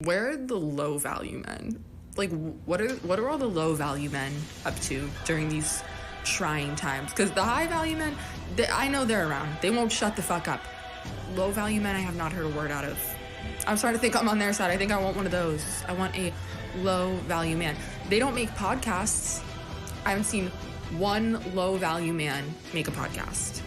Where are the low value men? Like, what are all the low value men up to during these trying times? Because the high value men, I know they're around. They won't shut the fuck up. Low value men, I have not heard a word out of. I'm starting to think I'm on their side. I think I want one of those. I want a low value man. They don't make podcasts. I haven't seen one low value man make a podcast.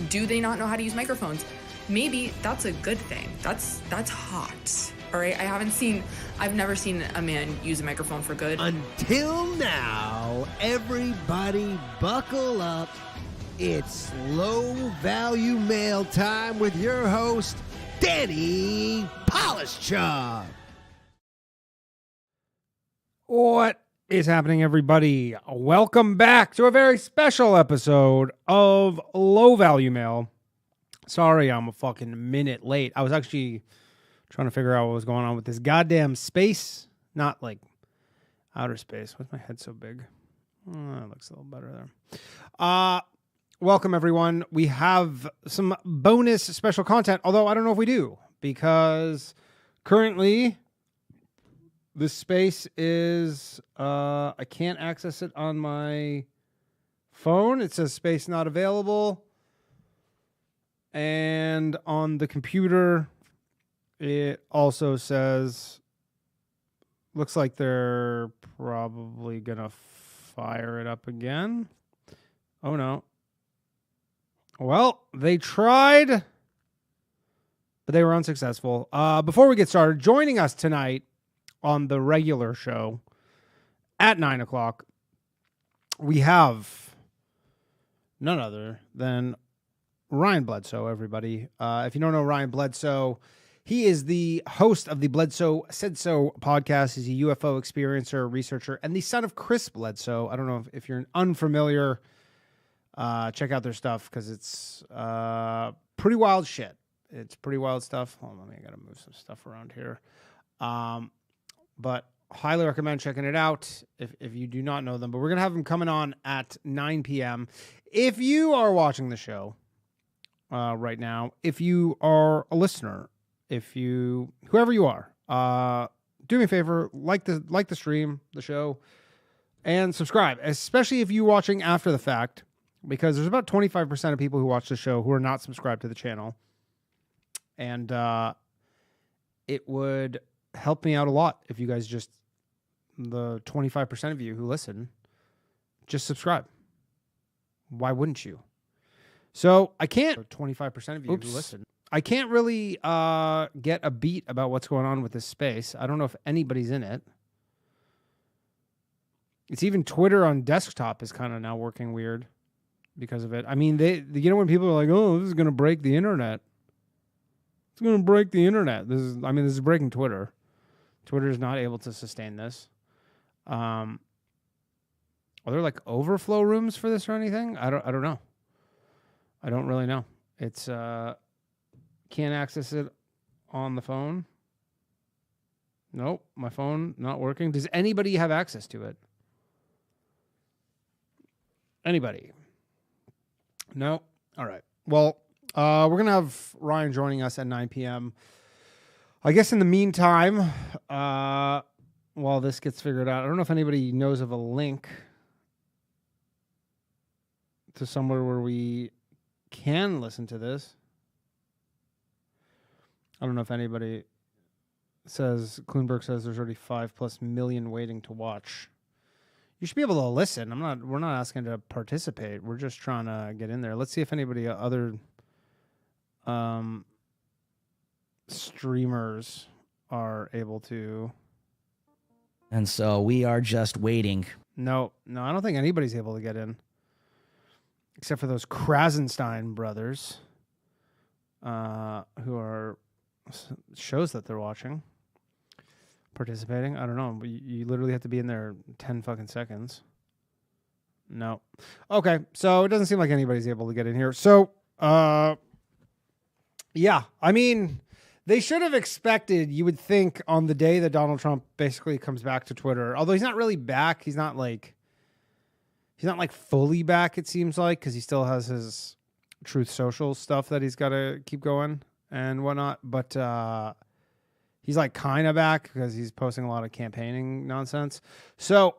Do they not know how to use microphones? Maybe that's a good thing. That's hot. All right, I've never seen a man use a microphone for good. Until now, everybody buckle up. It's low value mail time with your host, Danny Polishchuk. What is happening, everybody? Welcome back to a very special episode of Low Value Mail. Sorry, I'm a fucking minute late. I was actually trying to figure out what was going on with this goddamn space. Not like outer space. Why's my head so big? Oh, it looks a little better there. Welcome, everyone. We have some bonus special content, although I don't know if we do, because currently this space is, I can't access it on my phone. It says space not available. And on the computer, it also says, looks like they're probably going to fire it up again. Oh, no. Well, they tried, but they were unsuccessful. Before we get started, joining us tonight on the regular show at 9 o'clock, we have none other than Ryan Bledsoe, everybody. If you don't know Ryan Bledsoe, he is the host of the Bledsoe Said So podcast. He's a UFO experiencer, researcher, and the son of Chris Bledsoe. I don't know if you're unfamiliar. Check out their stuff because it's pretty wild shit. It's pretty wild stuff. Hold on, I gotta move some stuff around here. But highly recommend checking it out if you do not know them. But we're gonna have them coming on at 9 p.m. If you are watching the show right now, if you are a listener, whoever you are, do me a favor, like the stream, the show, and subscribe. Especially if you're watching after the fact. Because there's about 25% of people who watch the show who are not subscribed to the channel. And it would help me out a lot if you guys the 25% of you who listen, just subscribe. Why wouldn't you? So I can't, 25% of you who listen, I can't really get a beat about what's going on with this space. I don't know if anybody's in it. It's even Twitter on desktop is kind of now working weird because of it. I mean, when people are like, "Oh, this is going to break the internet." It's going to break the internet. This is breaking Twitter. Twitter is not able to sustain this. Are there like overflow rooms for this or anything? I don't know. I don't really know. It's can't access it on the phone. Nope, my phone not working. Does anybody have access to it? Anybody? No? All right. Well, we're going to have Ryan joining us at 9 p.m. I guess in the meantime, while this gets figured out, I don't know if anybody knows of a link to somewhere where we can listen to this. I don't know if anybody Kluenberg says there's already 5+ million waiting to watch. You should be able to listen. We're not asking to participate. We're just trying to get in there. Let's see if anybody other streamers are able to. And so we are just waiting. No, I don't think anybody's able to get in. Except for those Krasenstein brothers, who are shows that they're watching. Participating? I don't know. You literally have to be in there 10 fucking seconds. No. Okay, so it doesn't seem like anybody's able to get in here. So, yeah. I mean, they should have expected, you would think, on the day that Donald Trump basically comes back to Twitter. Although he's not really back. He's not fully back, it seems like, because he still has his Truth Social stuff that he's got to keep going and whatnot. But He's like kind of back because he's posting a lot of campaigning nonsense. So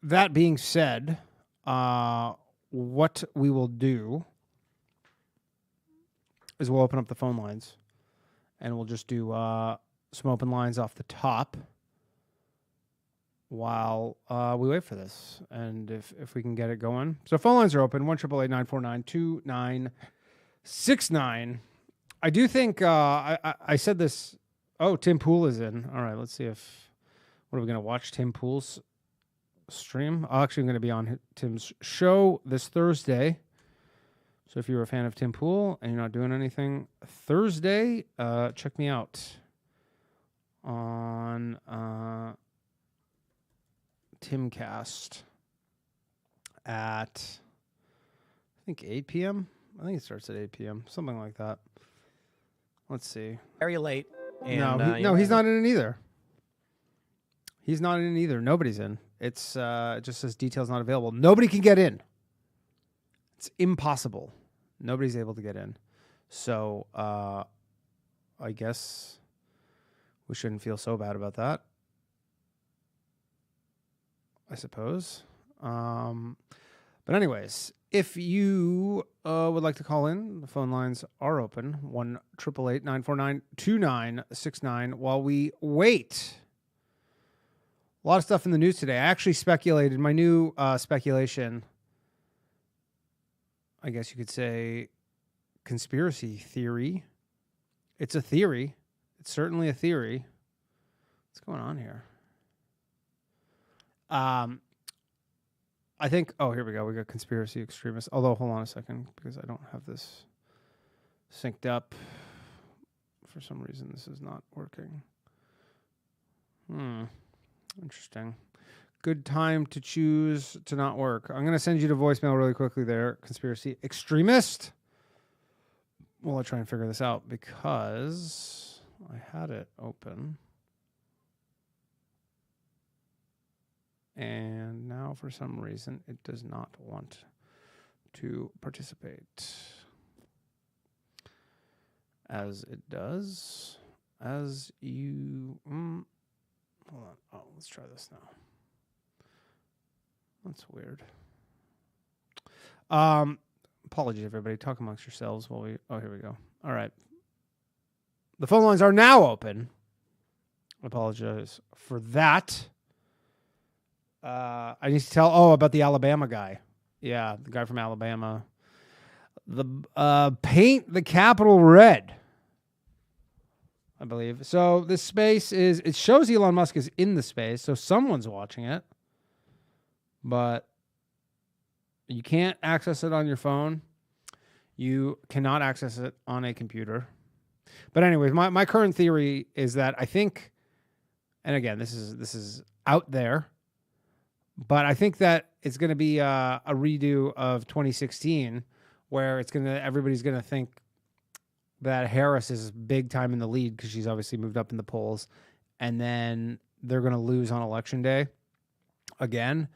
that being said, what we will do is we'll open up the phone lines and we'll just do some open lines off the top while we wait for this. And if we can get it going. So phone lines are open, 1-888-949-2969. I do think I said this. Oh, Tim Pool is in. All right, let's see if what are we going to watch Tim Pool's stream? Actually, I'm going to be on Tim's show this Thursday. So if you're a fan of Tim Pool and you're not doing anything Thursday, check me out on Timcast at I think 8 p.m. I think it starts at 8 p.m. Something like that. Let's see. Very late. And, No, he's not in it either. He's not in it either. Nobody's in. It's it just says details not available. Nobody can get in. It's impossible. Nobody's able to get in. So I guess we shouldn't feel so bad about that. I suppose. But anyways, if you would like to call in, the phone lines are open. 1-888-949-2969 while we wait. A lot of stuff in the news today. I actually speculated. My new speculation, I guess you could say, conspiracy theory. It's a theory. It's certainly a theory. What's going on here? I think, here we go. We got conspiracy extremists. Although, hold on a second, because I don't have this synced up. For some reason, this is not working. Interesting. Good time to choose to not work. I'm going to send you to voicemail really quickly there, conspiracy extremist. While I try and figure this out, because I had it open. And now, for some reason, it does not want to participate. As it does. As you... hold on. Oh, let's try this now. That's weird. Apologies, everybody. Talk amongst yourselves while we... Oh, here we go. All right. The phone lines are now open. I apologize for that. I need to tell about the Alabama guy. Yeah, the guy from Alabama. The paint the Capitol red, I believe. So this space is, it shows Elon Musk is in the space, so someone's watching it. But you can't access it on your phone. You cannot access it on a computer. But anyways, my current theory is that I think, and again, this is out there, but I think that it's going to be a redo of 2016, where everybody's going to think that Harris is big time in the lead because she's obviously moved up in the polls, and then they're going to lose on election day again,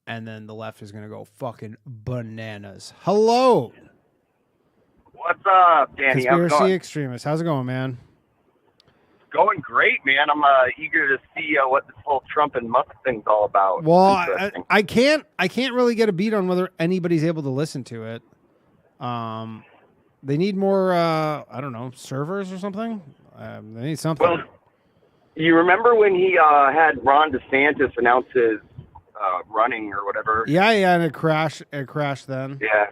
and then the left is going to go fucking bananas. Hello. What's up, Danny? Conspiracy extremist. How's it going, man? Going great, man. I'm eager to see what this whole Trump and Musk thing's all about. Well, I can't really get a beat on whether anybody's able to listen to it. They need more, I don't know, servers or something. They need something. Well, you remember when he had Ron DeSantis announce his running or whatever? Yeah, and it crashed then. Yeah.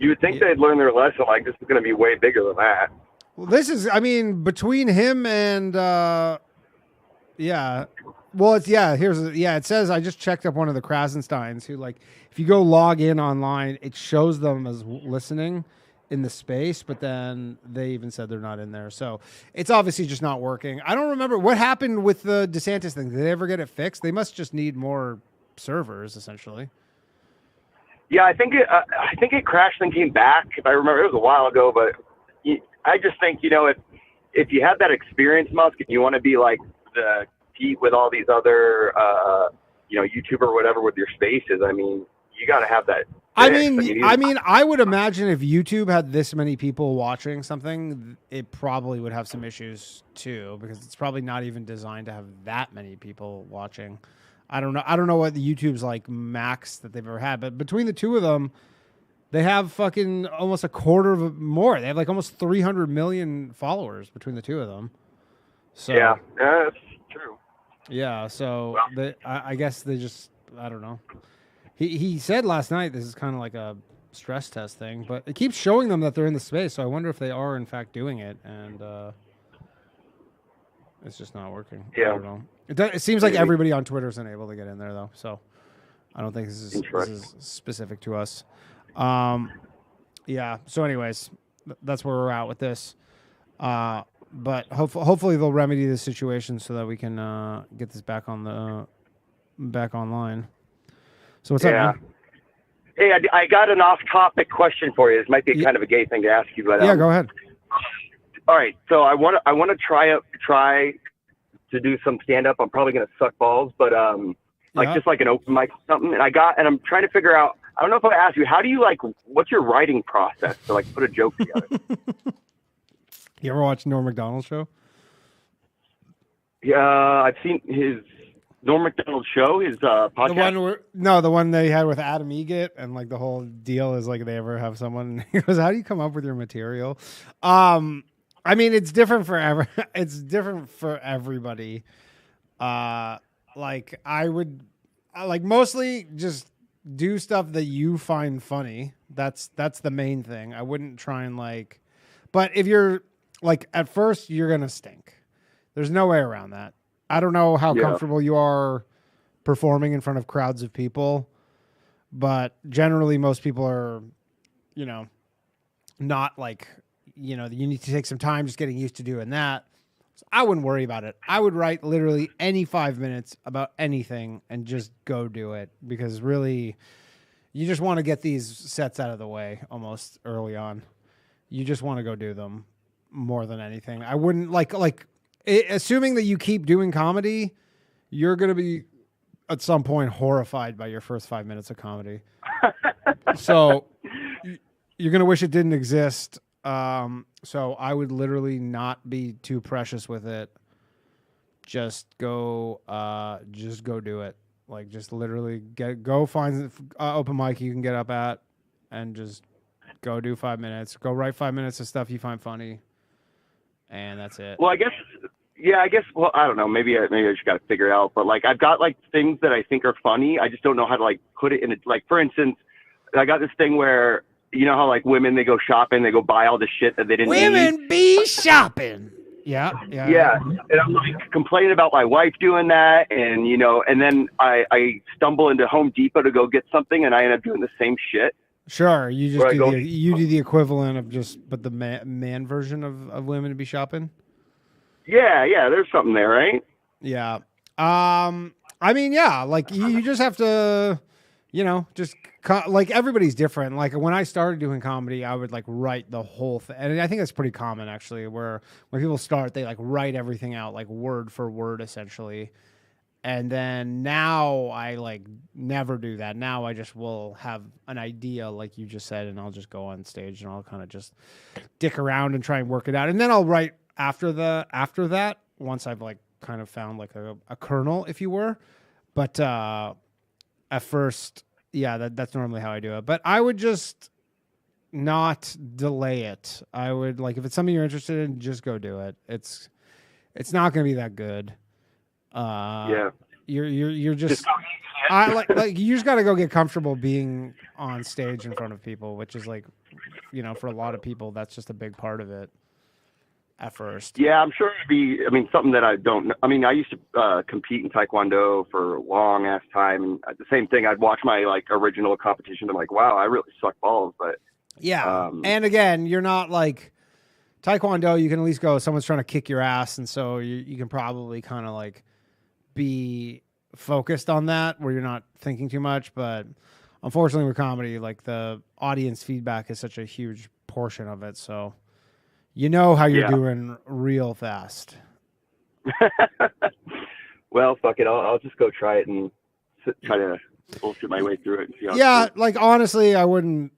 You would think they'd learn their lesson. Like, this is going to be way bigger than that. Well, this is, I mean, between him and, yeah. Well, it says, I just checked up one of the Krasensteins who, like, if you go log in online, it shows them as listening in the space, but then they even said they're not in there. So it's obviously just not working. I don't remember what happened with the DeSantis thing. Did they ever get it fixed? They must just need more servers, essentially. Yeah, I think it crashed and came back. If I remember, it was a while ago, but I just think, if you had that experience, Musk, and you want to be like the compete with all these other, YouTuber or whatever with your spaces, I mean, you got to have that I would imagine if YouTube had this many people watching something, it probably would have some issues too, because it's probably not even designed to have that many people watching. I don't know what the YouTube's like max that they've ever had, but between the two of them, they have fucking almost a quarter of more. They have like almost 300 million followers between the two of them. So yeah, that's true. Yeah, so I guess they just, I don't know. He said last night this is kind of like a stress test thing, but it keeps showing them that they're in the space, so I wonder if they are in fact doing it, and it's just not working. Yeah. I don't know. It seems like everybody on Twitter isn't able to get in there, though, so I don't think this is specific to us. Yeah, so anyways, that's where we're at with this. But hopefully they'll remedy the situation so that we can get this back online. So what's up, man? Hey, I got an off-topic question for you. This might be kind of a gay thing to ask you, but yeah, go ahead. All right, so I want to try to do some stand-up. I'm probably gonna suck balls, but just like an open mic or something. And I'm trying to figure out. I don't know if I asked you, how do you what's your writing process to put a joke together? You ever watch Norm Macdonald's show? Yeah, I've seen his Norm Macdonald show, his podcast. The one they had with Adam Egget, and the whole deal is they ever have someone. He goes, "How do you come up with your material?" It's different for it's different for everybody. I would mostly just do stuff that you find funny. That's the main thing. I wouldn't try and but if you're at first you're gonna stink. There's no way around that. I don't know how comfortable you are performing in front of crowds of people, but generally most people are, not you need to take some time just getting used to doing that. So I wouldn't worry about it. I would write literally any 5 minutes about anything and just go do it, because really you just want to get these sets out of the way almost early on. You just want to go do them more than anything. I wouldn't assuming that you keep doing comedy, you're going to be at some point horrified by your first 5 minutes of comedy. So you're going to wish it didn't exist. So I would literally not be too precious with it. Just go do it. Just literally go find open mic you can get up at and just go do 5 minutes. Go write 5 minutes of stuff you find funny. And that's it. Well, I guess, well, I don't know. Maybe I just got to figure it out. But I've got things that I think are funny. I just don't know how to put it in it. For instance, I got this thing where, you know how women, they go shopping, they go buy all the shit that they didn't need. Women be shopping. Yeah. And I'm complaining about my wife doing that. And, and then I stumble into Home Depot to go get something and I end up doing the same shit. Sure, you just do the equivalent of but the man version of women to be shopping. Yeah, there's something there, right? Yeah. You just have to, everybody's different. When I started doing comedy, I would write the whole thing, and I think that's pretty common actually. Where when people start, they write everything out word for word essentially. And then now I never do that. Now I just will have an idea like you just said, and I'll just go on stage and I'll kind of just dick around and try and work it out. And then I'll write after that once I've kind of found a kernel, if you were. But at first, that's normally how I do it. But I would just not delay it. I would if it's something you're interested in, just go do it. It's not going to be that good. You're just you just got to go get comfortable being on stage in front of people, which is for a lot of people that's just a big part of it at first. Yeah, I'm sure it'd be something that I don't know. I used to compete in Taekwondo for a long ass time, and the same thing, I'd watch my original competition. I'm wow, I really suck balls. But and again, you're not Taekwondo, you can at least go, someone's trying to kick your ass, and so you can probably kind of be focused on that where you're not thinking too much. But unfortunately with comedy, the audience feedback is such a huge portion of it, so how you're doing real fast. Well, fuck it, I'll just go try it and try to bullshit my way through it. And see how Yeah, like honestly, I would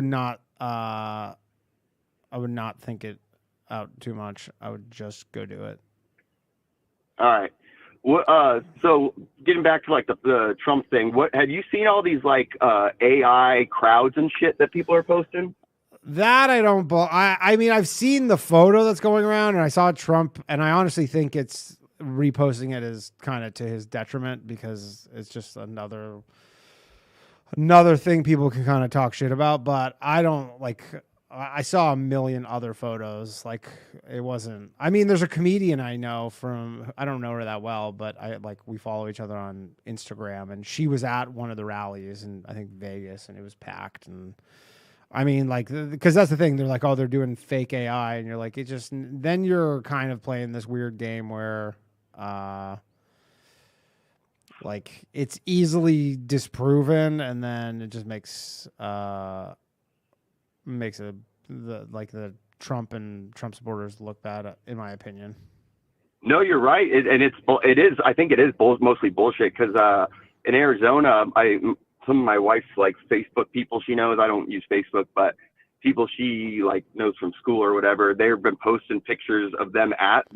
not think it out too much. I would just go do it. All right. So getting back to like the Trump thing, what have you seen all these like AI crowds and shit that people are posting? That I don't. I mean, I've seen the photo that's going around, and I saw Trump, and I honestly think it's reposting it is kind of to his detriment because it's just another thing people can kind of talk shit about. But I don't like. I saw a million other photos. Like it wasn't. I mean, there's a comedian I know from. I don't know her that well, but we follow each other on Instagram, and she was at one of the rallies in I think Vegas, and it was packed. And I mean, like, because that's the thing. They're like, oh, they're doing fake AI, and you're like, it just. Then you're kind of playing this weird game where, like, it's easily disproven, and then it just makes the Trump and Trump supporters look bad, in my opinion. No, you're right, it is. I think it is mostly bullshit because in Arizona, some of my wife's like Facebook people she knows. I don't use Facebook, but people she like knows from school or whatever. They've been posting pictures of them at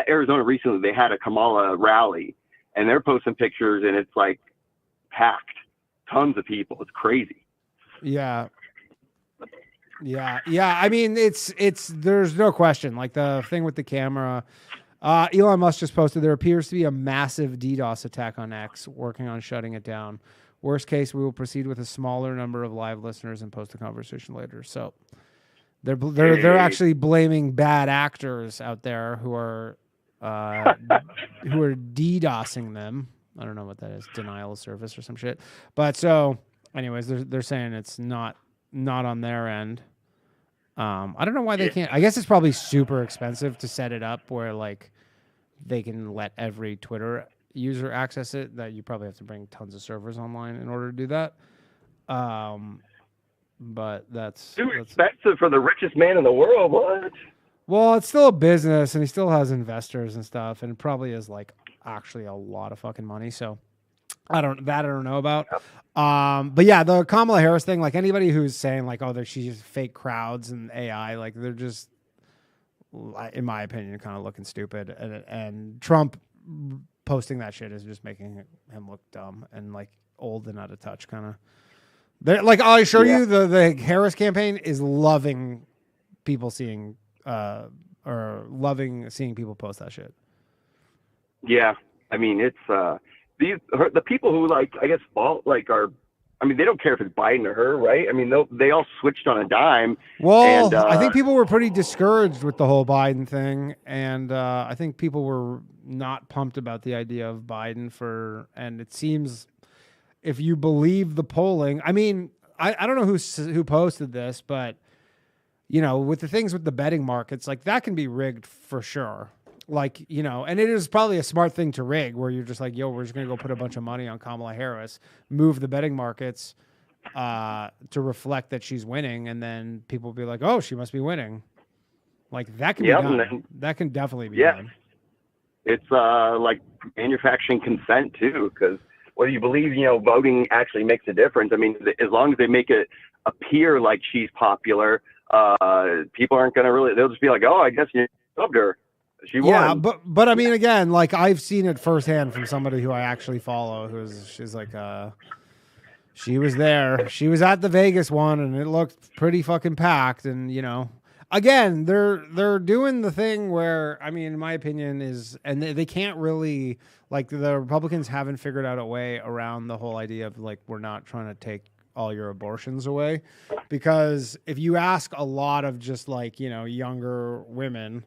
Arizona recently. They had a Kamala rally, and they're posting pictures, and it's like packed, tons of people. It's crazy. Yeah. I mean, it's there's no question. Like the thing with the camera, Elon Musk just posted there appears to be a massive DDoS attack on X, working on shutting it down. Worst case, we will proceed with a smaller number of live listeners and post the conversation later. So they're actually blaming bad actors out there who are DDoSing them. I don't know what that is, denial of service or some shit. But so, anyways, they're saying it's not on their end. I don't know why they can't. I guess it's probably super expensive to set it up where like they can let every Twitter user access it. That you probably have to bring tons of servers online in order to do that. But that's too expensive for the richest man in the world. What? Well, it's still a business, and he still has investors and stuff, and it probably is like actually a lot of fucking money. So I don't know about. But yeah, the Kamala Harris thing, like anybody who's saying like, oh, she's fake crowds and AI, like they're just, in my opinion, kind of looking stupid. And Trump posting that shit is just making him look dumb and like old and out of touch, kind of. Like I'll assure you, the Harris campaign is loving people seeing seeing people post that shit. Yeah, I mean it's the people who like I guess fault like are. I mean, they don't care if it's Biden or her, right? I mean, they all switched on a dime. Well, and, I think people were pretty discouraged with the whole Biden thing, and I think people were not pumped about the idea of Biden and it seems, if you believe the polling, I mean, I don't know who posted this, but, you know, with the things with the betting markets, like that can be rigged for sure. Like, you know, and it is probably a smart thing to rig where you're just like, yo, we're just going to go put a bunch of money on Kamala Harris, move the betting markets to reflect that she's winning. And then people will be like, oh, she must be winning. Like that can be done. That can definitely be done. It's like manufacturing consent too, because whether you believe, you know, voting actually makes a difference. I mean, as long as they make it appear like she's popular, people aren't going to really, they'll just be like, oh, I guess you loved her. She won. Yeah, but I mean, again, like I've seen it firsthand from somebody who I actually follow. She's like, she was there. She was at the Vegas one, and it looked pretty fucking packed. And you know, again, they're doing the thing where, I mean, in my opinion, and they can't really, like the Republicans haven't figured out a way around the whole idea of like we're not trying to take all your abortions away, because if you ask a lot of just like, you know, younger women.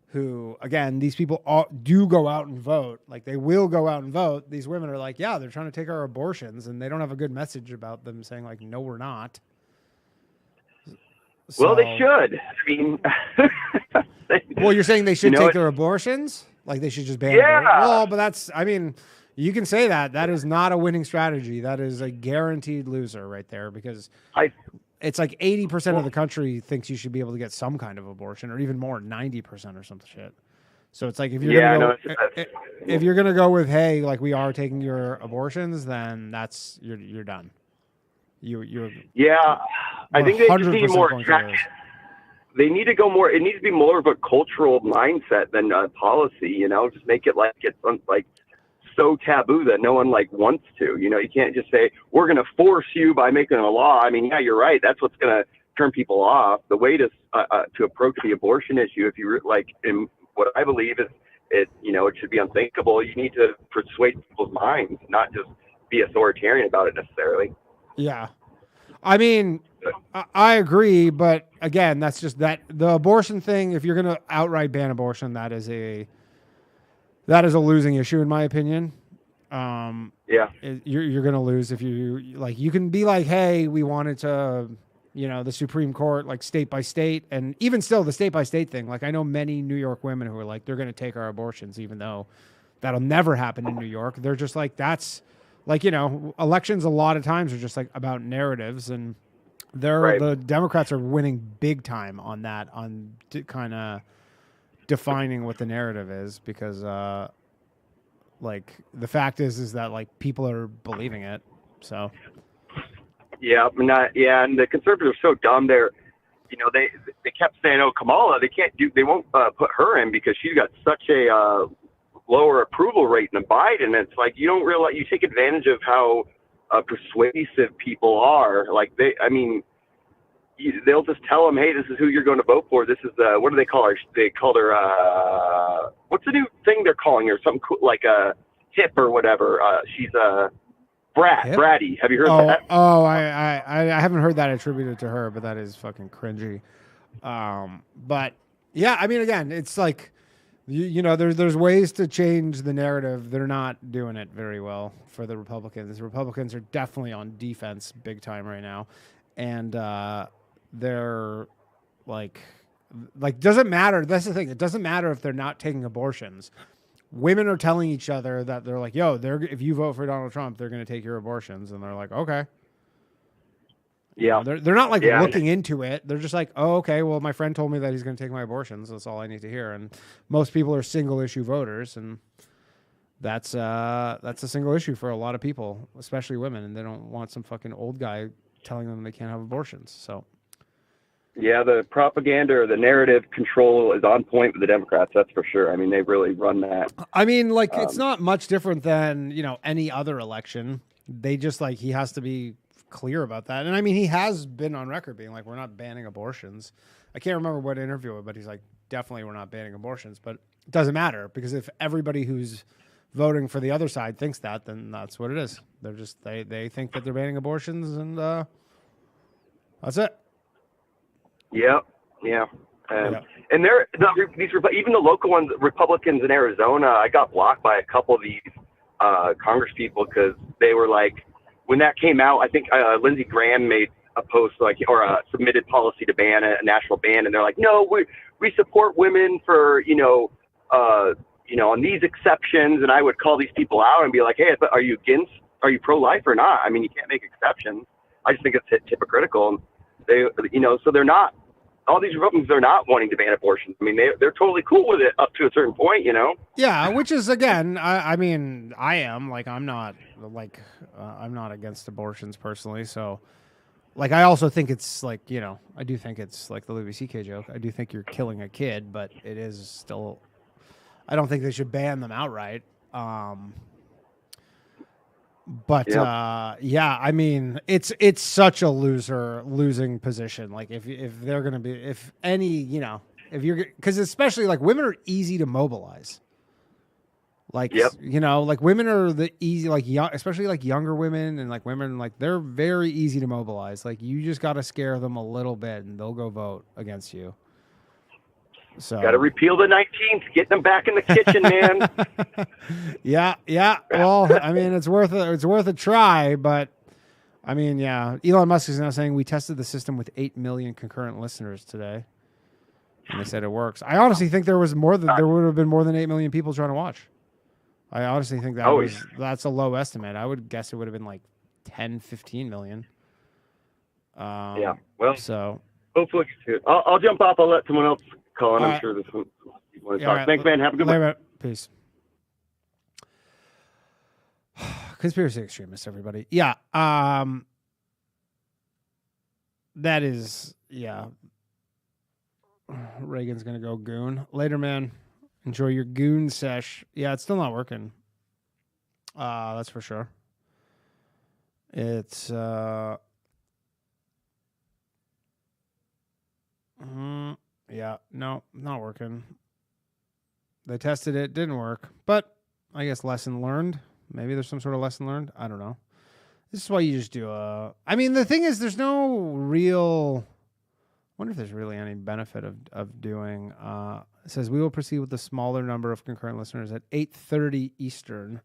Who, again, these people do go out and vote. Like, they will go out and vote. These women are like, yeah, they're trying to take our abortions, and they don't have a good message about them saying, like, no, we're not. So, well, they should. I mean... well, you're saying they should take their abortions? Like, they should just ban abortions? Well, but that's... I mean, you can say that. That is not a winning strategy. That is a guaranteed loser right there, because... It's like 80% of the country thinks you should be able to get some kind of abortion, or even more, 90% or some shit. So it's like if you're Yeah, gonna no, go, if you're gonna go with, hey, like we are taking your abortions, then that's you're done. You're yeah. I think they just need 100% more going to attraction. They need to go more. It needs to be more of a cultural mindset than policy. You know, just make it like it's like so taboo that no one like wants to. You know, you can't just say we're going to force you by making a law. I mean, yeah, you're right. That's what's going to turn people off. The way to approach the abortion issue, if you like, in what I believe is it. You know, it should be unthinkable. You need to persuade people's minds, not just be authoritarian about it necessarily. Yeah. I mean, I agree, but again, that's just that the abortion thing. If you're going to outright ban abortion, that is a losing issue, in my opinion. Yeah, you're going to lose if you like. You can be like, hey, we wanted to, you know, the Supreme Court, like state by state, and even still, the state by state thing. Like, I know many New York women who are like, they're going to take our abortions, even though that'll never happen in New York. They're just like, that's. Like, you know, elections a lot of times are just like about narratives, and the Democrats are winning big time on that, on kind of defining what the narrative is, because like the fact is that like people are believing it. So yeah, and the conservatives are so dumb. They're, you know, they kept saying, oh, Kamala, they won't put her in because she's got such a lower approval rate than Biden. It's like you don't realize, you take advantage of how persuasive people are. Like they'll just tell them, hey, this is who you're going to vote for. This is what do they call her? They called her what's the new thing they're calling her? Something cool, like a hip or whatever. She's a bratty. Have you heard that? Oh, I haven't heard that attributed to her, but that is fucking cringy. But yeah, I mean, again, it's like. You know, there's ways to change the narrative. They're not doing it very well for the Republicans. The Republicans are definitely on defense big time right now. And they're like doesn't matter. That's the thing. It doesn't matter if they're not taking abortions. Women are telling each other that they're like, yo, if you vote for Donald Trump, they're going to take your abortions. And they're like, okay. Yeah. You know, they're not like looking into it. They're just like, oh, okay, well, my friend told me that he's going to take my abortions. That's all I need to hear. And most people are single issue voters, and that's a single issue for a lot of people, especially women, and they don't want some fucking old guy telling them they can't have abortions. So yeah, the propaganda or the narrative control is on point with the Democrats, that's for sure. I mean, they really run that. I mean, like it's not much different than, you know, any other election. They just like he has to be clear about that. And I mean, he has been on record being like, we're not banning abortions. I can't remember what interview, but he's like, definitely we're not banning abortions. But it doesn't matter, because if everybody who's voting for the other side thinks that, then that's what it is. They're just they think that they're banning abortions, and that's it. Yeah. And they're even the local ones, Republicans in Arizona. I got blocked by a couple of these Congress people because they were like, when that came out, I think Lindsey Graham made a post submitted policy to ban a national ban, and they're like, no, we support women for on these exceptions. And I would call these people out and be like, hey, are you pro-life or not? I mean, you can't make exceptions. I just think it's hypocritical. And they, so they're not. All these Republicans, they're not wanting to ban abortion. I mean, they're totally cool with it up to a certain point, you know? Yeah, which is, again, I mean, I am. Like, I'm not against abortions personally. So, like, I also think it's, like, you know, I do think it's, like the Louis C.K. joke. I do think you're killing a kid, but it is still, I don't think they should ban them outright. But yeah, I mean, it's such a losing position. Like if they're gonna be, if any, you know, if you're, because especially like women are easy to mobilize. Like you know, like women are the easy, like young, especially like younger women, and like women, like they're very easy to mobilize. Like you just got to scare them a little bit, and they'll go vote against you. So got to repeal the 19th, get them back in the kitchen, man. Yeah. Well, I mean, it's worth a try, but I mean, yeah. Elon Musk is now saying we tested the system with 8 million concurrent listeners today, and they said it works. I honestly think there would have been more than 8 million people trying to watch. I honestly think that's a low estimate. I would guess it would have been like 10, 15 million. Well, so hopefully, I'll jump off. I'll let someone else call in. I'm sure there's some people Want to Yeah, talk? right. Thanks, man. Have a good one. Later. Peace. Conspiracy extremists, everybody. Yeah. That is, yeah. Reagan's gonna go goon. Later, man. Enjoy your goon sesh. Yeah, it's still not working. That's for sure. It's yeah, no, not working. They tested it, didn't work. But I guess lesson learned. Maybe there's some sort of lesson learned. I don't know. This is why you just do I mean, the thing is, there's no real. I wonder if there's really any benefit of doing. It says we will proceed with the smaller number of concurrent listeners at 8:30 Eastern,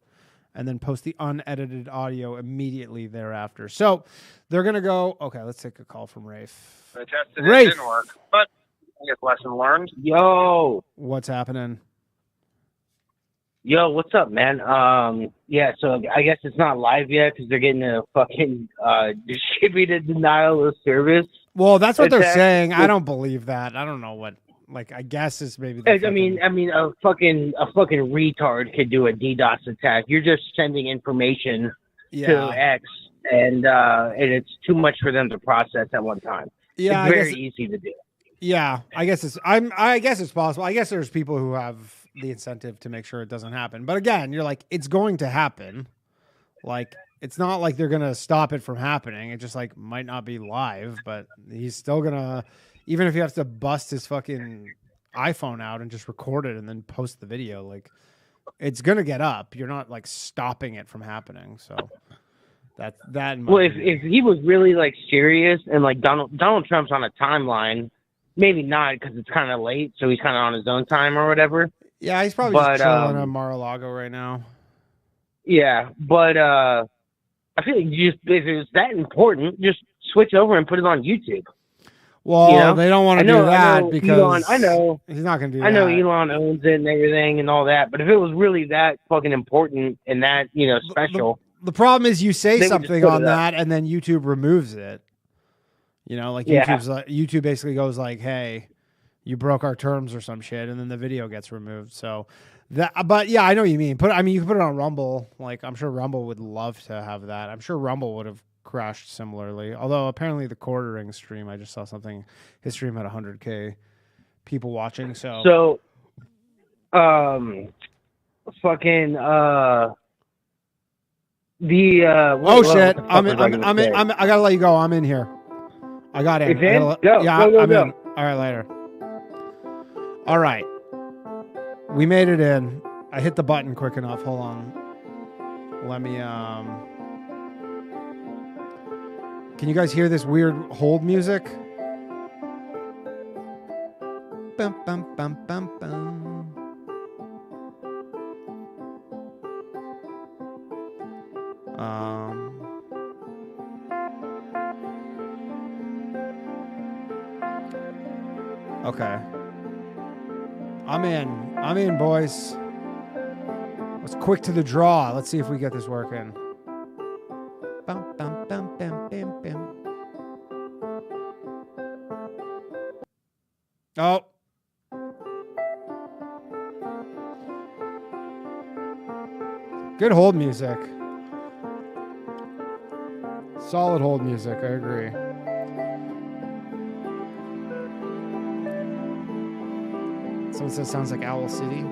and then post the unedited audio immediately thereafter. So they're gonna go. Okay, let's take a call from Rafe. I tested Rafe. it, didn't work, but I guess lesson learned. What's happening? Yo, what's up, man? Yeah, so I guess it's not live yet because they're getting a fucking distributed denial of service. Well, that's what they're Attack. saying. I don't believe that. I don't know what. Like, I guess it's maybe. The I mean, a fucking retard could do a DDoS attack. You're just sending information to X, and it's too much for them to process at one time. Yeah, it's very easy to do. Yeah, I guess it's. I guess it's possible. I guess there's people who have the incentive to make sure it doesn't happen. But again, you're like, it's going to happen. Like, it's not like they're gonna stop it from happening. It just like might not be live, but he's still gonna. Even if he has to bust his fucking iPhone out and just record it and then post the video, like it's gonna get up. You're not like stopping it from happening. So that. Well, if he was really like serious and like Donald Trump's on a timeline, maybe not because it's kind of late, so he's kind of on his own time or whatever. Yeah, he's probably just chilling at Mar-a-Lago right now. Yeah, but I feel like if it's that important, just switch over and put it on YouTube. Well, you know? they don't want to do that because Elon, I know he's not going to do that. I know Elon owns it and everything and all that, but if it was really that fucking important and that, special. The problem is you say something on that and then YouTube removes it. You know, like YouTube basically goes like, "Hey, you broke our terms or some shit," and then the video gets removed. So but yeah, I know what you mean. You can put it on Rumble. Like, I'm sure Rumble would love to have that. I'm sure Rumble would have crashed similarly. Although apparently the quartering stream, I just saw something. His stream had 100K people watching. So fucking shit! I'm in. I gotta let you go. I'm in here. I got in. Go. I'm in. All right, later. All right. We made it in. I hit the button quick enough. Hold on. Let me, Can you guys hear this weird hold music? Bum, bum, bum, bum, bum. Okay. I'm in, boys. Let's quick to the draw. Let's see if we get this working. Bum, bum, bum, bum, bum, bum. Oh. Good hold music. Solid hold music, I agree. Someone says sounds like Owl City.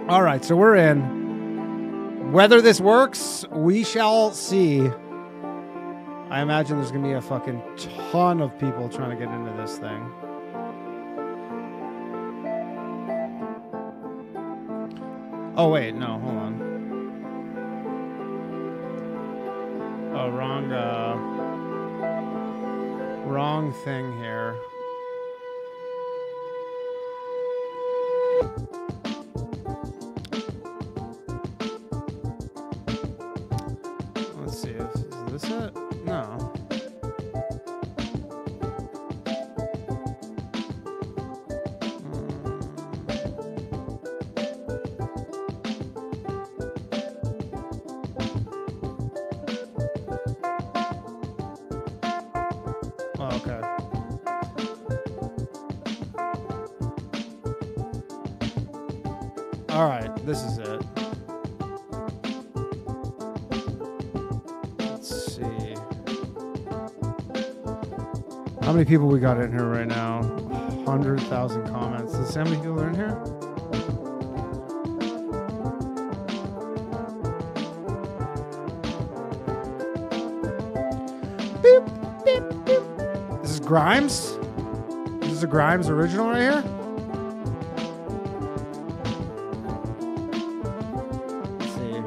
All right, so we're in. Whether this works, we shall see. I imagine there's going to be a fucking ton of people trying to get into this thing. Oh, wait, no, hold on. Oh, wrong thing here. Let's see, is this it? No. Oh, okay. All right, this is it. Let's see. How many people we got in here right now? 100,000 comments. Is how many people are in here? Boop, beep, boop. This is Grimes? This is a Grimes original right here? Let's see.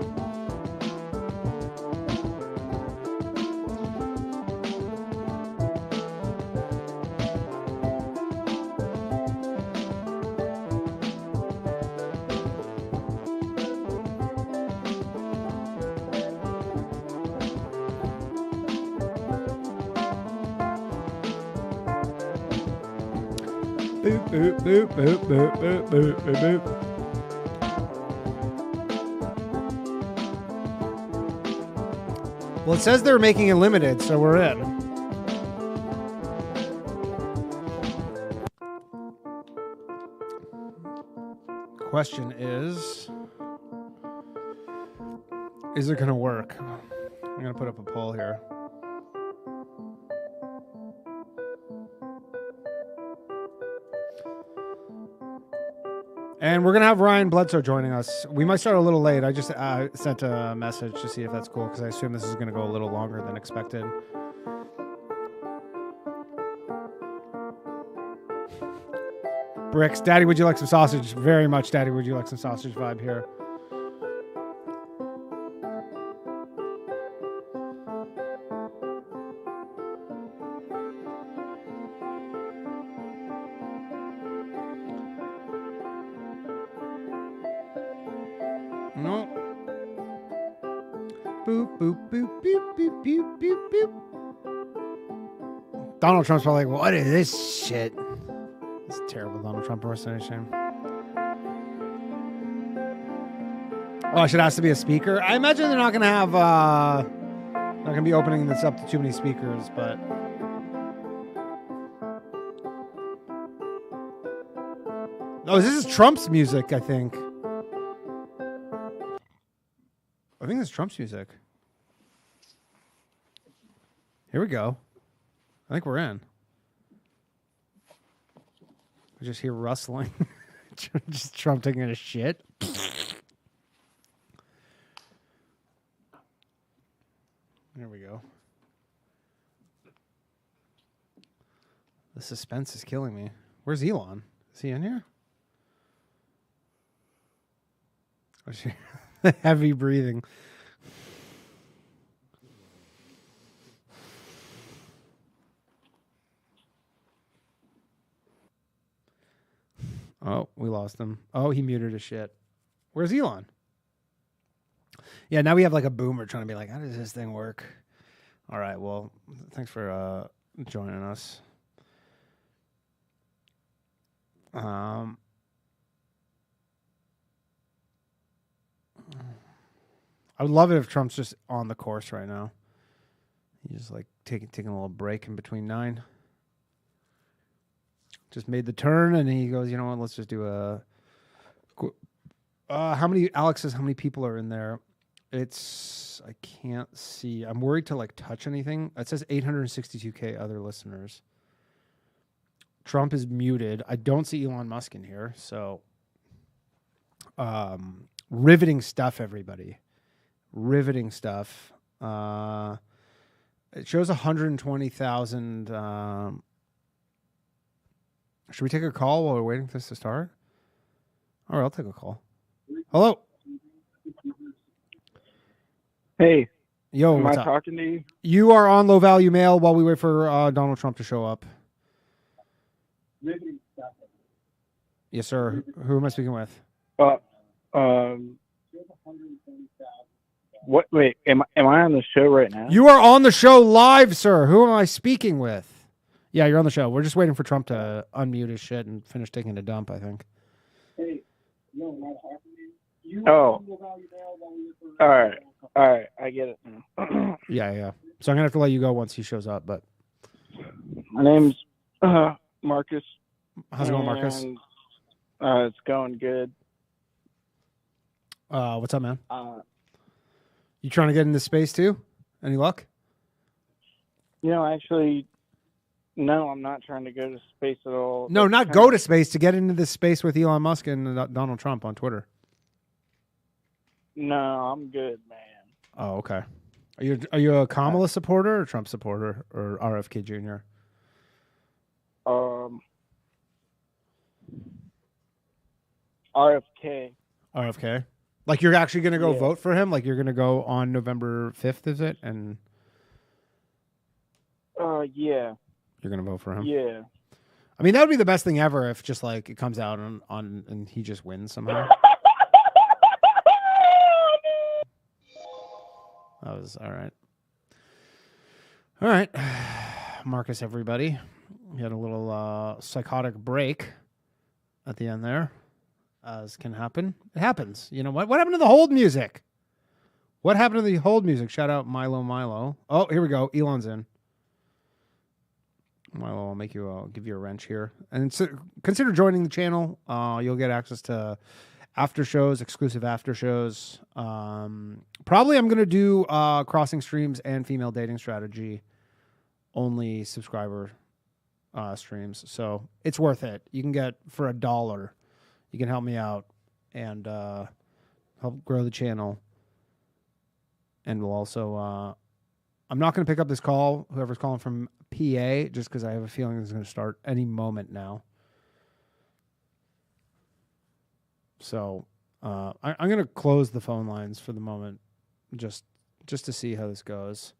Boop, boop, boop, boop, boop, boop, boop, boop, boop. Well, it says they're making it limited, so we're in. Question is it going to work? I'm going to put up a poll here. And we're going to have Ryan Bledsoe joining us. We might start a little late. I just sent a message to see if that's cool, because I assume this is going to go a little longer than expected. Bricks, Daddy, would you like some sausage? Very much, Daddy, would you like some sausage vibe here. No. Boop, boop, boop, boop, boop, boop, boop, boop. Donald Trump's probably like, what is this shit? It's a terrible Donald Trump impersonation. Oh, it has to be a speaker. I imagine they're not going to have, not going to be opening this up to too many speakers, but. Oh, this is Trump's music, I think. I think it's Trump's music. Here we go. I think we're in. I just hear rustling. Just Trump taking a shit. There we go. The suspense is killing me. Where's Elon? Is he in here? Heavy breathing. Oh, we lost him. Oh, he muted his shit. Where's Elon? Yeah, now we have like a boomer trying to be like, how does this thing work? All right, well, thanks for joining us. I would love it if Trump's just on the course right now. He's just like taking a little break in between 9. Just made the turn, and he goes, you know what, let's just do a... how many people are in there? I can't see. I'm worried to like touch anything. It says 862K other listeners. Trump is muted. I don't see Elon Musk in here, so... riveting stuff, everybody. Riveting stuff. It shows 120,000... Should we take a call while we're waiting for this to start? All right, I'll take a call. Hello. Hey. Yo, am what's I up? talking to you? You are on low value mail while we wait for Donald Trump to show up. Yes, sir. Who am I speaking with? What? Wait, am I on the show right now? You are on the show live, sir. Who am I speaking with? Yeah, you're on the show. We're just waiting for Trump to unmute his shit and finish taking a dump, I think. Hey, oh. All right, I get it now. Yeah. So I'm gonna have to let you go once he shows up. But my name's Marcus. How's it going, Marcus? It's going good. What's up, man? Uh, You trying to get into space too? Any luck? Actually, no, I'm not trying to go to space at all. No, That's not kind go of- to space, to get into this space with Elon Musk and Donald Trump on Twitter. No, I'm good, man. Oh, okay. Are you a Kamala supporter or Trump supporter or RFK Jr.? RFK. RFK. Like you're actually going to go Yeah. vote for him? Like you're going to go on November 5th, is it? And Yeah, you're going to vote for him? yeah. I mean, that would be the best thing ever if just like it comes out on and he just wins somehow. That was all right. All right. Marcus, everybody. We had a little psychotic break at the end there, as can happen. It happens. You know what? What happened to the hold music? What happened to the hold music? Shout out Milo. Oh, here we go. Elon's in. Milo, I'll make you. I'll give you a wrench here, and so, consider joining the channel. You'll get access to after shows, exclusive after shows. Probably I'm gonna do crossing streams and female dating strategy only subscriber streams. So it's worth it. You can get for $1. You can help me out and help grow the channel. And we'll also I'm not going to pick up this call, whoever's calling from PA, just because I have a feeling it's going to start any moment now. So I'm going to close the phone lines for the moment, just to see how this goes.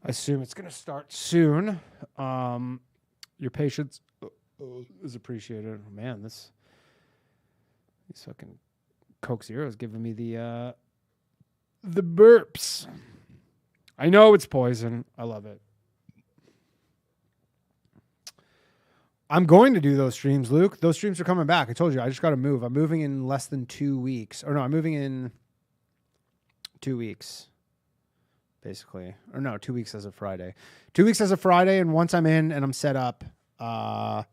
I assume it's going to start soon. Your patience is appreciated. Man, these fucking Coke Zero's giving me the burps. I know it's poison. I love it. I'm going to do those streams, Luke. Those streams are coming back. I told you, I just got to move. I'm moving in less than 2 weeks. Or no, I'm moving in 2 weeks, basically. Or no, 2 weeks as of Friday. 2 weeks as of Friday, and once I'm in and I'm set up, we're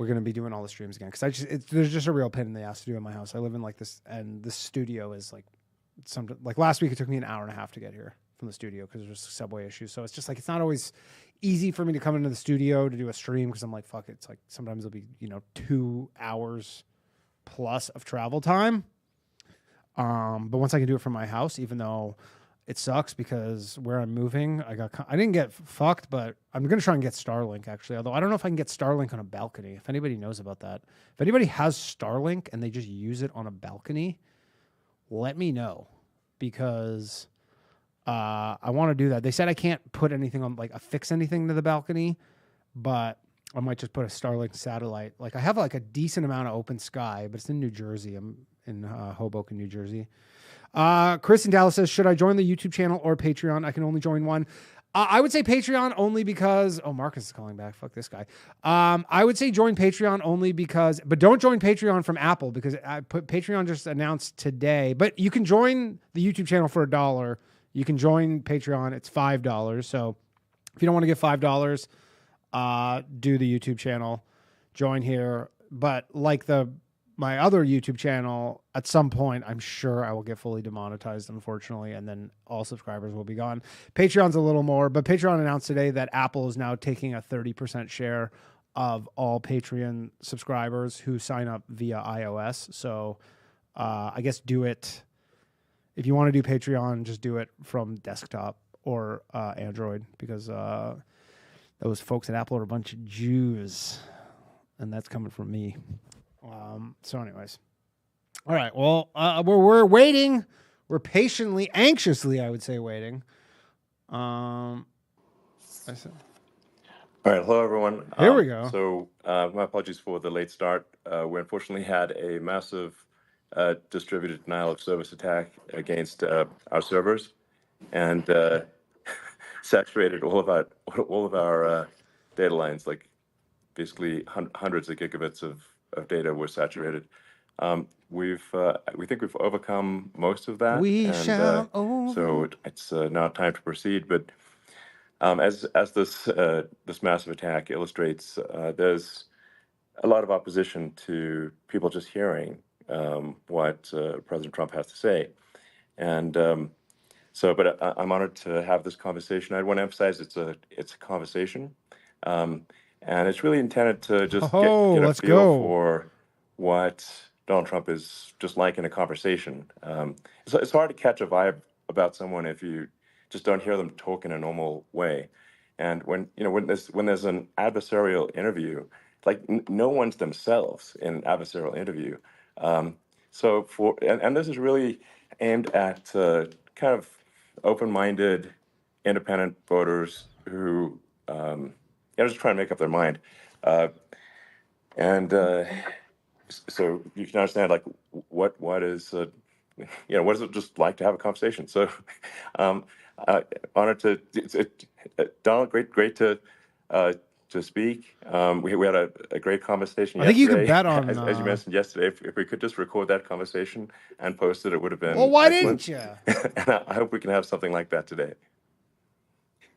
going to be doing all the streams again. Because there's just a real pain in the ass to do in my house. I live in like this, and this studio is like, like last week it took me an hour and a half to get here from the studio because there's subway issues. So it's just like it's not always easy for me to come into the studio to do a stream because I'm like, fuck it. It's like sometimes it'll be 2 hours plus of travel time. But once I can do it from my house, even though it sucks because where I'm moving, I didn't get fucked, but I'm gonna try and get Starlink actually. Although I don't know if I can get Starlink on a balcony. If anybody knows about that, if anybody has Starlink and they just use it on a balcony, let me know, because I want to do that. They said I can't put anything on, like affix anything to the balcony, but I might just put a Starlink satellite. Like I have like a decent amount of open sky, but it's in New Jersey. I'm in Hoboken, New Jersey. Chris in Dallas says, should I join the YouTube channel or Patreon? I can only join one. I would say Patreon only because, oh, Marcus is calling back. Fuck this guy. I would say join Patreon only because, but don't join Patreon from Apple because Patreon just announced today, but you can join the YouTube channel for $1. You can join Patreon. It's $5. So if you don't want to give $5, do the YouTube channel, join here. But like my other YouTube channel, at some point, I'm sure I will get fully demonetized, unfortunately, and then all subscribers will be gone. Patreon's a little more, but Patreon announced today that Apple is now taking a 30% share of all Patreon subscribers who sign up via iOS. So I guess do it. If you want to do Patreon, just do it from desktop or Android, because those folks at Apple are a bunch of Jews, and that's coming from me. So anyways, all right, well, we're waiting. We're patiently, anxiously, I would say, waiting. All right, hello everyone. Here we go. So my apologies for the late start. We unfortunately had a massive distributed denial of service attack against our servers, and saturated all of our data lines. Like basically hundreds of gigabits of data were saturated. We think we've overcome most of that. So it's now time to proceed. But as this massive attack illustrates, there's a lot of opposition to people just hearing what President Trump has to say. And but I'm honored to have this conversation. I want to emphasize it's a conversation, and it's really intended to just get a let's feel go. for what Donald Trump is just like in a conversation. It's hard to catch a vibe about someone if you just don't hear them talk in a normal way. And when there's an adversarial interview, like no one's themselves in an adversarial interview. So and this is really aimed at kind of open-minded, independent voters who just trying to make up their mind. So you can understand like what is what is it just like to have a conversation. So honored to Donald, great to speak. We had a great conversation yesterday. I think you could bet on as you mentioned yesterday. If we could just record that conversation and post it, it would have been. Well, why excellent. didn't you? And I hope we can have something like that today.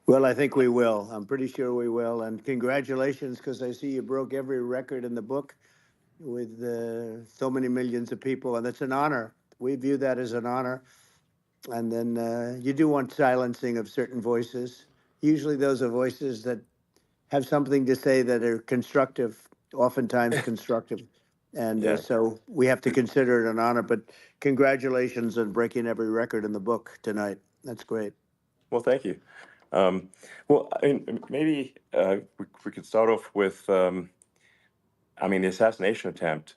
Well, I think we will. I'm pretty sure we will. And congratulations, because I see you broke every record in the book with so many millions of people, and it's an honor. We view that as an honor. And then you do want silencing of certain voices. Usually those are voices that have something to say that are constructive, oftentimes constructive. And so we have to consider it an honor. But congratulations on breaking every record in the book tonight. That's great. Well, thank you. Well, I mean, maybe we could start off with, the assassination attempt,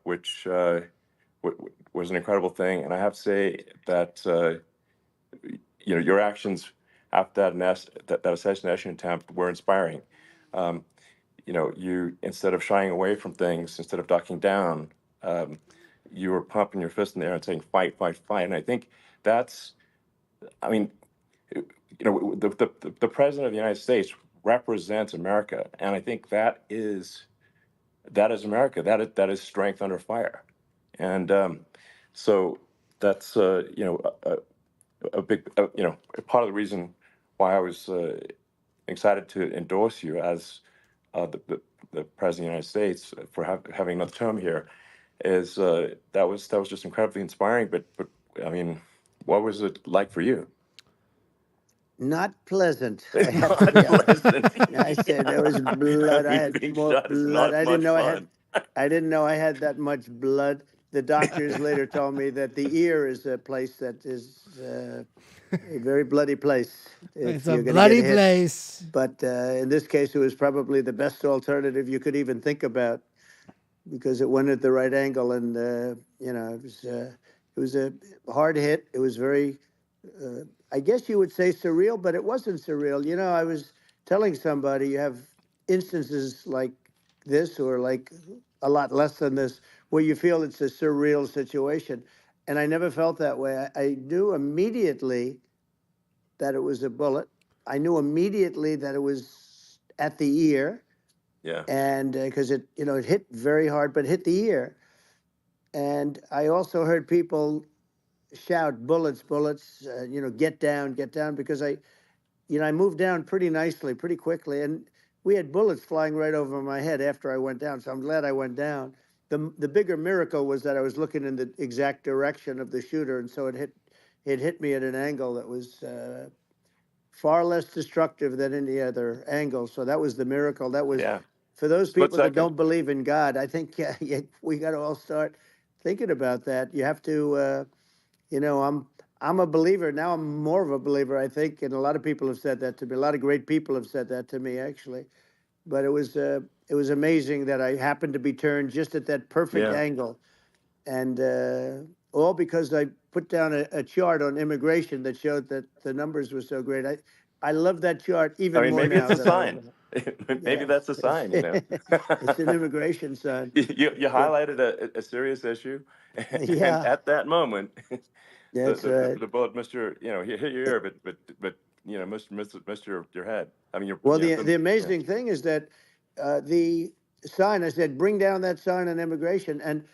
which was an incredible thing. And I have to say that, your actions after that assassination attempt were inspiring. You, instead of shying away from things, instead of ducking down, you were pumping your fist in the air and saying, fight, fight, fight. And I think that's, the president of the United States represents America, and I think that is America. That is strength under fire, and so that's a big part of the reason why I was excited to endorse you as the president of the United States for having another term here. Is that was just incredibly inspiring. But I mean, what was it like for you? Not pleasant. I have to be honest. I said there was blood. I had more blood. I didn't know I had that much blood. The doctors later told me that the ear is a place that is a very bloody place. It's a bloody place. But in this case, it was probably the best alternative you could even think about, because it went at the right angle, and it was a hard hit. It was very. I guess you would say surreal, but it wasn't surreal. I was telling somebody you have instances like this, or like a lot less than this, where you feel it's a surreal situation. And I never felt that way. I knew immediately that it was a bullet. I knew immediately that it was at the ear. Yeah. And because it hit very hard, but hit the ear. And I also heard people shout, bullets, bullets, get down, because I moved down pretty nicely, pretty quickly, and we had bullets flying right over my head after I went down, so I'm glad I went down. The bigger miracle was that I was looking in the exact direction of the shooter, and so it hit me at an angle that was far less destructive than any other angle, so that was the miracle. That was, for those people that don't believe in God, I think we got to all start thinking about that. You have to... I'm a believer. Now I'm more of a believer, I think, and a lot of people have said that to me. A lot of great people have said that to me, actually. But it was amazing that I happened to be turned just at that perfect angle. And all because I put down a chart on immigration that showed that the numbers were so great. I love that chart even more maybe now. It's a sign. Maybe that's a sign, It's an immigration sign. You highlighted a serious issue, and at that moment, the bullet missed your, hit your ear, but missed your head. I mean, the amazing thing is that the sign, I said, bring down that sign on immigration, and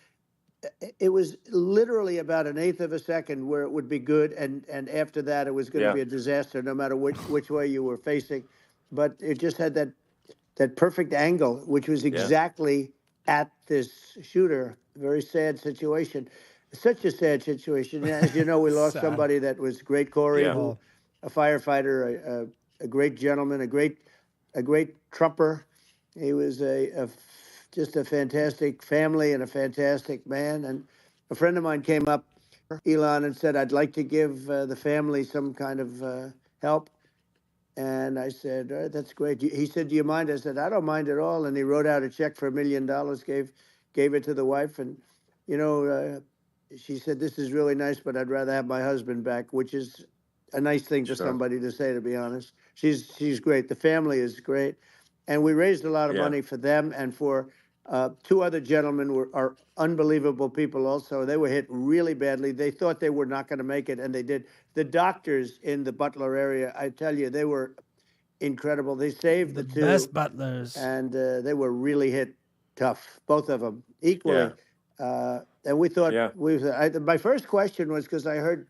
it was literally about an eighth of a second where it would be good, and after that it was going to be a disaster, no matter which way you were facing. But it just had that perfect angle, which was exactly at this shooter. Very sad situation. Such a sad situation. As you know, we lost Sad. somebody that was great, Corey, Yeah. who, a firefighter, a great gentleman, a great trumper. He was just a fantastic family and a fantastic man. And a friend of mine came up, Elon, and said, "I'd like to give the family some kind of help." And I said, "That's great." He said, "Do you mind?" I said, "I don't mind at all." And he wrote out a check for $1 million, gave it to the wife. And, you know, she said, "This is really nice, but I'd rather have my husband back," which is a nice thing for Sure. somebody to say, to be honest. She's great. The family is great. And we raised a lot of Yeah. money for them and for two other gentlemen are unbelievable people also. They were hit really badly. They thought they were not going to make it, and they did. The doctors in the Butler area, I tell you, they were incredible. They saved the two. Best butlers. And they were really hit tough, both of them, equally. And we thought, Yeah. my first question was because I heard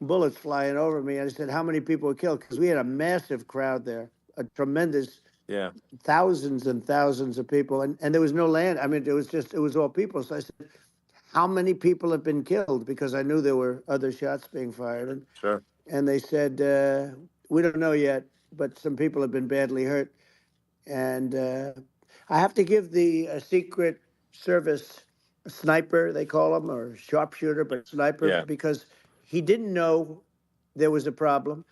bullets flying over me. And I said, how many people were killed? Because we had a massive crowd there, a tremendous, Yeah. thousands and thousands of people. And there was no land. I mean, it was all people. So I said, how many people have been killed? Because I knew there were other shots being fired. Sure. And they said, we don't know yet, but some people have been badly hurt. And I have to give the Secret Service sniper, they call him, or sharpshooter, but sniper, Yeah. because he didn't know there was a problem.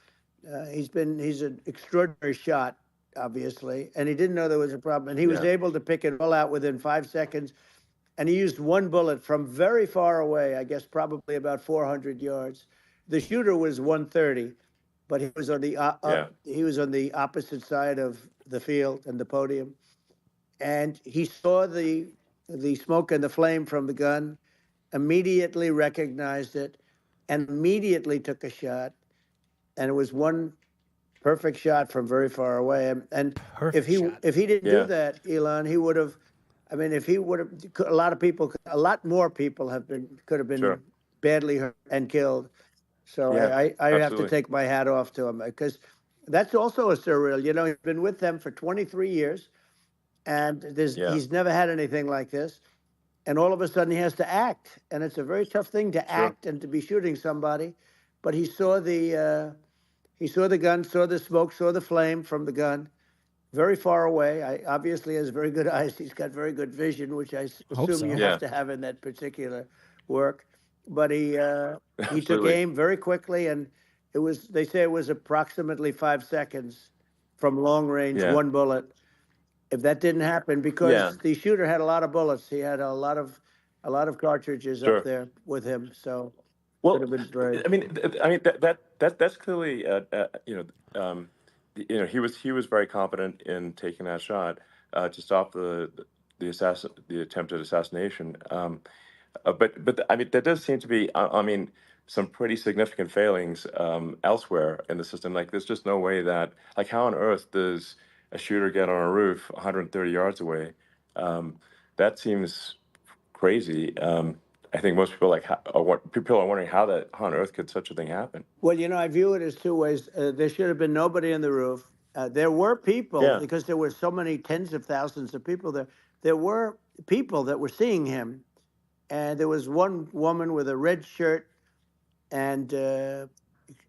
He's an extraordinary shot, obviously, and he didn't know there was a problem. And he was Yeah. able to pick it all out within 5 seconds. And he used one bullet from very far away, I guess probably about 400 yards. The shooter was 130, but he was on the he was on the opposite side of the field and the podium, and he saw the smoke and the flame from the gun, immediately recognized it, and immediately took a shot, and it was one perfect shot from very far away. And Perfect shot. if he didn't Yeah. do that, Elon, he would have. I mean, if he would have, a lot more people could have been Sure. badly hurt and killed. So Yeah, I have to absolutely. take my hat off to him, because that's also a surreal. You know, he's been with them for 23 years, and Yeah. he's never had anything like this. And all of a sudden he has to act, and it's a very tough thing to act and to be shooting somebody. But he saw the gun, saw the smoke, saw the flame from the gun, very far away. Obviously has very good eyes. He's got very good vision, which I Hope assume so. you Yeah. have to have in that particular work. But he took Absolutely. aim very quickly, and they say it was approximately 5 seconds from long range, Yeah. one bullet. If that didn't happen, because Yeah. the shooter had a lot of bullets, he had a lot of cartridges Sure. up there with him. So Well, could have been brave. I mean, that's clearly, he was very competent in taking that shot to stop the attempted assassination. But I mean, there does seem to be, I mean, some pretty significant failings elsewhere in the system. Like, there's just no way that, like, how on earth does a shooter get on a roof 130 yards away? That seems crazy. I think most people people are wondering how on earth could such a thing happen? Well, you know, I view it as two ways. There should have been nobody on the roof. There were people, Yeah. because there were so many tens of thousands of people there. There were people that were seeing him. And there was one woman with a red shirt and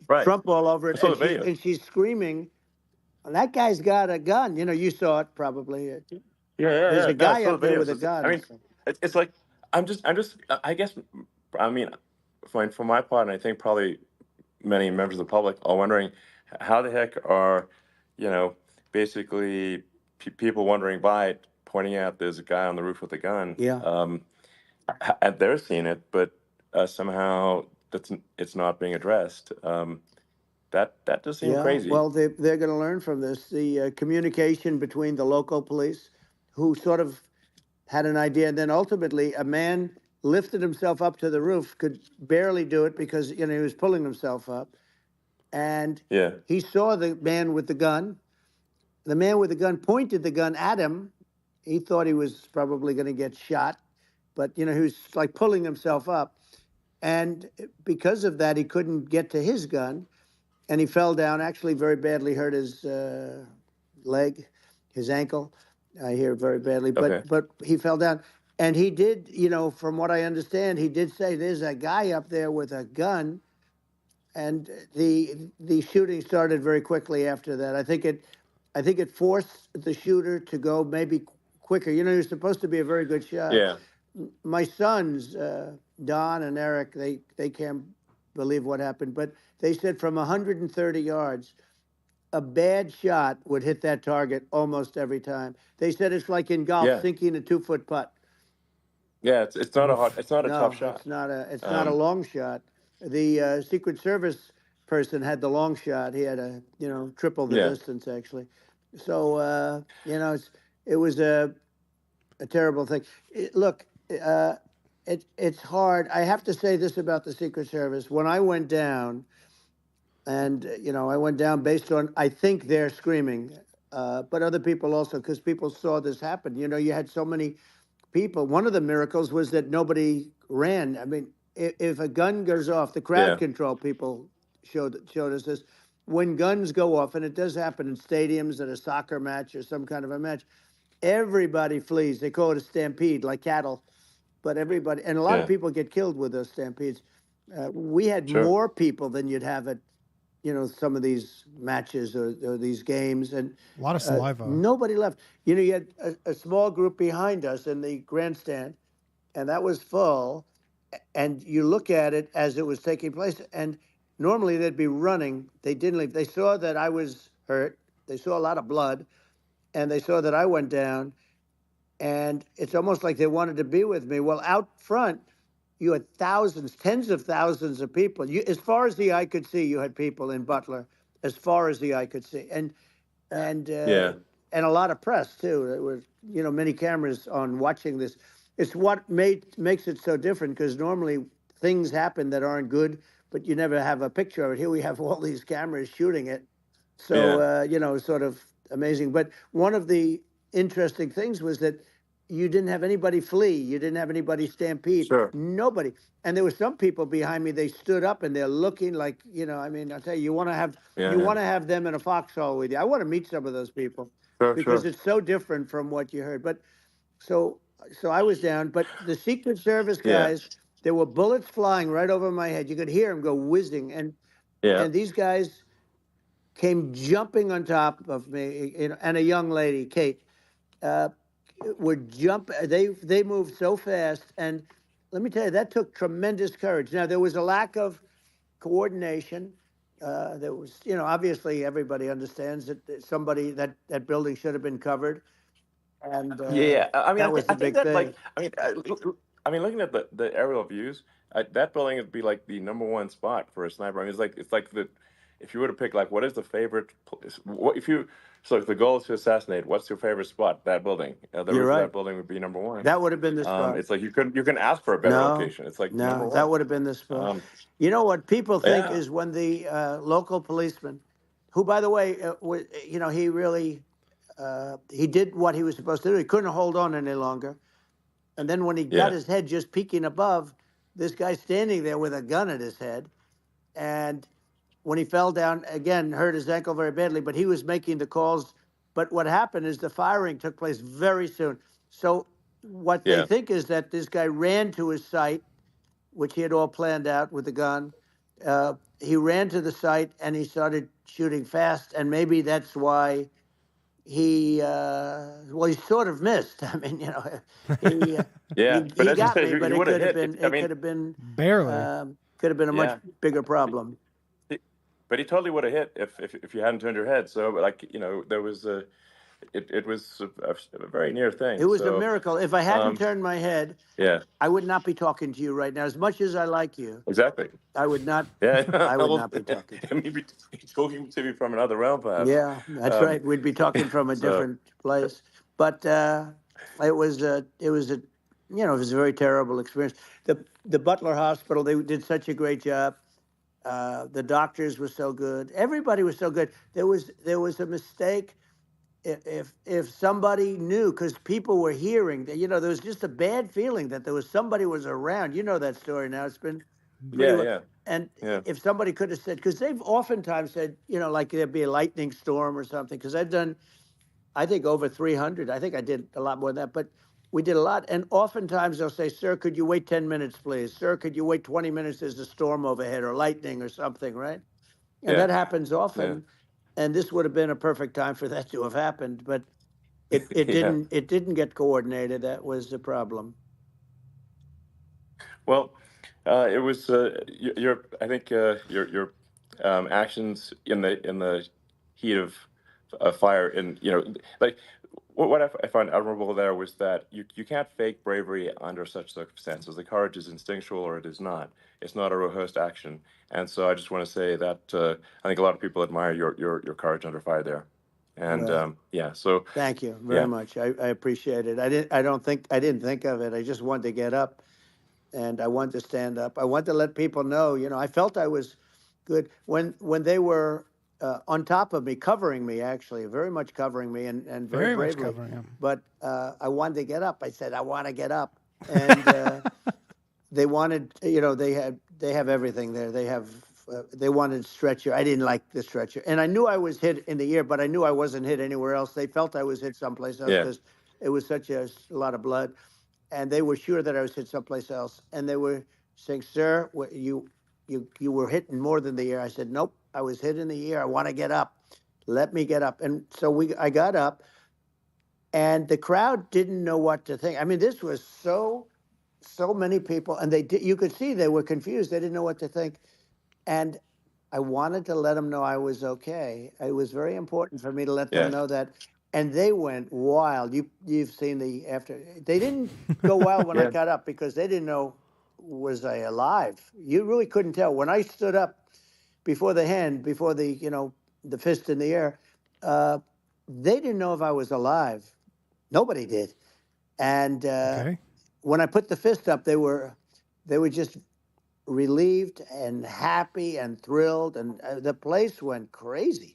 Right. Trump all over I it. saw And, the video. she's screaming, that guy's got a gun. You know, you saw it probably. Yeah. There's a No, I guy saw up the there videos. with a gun. I mean, it's like, I guess, I mean, for my part, and I think probably many members of the public are wondering, how the heck are, basically people wondering by pointing out there's a guy on the roof with a gun. Yeah. And they're seeing it, but somehow it's not being addressed. That does seem crazy. Well, they're going to learn from this. The communication between the local police, who sort of had an idea, and then ultimately a man lifted himself up to the roof, could barely do it because he was pulling himself up, and Yeah. he saw the man with the gun. The man with the gun pointed the gun at him. He thought he was probably going to get shot, but he was like pulling himself up, and because of that, he couldn't get to his gun. And he fell down, actually very badly hurt his leg, his ankle. I hear very badly, Okay. but he fell down. And he did, from what I understand, he did say there's a guy up there with a gun, and the shooting started very quickly after that. I think it forced the shooter to go maybe quicker. He was supposed to be a very good shot. Yeah. My sons, Don and Eric, they can't believe what happened, but they said from 130 yards, a bad shot would hit that target almost every time. They said it's like in golf, sinking a 2-foot putt. Yeah, it's not a tough shot. It's not a long shot. The Secret Service person had the long shot. He had triple the distance actually. So it was a terrible thing. It's hard. I have to say this about the Secret Service. When I went down, and I went down based on, I think they're screaming, but other people also, because people saw this happen. You had so many people. One of the miracles was that nobody ran. I mean, if a gun goes off, the crowd control people showed us this. When guns go off, and it does happen in stadiums at a soccer match or some kind of a match, everybody flees. They call it a stampede, like cattle. But everybody, and a lot of people get killed with those stampedes. We had more people than you'd have at, some of these matches or these games, and a lot of saliva. Nobody left. You had a small group behind us in the grandstand, and that was full. And you look at it as it was taking place, and normally they'd be running. They didn't leave. They saw that I was hurt. They saw a lot of blood, and they saw that I went down. And it's almost like they wanted to be with me. Well, out front, you had thousands, tens of thousands of people. As far as the eye could see, you had people in Butler, as far as the eye could see, and a lot of press too. There was many cameras on watching this. It's what makes it so different, because normally things happen that aren't good, but you never have a picture of it. Here we have all these cameras shooting it, so sort of amazing. But one of the interesting things was that you didn't have anybody flee. You didn't have anybody stampede. Sure. Nobody. And there were some people behind me. They stood up and they're looking like, I'll tell you, you want to have them in a foxhole with you. I want to meet some of those people because it's so different from what you heard. But so I was down. But the Secret Service guys, there were bullets flying right over my head. You could hear them go whizzing, and these guys came jumping on top of me, and a young lady, Kate. They moved so fast, and let me tell you, that took tremendous courage. Now, there was a lack of coordination. There was, obviously everybody understands that that building should have been covered. And I mean, that I think that, thing. like, I mean, looking at the aerial views, that building would be like the #1 spot for a sniper. I mean, it's like if you were to pick, like, what is the favorite place? So if the goal is to assassinate, what's your favorite spot? That building. The roof of that building would be #1. That would have been the spot. It's like you can ask for a better location. It's like no, that would have been the spot. What people think is when the local policeman, who, by the way, he really he did what he was supposed to do. He couldn't hold on any longer. And then when he got his head just peeking above, this guy standing there with a gun at his head, and when he fell down, again, hurt his ankle very badly, but he was making the calls. But what happened is the firing took place very soon. So what they think is that this guy ran to his site, which he had all planned out with the gun. He ran to the site and he started shooting fast, and maybe that's why he sort of missed. I mean, he got me, but it could have been barely. Could have been a much bigger problem. But he totally would have hit if you hadn't turned your head. So, like, there was it was a very near thing. It was a miracle. If I hadn't turned my head, I would not be talking to you right now. As much as I like you, exactly, I would not. I would not be talking. Maybe talking to me from another realm, perhaps. Yeah, that's right. We'd be talking from a different place. But it was a very terrible experience. The Butler Hospital, they did such a great job. The doctors were so good. Everybody was so good. There was a mistake. If somebody knew, because people were hearing that, there was just a bad feeling that somebody was around. You know that story now. It's been And if somebody could have said, because they've oftentimes said, like there'd be a lightning storm or something. Because I think over 300. I think I did a lot more than that, but we did a lot. And oftentimes they'll say, sir, could you wait 10 minutes, please? Sir, could you wait 20 minutes? There's a storm overhead or lightning or something, right? And that happens often. And this would have been a perfect time for that to have happened, but it didn't get coordinated. That was the problem. Well, it was your. I think your actions in the heat of fire, and like what I found admirable there was that you can't fake bravery under such circumstances. The courage is instinctual, or it is not. It's not a rehearsed action. And so I just want to say that I think a lot of people admire your courage under fire there. And Right. so Thank you very much. I appreciate it. I didn't think of it. I just wanted to get up, and I wanted to stand up. I wanted to let people know. I felt I was good when they were on top of me, covering me, actually, very much covering me, and very Very much bravely. covering him. But I wanted to get up. I said, I want to get up, and they wanted. They have everything there. They wanted stretcher. I didn't like the stretcher, and I knew I was hit in the ear, but I knew I wasn't hit anywhere else. They felt I was hit someplace else because it was such a lot of blood, and they were sure that I was hit someplace else. And they were saying, "Sir, you were hit in more than the ear." I said, "Nope, I was hit in the ear. I want to get up. Let me get up." And so I got up, and the crowd didn't know what to think. I mean, this was so many people, and you could see they were confused. They didn't know what to think. And I wanted to let them know I was okay. It was very important for me to let them know that. And they went wild. You've seen the after. They didn't go wild when I got up because they didn't know, was I alive? You really couldn't tell. When I stood up before the hand, before the fist in the air, they didn't know if I was alive. Nobody did. And when I put the fist up, they were just relieved and happy and thrilled, and the place went crazy.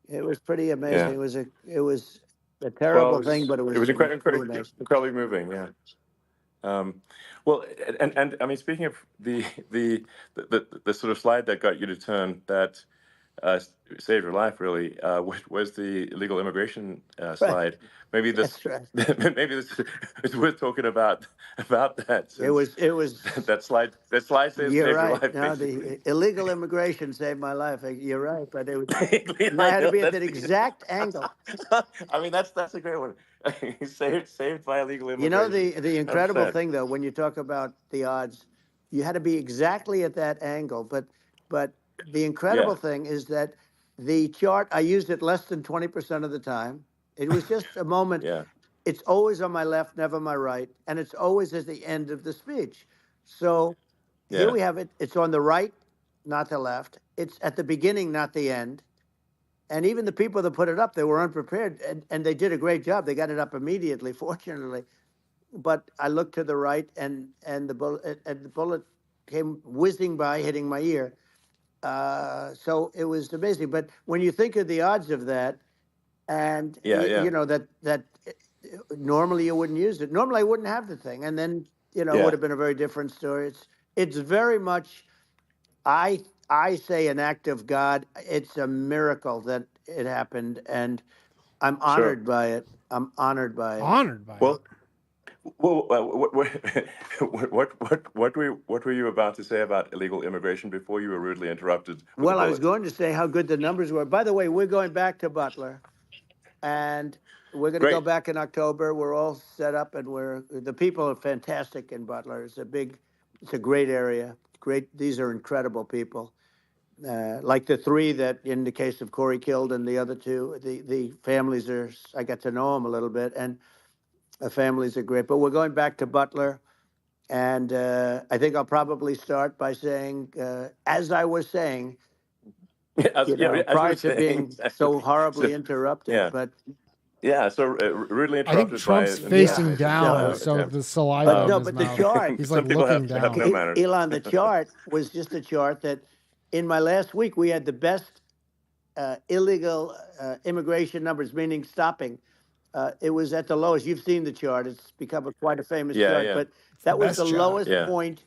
It was pretty amazing. It was a terrible thing, but it was incredibly moving. Yeah. Well, and I mean, speaking of the sort of slide that got you to turn that saved your life, really, was the illegal immigration slide. Maybe this, maybe this is worth talking about that. It was that slide saved you're your right. life. No, the illegal immigration saved my life. You're right, but it was, I had to be at that exact angle. I mean, that's a great one. saved by illegal immigration. The incredible thing, though, when you talk about the odds, you had to be exactly at that angle. But the incredible thing is that the chart, I used it less than 20% of the time. It was just a moment. It's always on my left, never my right. And it's always at the end of the speech. So here we have it. It's on the right, not the left. It's at the beginning, not the end. And even the people that put it up, they were unprepared. And they did a great job. They got it up immediately, fortunately. But I looked to the right, and the bullet came whizzing by, hitting my ear. So it was amazing. But when you think of the odds of that, and you know that normally you wouldn't use it. Normally I wouldn't have the thing, and then it would have been a very different story. It's very much, I say, an act of God. It's a miracle that it happened, and I'm honored by it. I'm honored by it. Honored by it. Well, what were you about to say about illegal immigration before you were rudely interrupted? Well, I was going to say how good the numbers were. By the way, we're going back to Butler, and we're going to go back in October. We're all set up, and the people are fantastic in Butler. It's a great area. These are incredible people. Like the three that, in the case of Corey killed, and the other two, the families I got to know them a little bit, and the families are great. But we're going back to Butler, and I think I'll probably start by saying, as I was saying, prior to being so horribly interrupted. But so rudely interrupted. I think Trump's facing down, so the saliva. But the chart, he's like looking down. Elon, the chart was just a chart that, in my last week, we had the best illegal immigration numbers, meaning stopping. It was at the lowest. You've seen the chart. It's become quite a famous chart. But that was the lowest point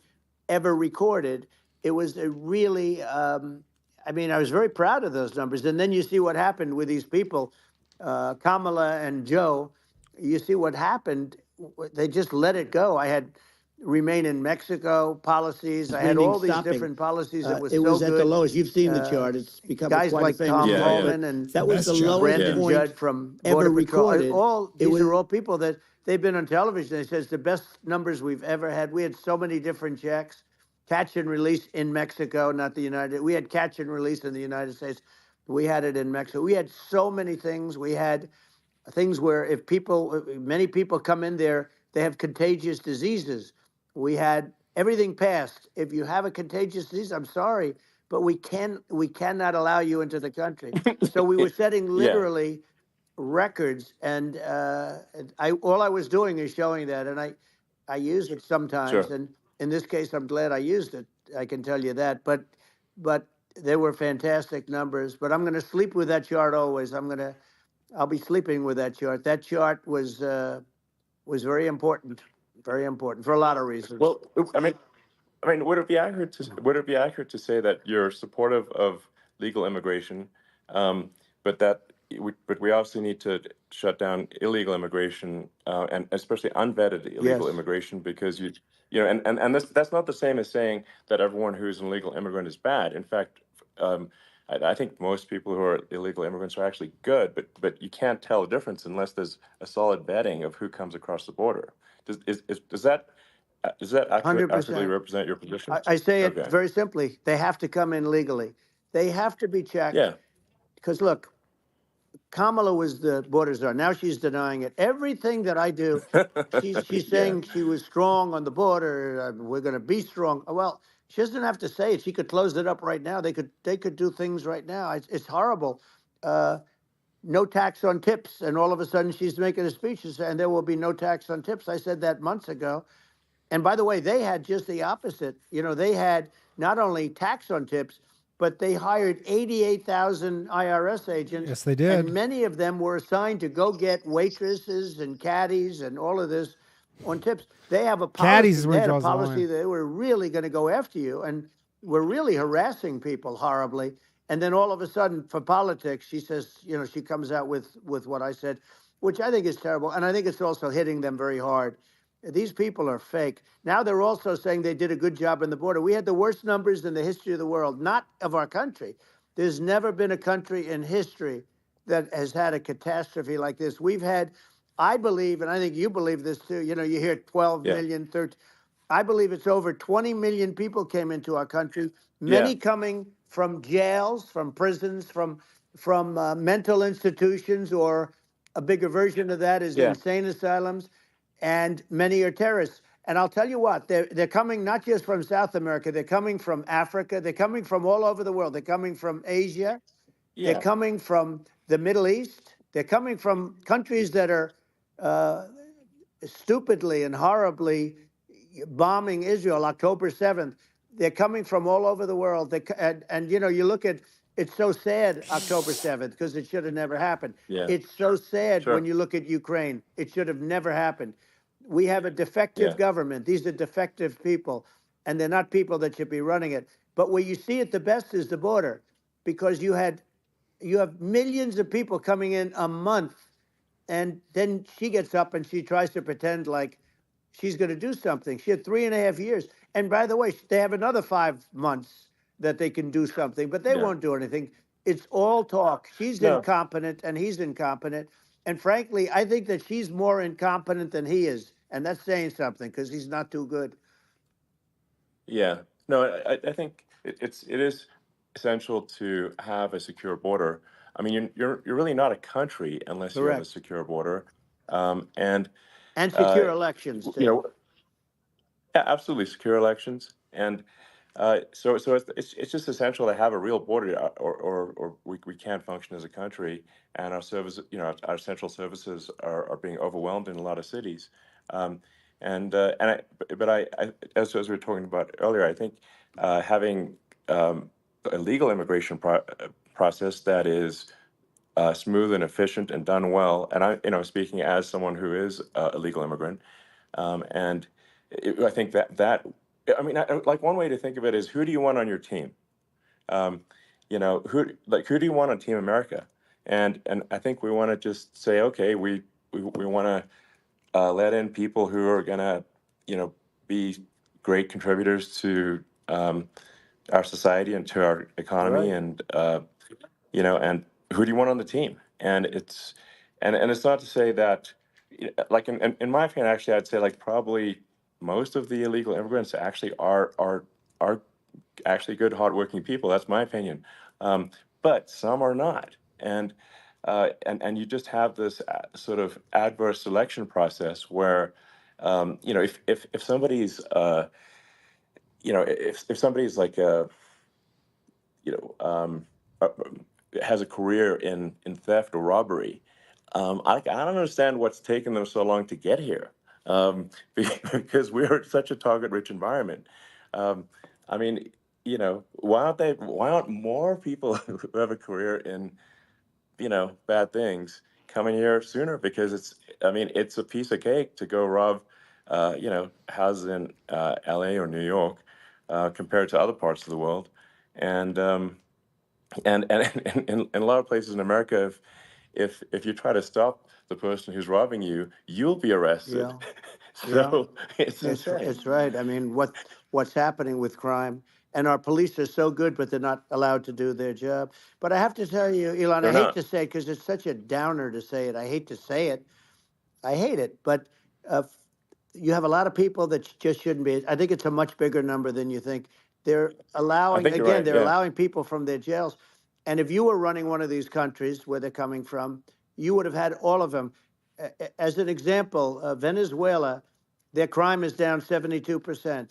ever recorded. It was a really, I was very proud of those numbers. And then you see what happened with these people. Kamala and Joe, you see what happened. They just let it go. I had remain in Mexico policies. I had Screening all these stopping. different policies that was It so was at the good. lowest. You've seen the chart. It's become Guys quite a like famous Tom Yeah, chart, yeah. Homan but and that was the Best chart. lowest Brandon point Judd from ever Border Patrol. recorded. All It these was are all people that they've been on television. They says the best numbers we've ever had. We had so many different checks, catch and release in Mexico, not the United. We had catch and release in the United States. We had it in Mexico. We had so many things. We had things where if people, many people come in there, they have contagious diseases. We had everything passed. If you have a contagious disease, I'm sorry, but we cannot allow you into the country. So we were setting Yeah. literally records, and all I was doing is showing that, and I use it sometimes, Sure. and in this case, I'm glad I used it. I can tell you that, but they were fantastic numbers. But I'm going to sleep with that chart always. I'll be sleeping with that chart. That chart was very important for a lot of reasons. Well, I mean, would it be accurate to say that you're supportive of legal immigration, but we obviously need to shut down illegal immigration, and especially unvetted illegal Yes. immigration, because and that's not the same as saying that everyone who's an illegal immigrant is bad. In fact, I think most people who are illegal immigrants are actually good, but you can't tell the difference unless there's a solid vetting of who comes across the border. Does that accurately 100%. represent your position? I say it Okay. very simply. They have to come in legally. They have to be checked. Yeah. Because look, Kamala was the border czar. Now she's denying it. Everything that I do, she's Yeah. saying she was strong on the border. We're going to be strong. Well, she doesn't have to say it. She could close it up right now. They could do things right now. It's horrible. No tax on tips, and all of a sudden she's making a speech and there will be no tax on tips. I said that months ago. And by the way, they had just the opposite. They had not only tax on tips, but they hired 88,000 IRS agents. Yes, they did. And many of them were assigned to go get waitresses and caddies and all of this on tips. They have a policy. Caddies is where They he had a draws the policy. line. They were really going to go after you, and were really harassing people horribly. And then all of a sudden, for politics, she says, she comes out with what I said, which I think is terrible. And I think it's also hitting them very hard. These people are fake. Now they're also saying they did a good job on the border. We had the worst numbers in the history of the world, not of our country. There's never been a country in history that has had a catastrophe like this. We've had, I believe, and I think you believe this too, you hear 12 Yeah. million, 13. I believe it's over 20 million people came into our country, many coming from jails, from prisons, from mental institutions, or a bigger version of that is insane asylums. And many are terrorists. And I'll tell you what, they're coming not just from South America, they're coming from Africa, they're coming from all over the world. They're coming from Asia, they're coming from the Middle East, they're coming from countries that are stupidly and horribly bombing Israel October 7th. They're coming from all over the world. And you look at, it's so sad, October 7th, because it should have never happened. Yeah. It's so sad Sure. when you look at Ukraine. It should have never happened. We have a defective government. These are defective people, and they're not people that should be running it. But where you see it the best is the border, because you have millions of people coming in a month, and then she gets up and she tries to pretend like she's going to do something. She had 3.5 years. And by the way, they have another 5 months that they can do something, but they won't do anything. It's all talk. She's incompetent and he's incompetent. And frankly, I think that she's more incompetent than he is. And that's saying something, because he's not too good. Yeah. No, I think it is essential to have a secure border. I mean, you're really not a country unless you have a Correct. secure border, and secure elections, too. Yeah, absolutely, secure elections, and so it's just essential to have a real border, or we can't function as a country, and our service, our central services are being overwhelmed in a lot of cities, but I as we were talking about earlier, I think having a legal immigration process that is smooth and efficient and done well, and speaking as someone who is a legal immigrant, and I think I mean, like one way to think of it is, who do you want on your team? Who do you want on Team America? and I think we want to just say, okay, we want to let in people who are gonna, be great contributors to our society and to our economy, Right. and and who do you want on the team? And it's not to say that, like in my opinion, actually, I'd say like probably most of the illegal immigrants actually are actually good, hardworking people. That's my opinion. But some are not, and you just have this sort of adverse selection process where, if somebody's if somebody's like you know uh, has a career in theft or robbery, I don't understand what's taken them so long to get here, because we are in such a target-rich environment. Um, I mean, why aren't more people who have a career in, bad things coming here sooner? Because it's a piece of cake to go rob, houses in LA or New York, compared to other parts of the world. And in a lot of places in America, if you try to stop the person who's robbing you, you'll be arrested. Yeah. Yeah. So it's insane. It's right. I mean, what's happening with crime, and our police are so good, but they're not allowed to do their job. But I have to tell you, Elon, I They're hate not. to say it because it's such a downer to say it. I hate to say it. I hate it. But uh, you have a lot of people that just shouldn't be. I think it's a much bigger number than you think. They're I allowing, think you're again, right. they're Yeah. allowing people from their jails. And if you were running one of these countries where they're coming from, you would have had all of them. As an example, Venezuela, their crime is down 72%.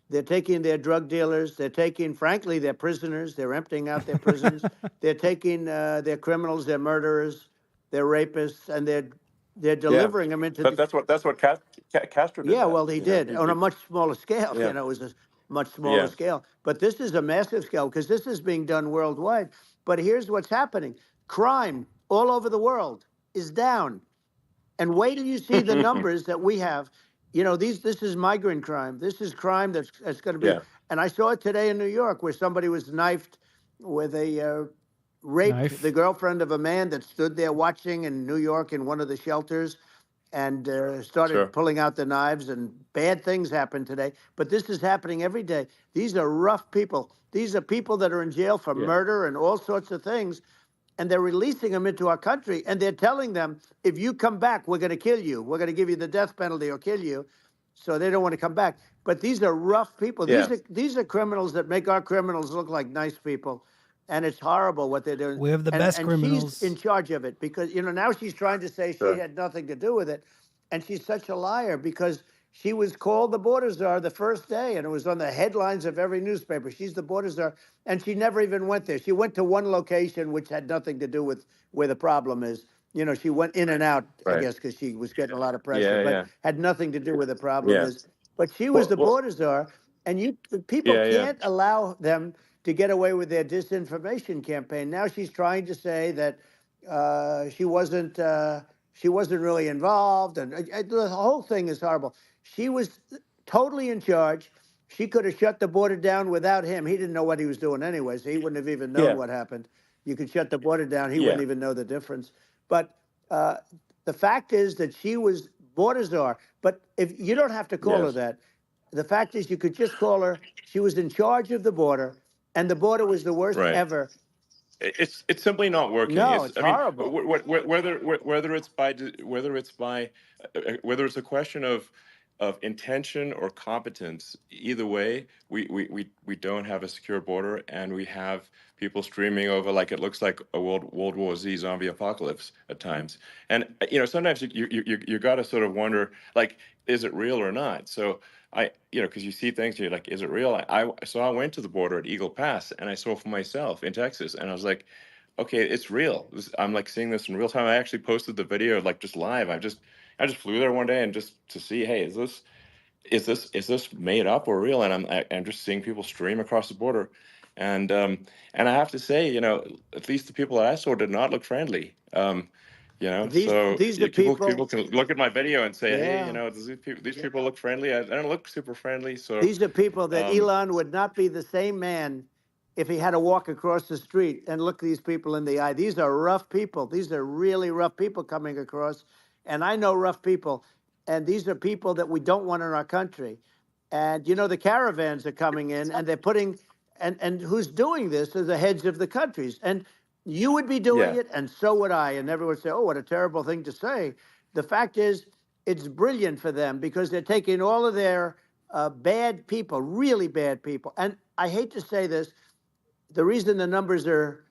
They're taking their drug dealers. They're taking, frankly, their prisoners. They're emptying out their prisons. They're taking their criminals, their murderers, their rapists, and they're Yeah. delivering them into But the. that's what Castro did. Yeah, That well, he did on a much smaller scale. yeah, You know, it was a much smaller yeah. scale. But this is a massive scale because this is being done worldwide. But here's what's happening: crime all over the world is down. And wait till you see the numbers that we have. You know, this is migrant crime. This is crime that's going to be. Yeah. And I saw it today in New York where somebody was knifed with a raped the Knife. girlfriend of a man that stood there watching in New York in one of the shelters and started Sure. pulling out the knives, and bad things happened today. But this is happening every day. These are rough people. These are people that are in jail for Yeah. murder and all sorts of things, and they're releasing them into our country, and they're telling them, if you come back, we're going to kill you. We're going to give you the death penalty or kill you. So they don't want to come back. But these are rough people. Yeah. These are criminals that make our criminals look like nice people. And it's horrible what they're doing. We have the and, best and criminals. she's in charge of it because, now she's trying to say she Sure. had nothing to do with it. And she's such a liar because she was called the border czar the first day, and it was on the headlines of every newspaper. She's the border czar, and she never even went there. She went to one location, which had nothing to do with where the problem is. She went in and out, I Right. guess, because she was getting a lot of pressure, Yeah. but Yeah. had nothing to do with the problem Yeah. is. But she was the Well. border czar, and the people Yeah. Yeah. can't allow them to get away with their disinformation campaign. Now she's trying to say that she wasn't really involved, and the whole thing is horrible. She was totally in charge. She could have shut the border down without him. He didn't know what he was doing anyway, so he wouldn't have even known Yeah. what happened. You could shut the border down. He Yeah. wouldn't even know the difference. But the fact is that she was border czar. But if you don't have to call her Yes. that, the fact is you could just call her. She was in charge of the border, and the border was the worst Right. ever. It's simply not working. No, it's horrible. Whether it's a question of intention or competence, either way, we don't have a secure border, and we have people streaming over like it looks like a World War Z zombie apocalypse at times. And sometimes you got to sort of wonder, like, is it real or not? So because you see things, you're like, is it real? So I went to the border at Eagle Pass, and I saw for myself in Texas, and I was like, okay, it's real. I'm like seeing this in real time. I actually posted the video like just live. I just flew there one day and just to see, hey, is this made up or real? And I'm just seeing people stream across the border, and I have to say, at least the people that I saw did not look friendly. These are people can look at my video and say, hey, Yeah. these people look friendly. I don't look super friendly. So These are people that um, Elon would not be the same man if he had to walk across the street and look these people in the eye. These are rough people. These are really rough people coming across. And I know rough people. And these are people that we don't want in our country. And, you know, the caravans are coming in and they're putting, and who's doing this are the heads of the countries. And you would be doing Yeah. it, and so would I. And everyone would say, oh, what a terrible thing to say. The fact is, it's brilliant for them because they're taking all of their bad people, really bad people. And I hate to say this, the reason the numbers are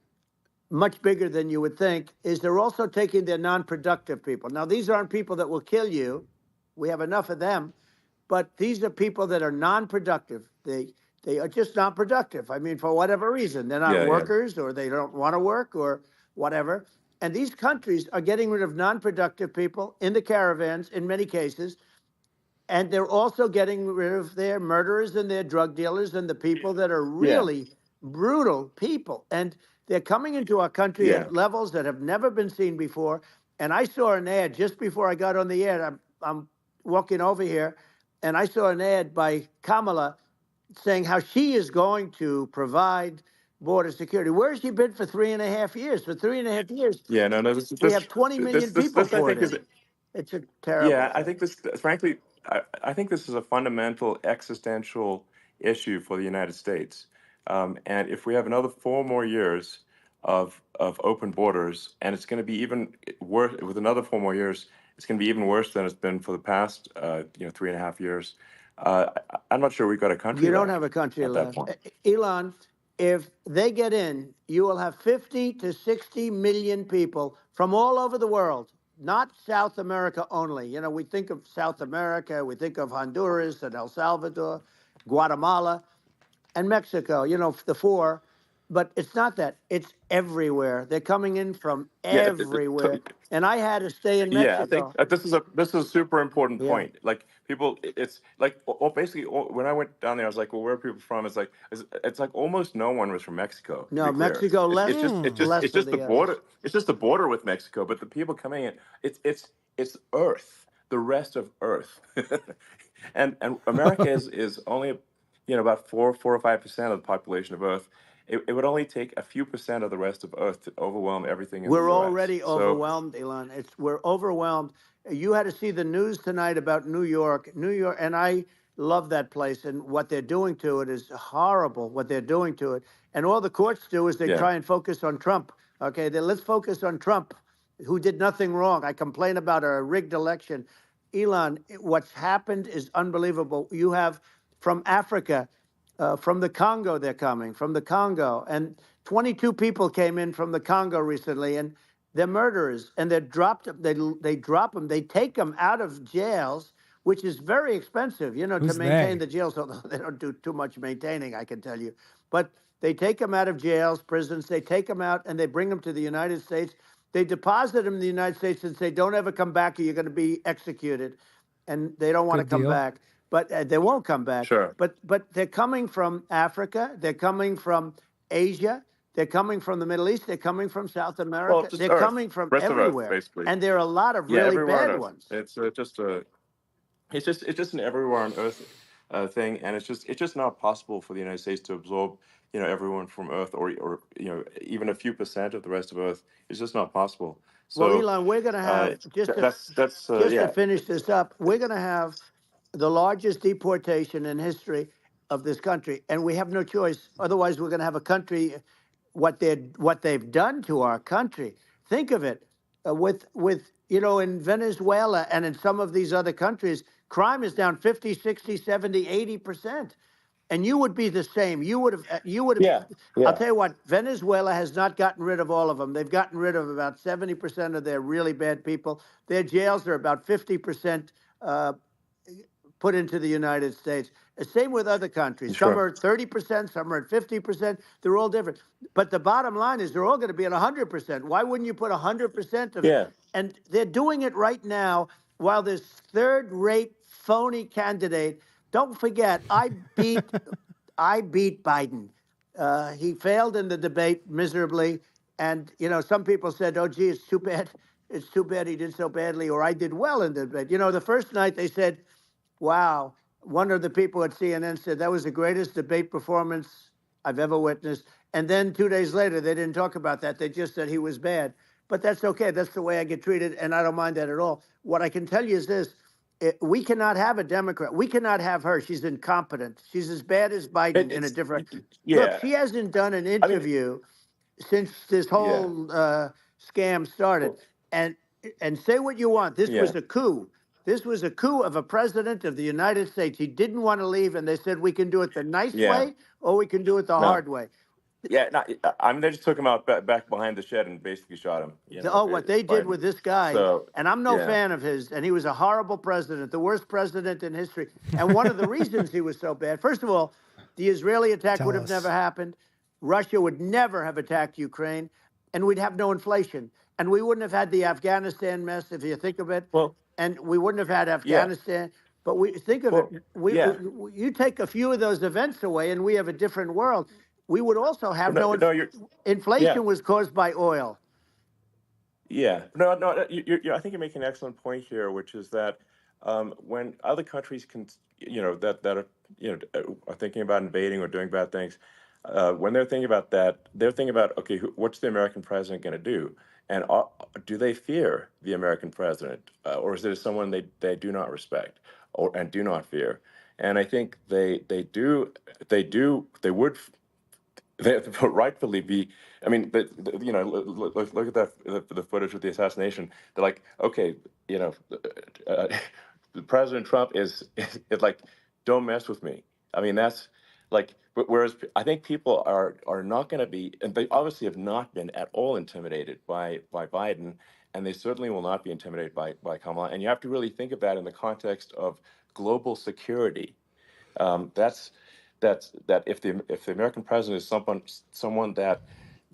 much bigger than you would think is they're also taking their non-productive people. Now, these aren't people that will kill you. We have enough of them. But these are people that are non-productive. They are just not productive. I mean, for whatever reason, they're not workers or they don't want to work or whatever. And these countries are getting rid of non-productive people in the caravans in many cases. And they're also getting rid of their murderers and their drug dealers and the people that are really brutal people. And they're coming into our country at levels that have never been seen before. And I saw an ad just before I got on the air. I'm walking over here, and I saw an ad by Kamala saying how she is going to provide border security. Where has she been for 3.5 years? For 3.5 years, Yeah, no, no. we have 20 million people I think poured is in. It's a terrible I thing. think this, frankly, I think this is a fundamental existential issue for the United States. And if we have another 4 more years of open borders, and it's going to be even worse with another 4 more years, it's going to be even worse than it's been for the past 3.5 years. I'm not sure we've got a country. You don't left have a country at that left. point. Elon, if they get in, you will have 50 to 60 million people from all over the world, not South America only. You know, we think of South America, we think of Honduras and El Salvador, Guatemala, and Mexico, you know, the 4. But it's not that. It's everywhere. They're coming in from Yeah, everywhere. And I had to stay in yeah, I think Mexico. this is a super important Yeah. point. Like people, it's like basically when I went down there, I was like, well, where are people from? It's like almost no one was from Mexico. To No, be clear. Mexico less, It's than just the the border. others. It's just the border with Mexico, but the people coming in, it's Earth, the rest of Earth, and America is only about 4 or 5% of the population of Earth. It would only take a few percent of the rest of Earth to overwhelm everything in the We're US. already overwhelmed, Elon. We're overwhelmed. You had to see the news tonight about New York, and I love that place. And what they're doing to it is horrible. What they're doing to it, and all the courts do is they try and focus on Trump. Okay, let's focus on Trump, who did nothing wrong. I complain about a rigged election. Elon, what's happened is unbelievable. You have from Africa. From the Congo, they're coming from the Congo, and 22 people came in from the Congo recently, and they're murderers, and they drop them. They drop them. They take them out of jails, which is very expensive, to maintain the jails. Although they don't do too much maintaining, I can tell you. But they take them out of jails, prisons. They take them out, and they bring them to the United States. They deposit them in the United States and say, "Don't ever come back, or you're going to be executed." And they don't want to come back. But they won't come back. Sure. But they're coming from Africa. They're coming from Asia. They're coming from the Middle East. They're coming from South America. Well, just They're Earth, coming from rest everywhere. of Earth, basically. And there are a lot of Yeah, really everywhere on bad Earth. ones. It's just an everywhere on Earth thing, and it's just not possible for the United States to absorb everyone from Earth or even a few percent of the rest of Earth. It's just not possible. So Well, Elon, we're going to have to finish this up. We're going to have the largest deportation in history of this country, and we have no choice. Otherwise, we're going to have a country. What they've done to our country. Think of it, with in Venezuela and in some of these other countries, crime is down 50, 60, 70, 80%. And you would be the same. You would have. Yeah. I'll tell you what. Venezuela has not gotten rid of all of them. They've gotten rid of about 70% of their really bad people. Their jails are about 50% put into the United States. Same with other countries. Sure. Some are 30%. Some are at 50%. They're all different. But the bottom line is they're all going to be at 100%. Why wouldn't you put 100% of it? And they're doing it right now while this third-rate phony candidate. Don't forget, I beat Biden. He failed in the debate miserably. And, some people said, oh, gee, it's too bad. It's too bad he did so badly, or I did well in the debate. The first night they said, wow, one of the people at CNN said that was the greatest debate performance I've ever witnessed. And then 2 days later, they didn't talk about that. They just said he was bad. But that's okay. That's the way I get treated, and I don't mind that at all. What I can tell you is this. We cannot have a Democrat. We cannot have her. She's incompetent. She's as bad as Biden in a different. Look, she hasn't done an interview since this whole scam started. And say what you want. This was a coup. This was a coup of a president of the United States. He didn't want to leave, and they said we can do it the nice way or we can do it the hard way. Yeah, no, I mean, they just took him out back behind the shed and basically shot him. What they did with this guy, and I'm no fan of his, and he was a horrible president, the worst president in history. And one of the reasons he was so bad, first of all, the Israeli attack would have never happened. Russia would never have attacked Ukraine, and we'd have no inflation. And we wouldn't have had the Afghanistan mess, if you think of it. Well, and we wouldn't have had Afghanistan. But we think of it. You take a few of those events away, and we have a different world. We would also have inflation was caused by oil. Yeah, no. I think you're making an excellent point here, which is that when other countries can, that are thinking about invading or doing bad things, when they're thinking about that, they're thinking about, okay, what's the American president going to do, and do they fear the American president, or is there someone they do not respect and do not fear? And I think they would. They rightfully be. I mean, look at that the footage of the assassination. They're like, okay, President Trump is like, don't mess with me. I mean, that's like. Whereas I think people are not going to be, and they obviously have not been at all intimidated by Biden, and they certainly will not be intimidated by Kamala. And you have to really think of that in the context of global security. That if the American president is someone that,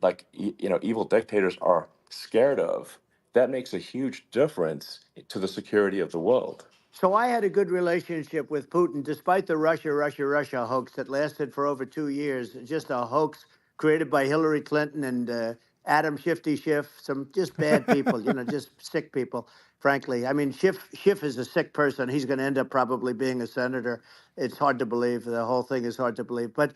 like, evil dictators are scared of, that makes a huge difference to the security of the world. So I had a good relationship with Putin, despite the Russia hoax that lasted for over 2 years. Just a hoax created by Hillary Clinton and Adam Shifty Schiff, some just bad people, just sick people, frankly. I mean, Schiff is a sick person. He's going to end up probably being a senator. It's hard to believe. The whole thing is hard to believe. But,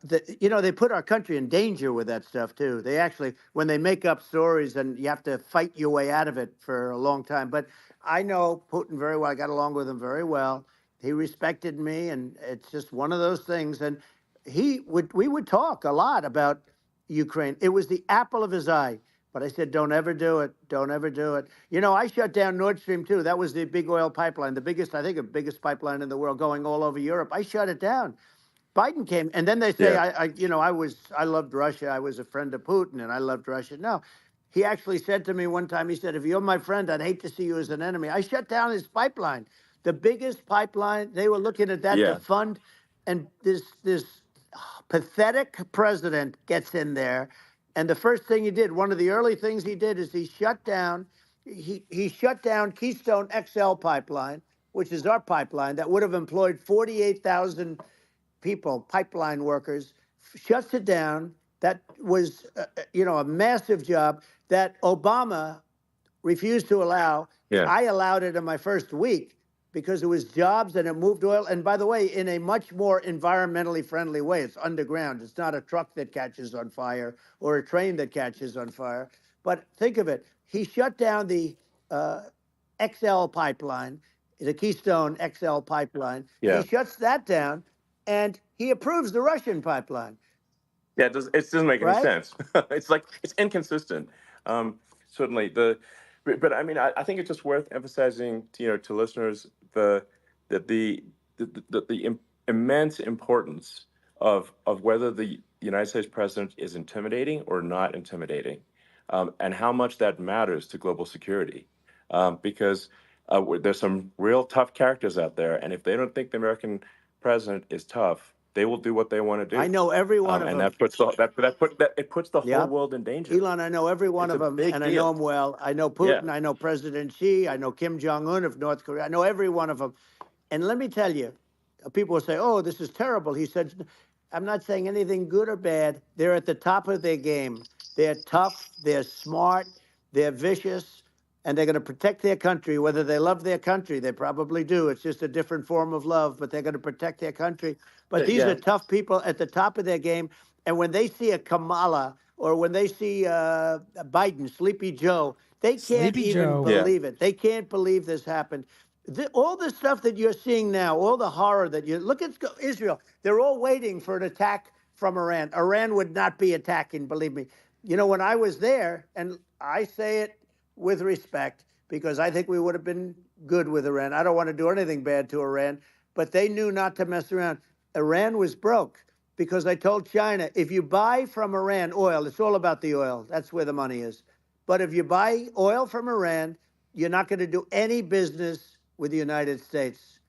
they put our country in danger with that stuff, too. They actually, when they make up stories, and you have to fight your way out of it for a long time. But I know Putin very well. I got along with him very well. He respected me, and it's just one of those things. And we would talk a lot about Ukraine. It was the apple of his eye. But I said, don't ever do it. Don't ever do it. I shut down Nord Stream 2. That was the big oil pipeline, the biggest pipeline in the world going all over Europe. I shut it down. Biden came, and then they say, I loved Russia. I was a friend of Putin, and I loved Russia. No, he actually said to me one time, he said, if you're my friend, I'd hate to see you as an enemy. I shut down his pipeline, the biggest pipeline. They were looking at that to fund, and this pathetic president gets in there. And the first thing he did, one of the early things he did, is he shut down Keystone XL pipeline, which is our pipeline that would have employed 48,000 people, pipeline workers, shuts it down. That was, a massive job that Obama refused to allow. Yeah. I allowed it in my first week because it was jobs and it moved oil. And by the way, in a much more environmentally friendly way. It's underground. It's not a truck that catches on fire or a train that catches on fire. But think of it. He shut down the XL pipeline, the Keystone XL pipeline. Yeah. He shuts that down, and he approves the Russian pipeline. Yeah, it doesn't make any sense. It's like, it's inconsistent. Certainly, but I mean, I think it's just worth emphasizing, to listeners, the immense importance of whether the United States president is intimidating or not intimidating, and how much that matters to global security, because there's some real tough characters out there, and if they don't think the American president is tough, they will do what they want to do. I know every one of them. And that puts the whole world in danger. Elon, I know every one of them, and I know them well. I know Putin, I know President Xi, I know Kim Jong-un of North Korea. I know every one of them. And let me tell you, people will say, oh, this is terrible. He said, I'm not saying anything good or bad. They're at the top of their game. They're tough, they're smart, they're vicious, and they're going to protect their country, whether they love their country. They probably do. It's just a different form of love, but they're going to protect their country. But these are tough people at the top of their game. And when they see a Kamala or when they see Biden, Sleepy Joe, they can't even believe it. They can't believe this happened. All the stuff that you're seeing now, all the horror that you look at Israel, they're all waiting for an attack from Iran. Iran would not be attacking, believe me. You know, when I was there, and I say it with respect, because I think we would have been good with Iran. I don't want to do anything bad to Iran, but they knew not to mess around. Iran was broke because I told China, if you buy from Iran oil, it's all about the oil. That's where the money is. But if you buy oil from Iran, you're not going to do any business with the United States.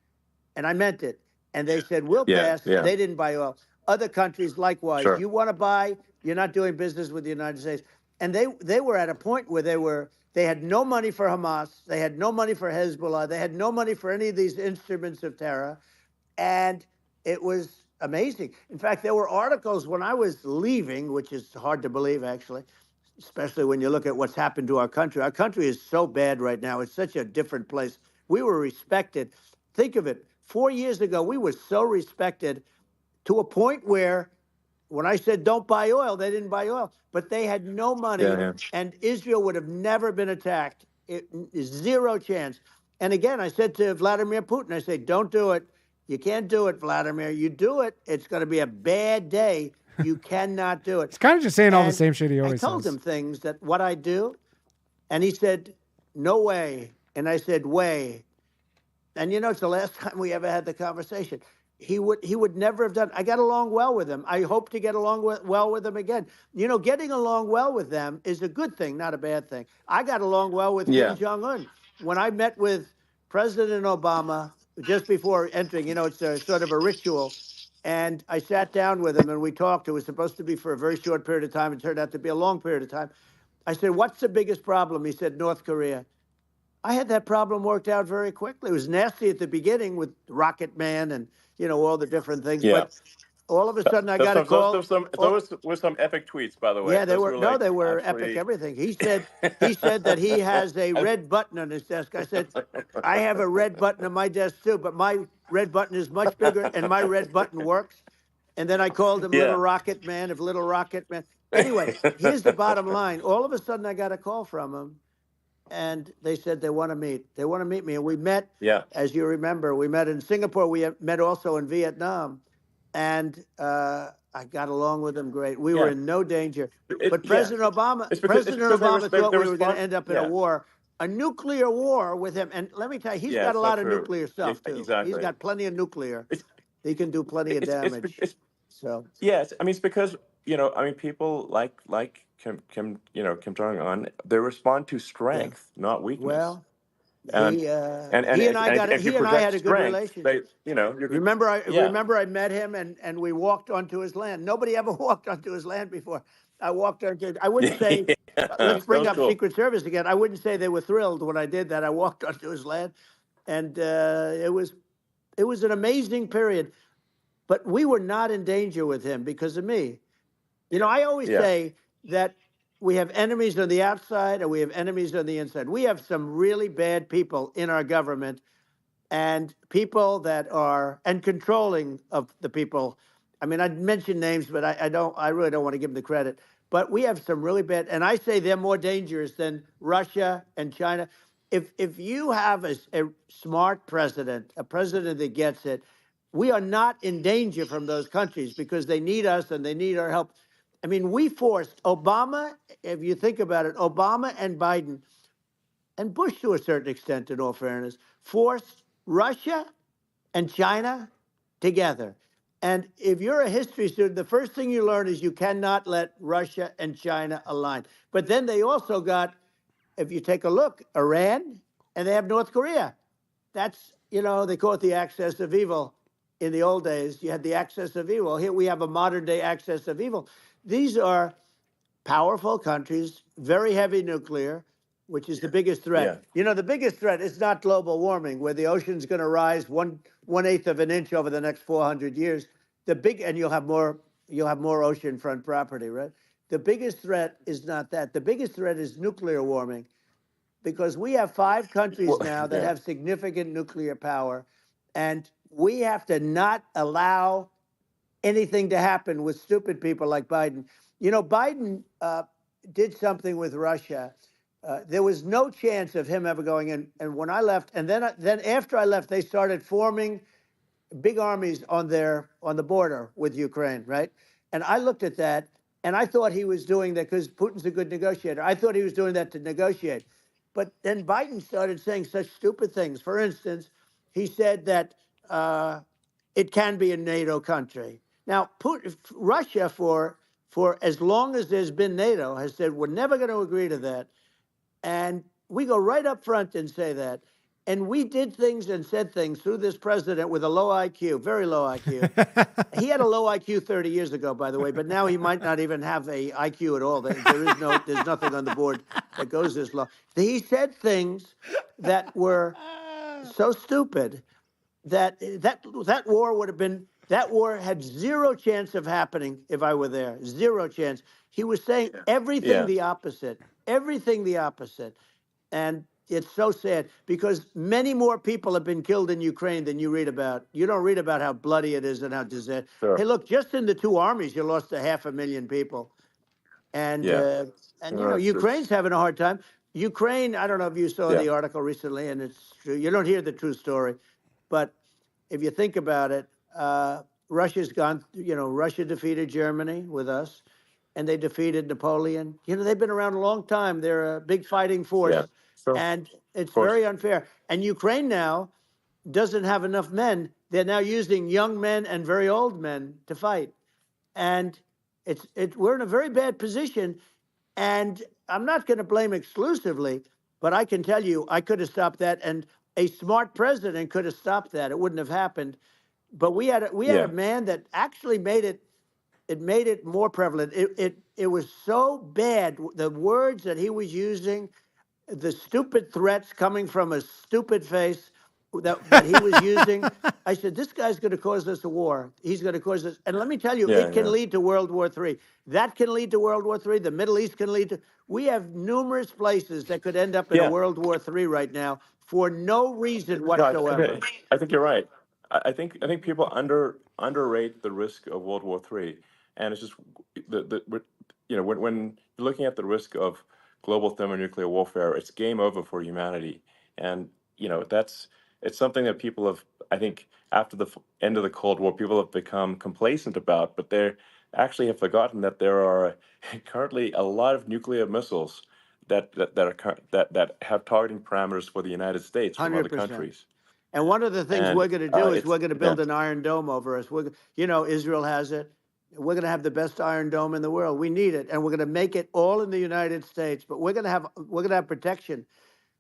And I meant it. And they said, we'll pass. They didn't buy oil. Other countries, likewise. Sure. You want to buy, you're not doing business with the United States. And they were at a point where they had no money for Hamas. They had no money for Hezbollah. They had no money for any of these instruments of terror. And it was amazing. In fact, there were articles when I was leaving, which is hard to believe, actually, especially when you look at what's happened to our country. Our country is so bad right now. It's such a different place. We were respected. Think of it. 4 years ago, we were so respected to a point where when I said don't buy oil, they didn't buy oil. But they had no money, and Israel would have never been attacked. Zero chance. And again, I said to Vladimir Putin, I said, don't do it. You can't do it, Vladimir. You do it, it's going to be a bad day. You cannot do it. It's kind of just saying all the same shit he always says. I told him things that what I do, and he said, no way. And I said, way. And you know, it's the last time we ever had the conversation. He would never have done. I got along well with him. I hope to get along well with him again. You know, getting along well with them is a good thing, not a bad thing. I got along well with Kim Jong-un. When I met with President Obama just before entering, you know, it's a sort of a ritual. And I sat down with him and we talked. It was supposed to be for a very short period of time. It turned out to be a long period of time. I said, what's the biggest problem? He said, North Korea. I had that problem worked out very quickly. It was nasty at the beginning with Rocket Man and, you know, all the different things. Yeah. But all of a sudden I got a call. Those were some epic tweets, by the way. Yeah, they were. No, they were epic everything. He said that he has a red button on his desk. I said, I have a red button on my desk too, but my red button is much bigger and my red button works. And then I called him Little Rocket Man of Little Rocket Man. Anyway, here's the bottom line. All of a sudden I got a call from him. And they said they want to meet. They want to meet me. And we met, as you remember, we met in Singapore. We met also in Vietnam. And I got along with them great. We were in no danger. But President Obama thought we were going to end up in a war, a nuclear war with him. And let me tell you, he's got a lot of nuclear stuff, too. Exactly. He's got plenty of nuclear. He can do plenty of damage. Yes, I mean, it's because, you know, I mean, people like Kim Jong-un, they respond to strength, not weakness. Well, he and I had a good relationship. Remember I met him and we walked onto his land. Nobody ever walked onto his land before. I walked onto. I wouldn't say. Let's bring up Secret Service again. I wouldn't say they were thrilled when I did that. I walked onto his land, and it was an amazing period. But we were not in danger with him because of me. You know, I always say that we have enemies on the outside and we have enemies on the inside. We have some really bad people in our government and people that are controlling of the people. I mean, I'd mention names, but I really don't want to give them the credit. But we have some really bad, and I say they're more dangerous than Russia and China. If you have a smart president, a president that gets it, we are not in danger from those countries because they need us and they need our help. I mean, we forced Obama, if you think about it, Obama and Biden, and Bush to a certain extent, in all fairness, forced Russia and China together. And if you're a history student, the first thing you learn is you cannot let Russia and China align. But then they also got, if you take a look, Iran, and they have North Korea. That's, you know, they call it the axis of evil. In the old days, you had the axis of evil. Here we have a modern day axis of evil. These are powerful countries, very heavy nuclear, which is the biggest threat. Yeah. You know, the biggest threat is not global warming, where the ocean's going to rise 1/8 of an inch over the next 400 years. And you'll have more oceanfront property, right? The biggest threat is not that. The biggest threat is nuclear warming. because we have 5 countries Well, now that yeah. have significant nuclear power, and we have to not allow anything to happen with stupid people like Biden. You know, Biden did something with Russia. There was no chance of him ever going in. And when I left, and then after I left, they started forming big armies on the border with Ukraine, right? And I looked at that, and I thought he was doing that because Putin's a good negotiator. I thought he was doing that to negotiate. But then Biden started saying such stupid things. For instance, he said that it can be a NATO country. Now, Russia, for as long as there's been NATO, has said we're never going to agree to that. And we go right up front and say that. And we did things and said things through this president with a low IQ, very low IQ. He had a low IQ 30 years ago, by the way, but now he might not even have a IQ at all. There's nothing on the board that goes this low. He said things that were so stupid that war would have been, that war had zero chance of happening if I were there. Zero chance. He was saying everything the opposite. Everything the opposite. And it's so sad because many more people have been killed in Ukraine than you read about. You don't read about how bloody it is and how disastrous. Sure. Hey, look, just in the 2 armies, you lost 500,000 people. And, Ukraine's having a hard time. Ukraine, I don't know if you saw the article recently, and it's true. You don't hear the true story. But if you think about it, Russia's gone, Russia defeated Germany with us, and they defeated Napoleon. They've been around a long time. They're a big fighting force. Yeah. Sure. And it's very unfair. And Ukraine now doesn't have enough men. They're now using young men and very old men to fight. And we're in a very bad position. And I'm not going to blame exclusively, but I can tell you I could have stopped that. And a smart president could have stopped that. It wouldn't have happened. But we had a man that actually made it more prevalent. It was so bad. The words that he was using, the stupid threats coming from a stupid face that he was using. I said, this guy's going to cause us a war. He's going to cause us. And let me tell you, it can lead to World War III. That can lead to World War III. The Middle East can lead to. We have numerous places that could end up in a World War III right now for no reason whatsoever. I think you're right. I think people underrate the risk of World War III, and it's just when you're looking at the risk of global thermonuclear warfare, it's game over for humanity. And, it's something that people have, I think, after the end of the Cold War, people have become complacent about, but they actually have forgotten that there are currently a lot of nuclear missiles that have targeting parameters for the United States from 100%. Other countries. And one of the things we're going to do is we're going to build an Iron Dome over us. Israel has it. We're going to have the best Iron Dome in the world. We need it, and we're going to make it all in the United States. But we're going to have protection,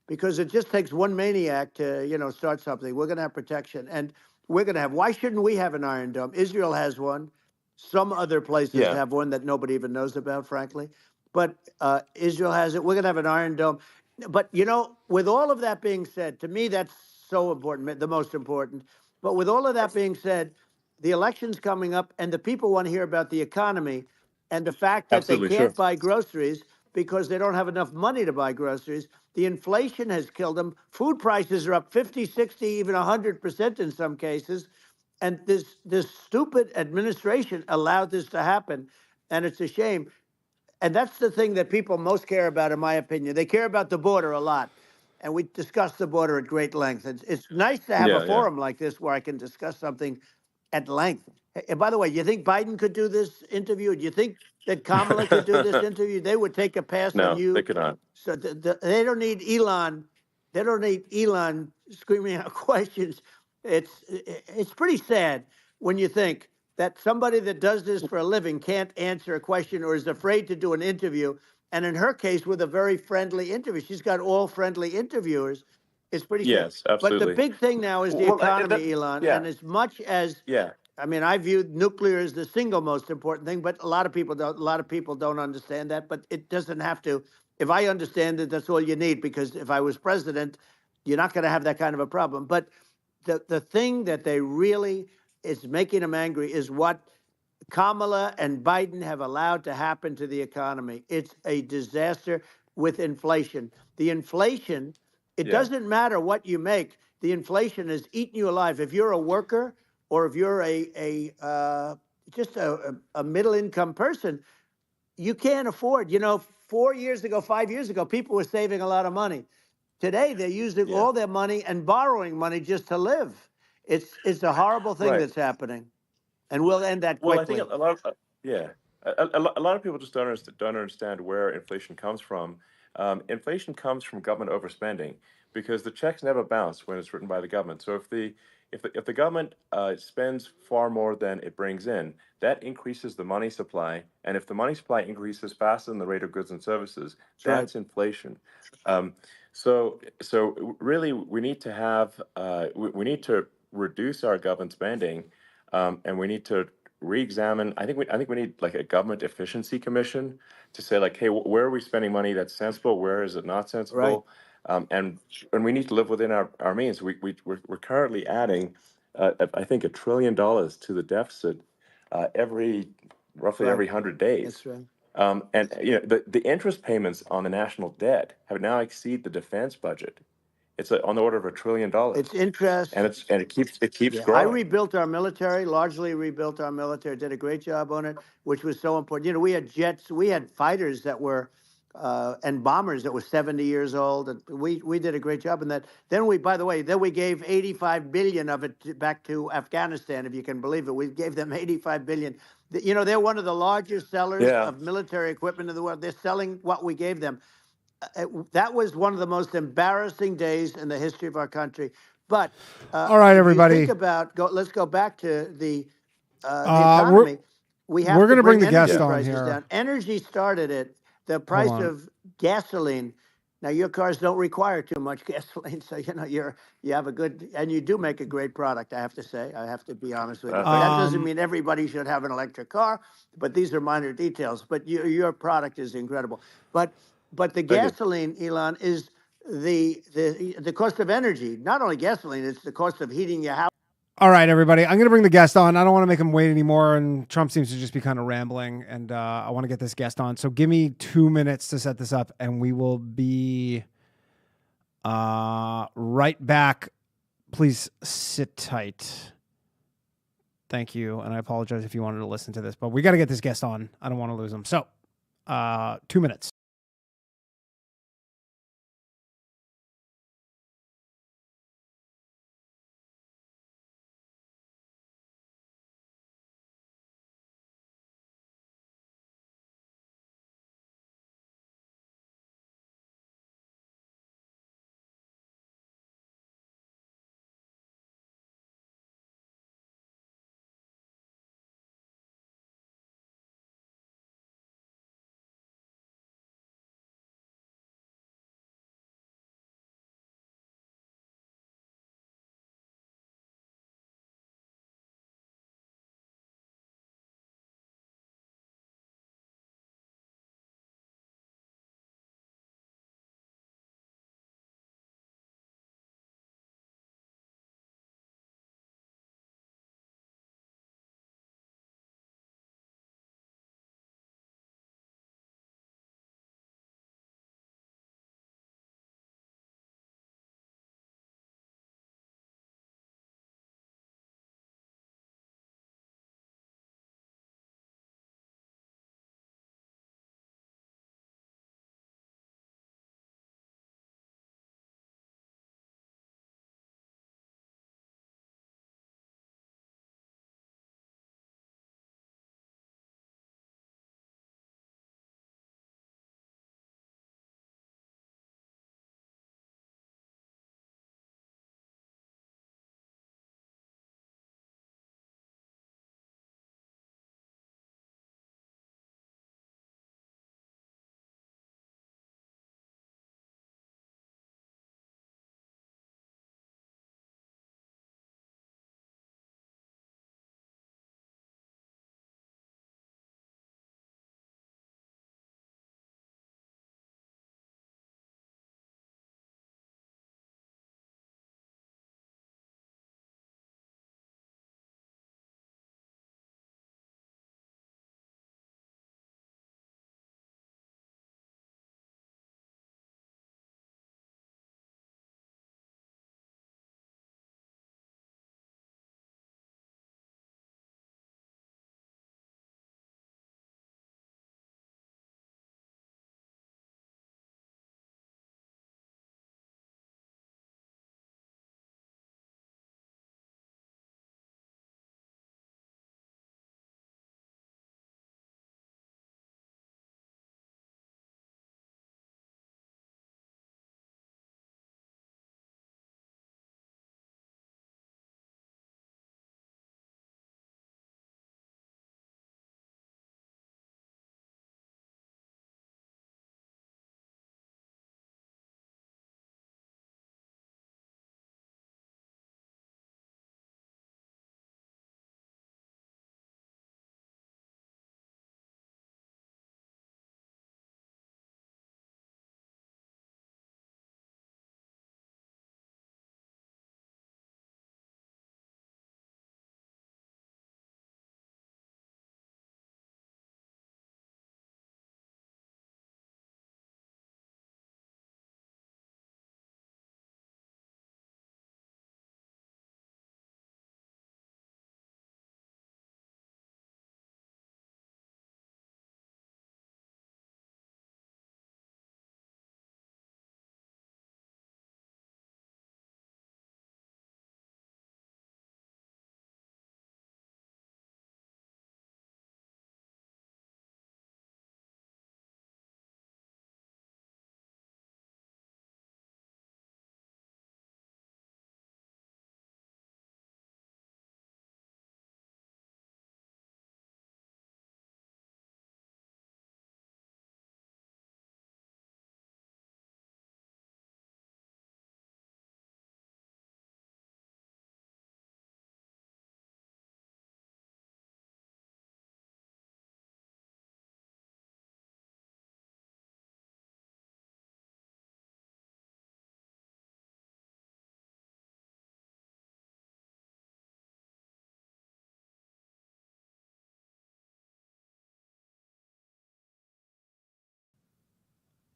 because it just takes one maniac to start something. We're going to have protection, and we're going to have. Why shouldn't we have an Iron Dome? Israel has one. Some other places have one that nobody even knows about, frankly. But Israel has it. We're going to have an Iron Dome. But with all of that being said, to me that's so important, the most important. But with all of that being said, the election's coming up, and the people want to hear about the economy and the fact that they can't buy groceries because they don't have enough money to buy groceries. The inflation has killed them. Food prices are up 50, 60, even 100% in some cases. And this stupid administration allowed this to happen, and it's a shame. And that's the thing that people most care about, in my opinion. They care about the border a lot. And we discussed the border at great length. It's nice to have a forum like this where I can discuss something at length. And by the way, you think Biden could do this interview? Do you think that Kamala could do this interview? They would take a pass on you. No, they could not. So they don't need Elon. They don't need Elon screaming out questions. It's pretty sad when you think that somebody that does this for a living can't answer a question or is afraid to do an interview. And in her case, with a very friendly interview, she's got all friendly interviewers. It's pretty sad. Absolutely. But the big thing now is the economy, Elon. And as much as I mean, I view nuclear as the single most important thing, but a lot of people don't understand that. But it doesn't have to. If I understand it, that's all you need. Because if I was president, you're not going to have that kind of a problem. But the thing that they really is making them angry is what Kamala and Biden have allowed to happen to the economy. It's a disaster. with inflation. The inflation, it Yeah. doesn't matter what you make. The inflation has eaten you alive. If you're a worker or if you're just a middle income person, you can't afford. 4 years ago, 5 years ago, people were saving a lot of money. Today, they're using Yeah. all their money and borrowing money just to live. It's a horrible thing Right. that's happening, and we'll end that Well, I quickly. think a lot of yeah, a lot of people just don't understand where inflation comes from. Inflation comes from government overspending because the checks never bounce when it's written by the government. So if the government spends far more than it brings in, that increases the money supply, and if the money supply increases faster than the rate of goods and services, That's right. that's inflation. So really, we need to have we need to reduce our government spending, and we need to re-examine. I think we need like a government efficiency commission to say like, hey, where are we spending money that's sensible? Where is it not sensible? And we need to live within our means. We're currently adding, I think, $1 trillion to the deficit roughly every 100 days. That's right. And the interest payments on the national debt have now exceeded the defense budget. It's on the order of $1 trillion. It's interest. And it keeps I growing. rebuilt our military, largely rebuilt our military, did a great job on it, which was so important. We had jets, we had fighters that were, and bombers that were 70 years old. And we did a great job in that. Then we gave 85 billion of it back to Afghanistan, if you can believe it. We gave them 85 billion. They're one of the largest sellers of military equipment in the world. They're selling what we gave them. That was one of the most embarrassing days in the history of our country. But all right, everybody. Let's go back to the economy. We're going to bring the guest on prices here. down. Energy started it. The price of gasoline. Now your cars don't require too much gasoline, so you have a good, and you do make a great product. I have to say, I have to be honest with you. That doesn't mean everybody should have an electric car, but these are minor details. But your product is incredible. But the gasoline, Elon, is the cost of energy. Not only gasoline, it's the cost of heating your house. All right, everybody. I'm going to bring the guest on. I don't want to make him wait anymore, and Trump seems to just be kind of rambling, and I want to get this guest on. So give me 2 minutes to set this up, and we will be right back. Please sit tight. Thank you, and I apologize if you wanted to listen to this, but we got to get this guest on. I don't want to lose him. So 2 minutes.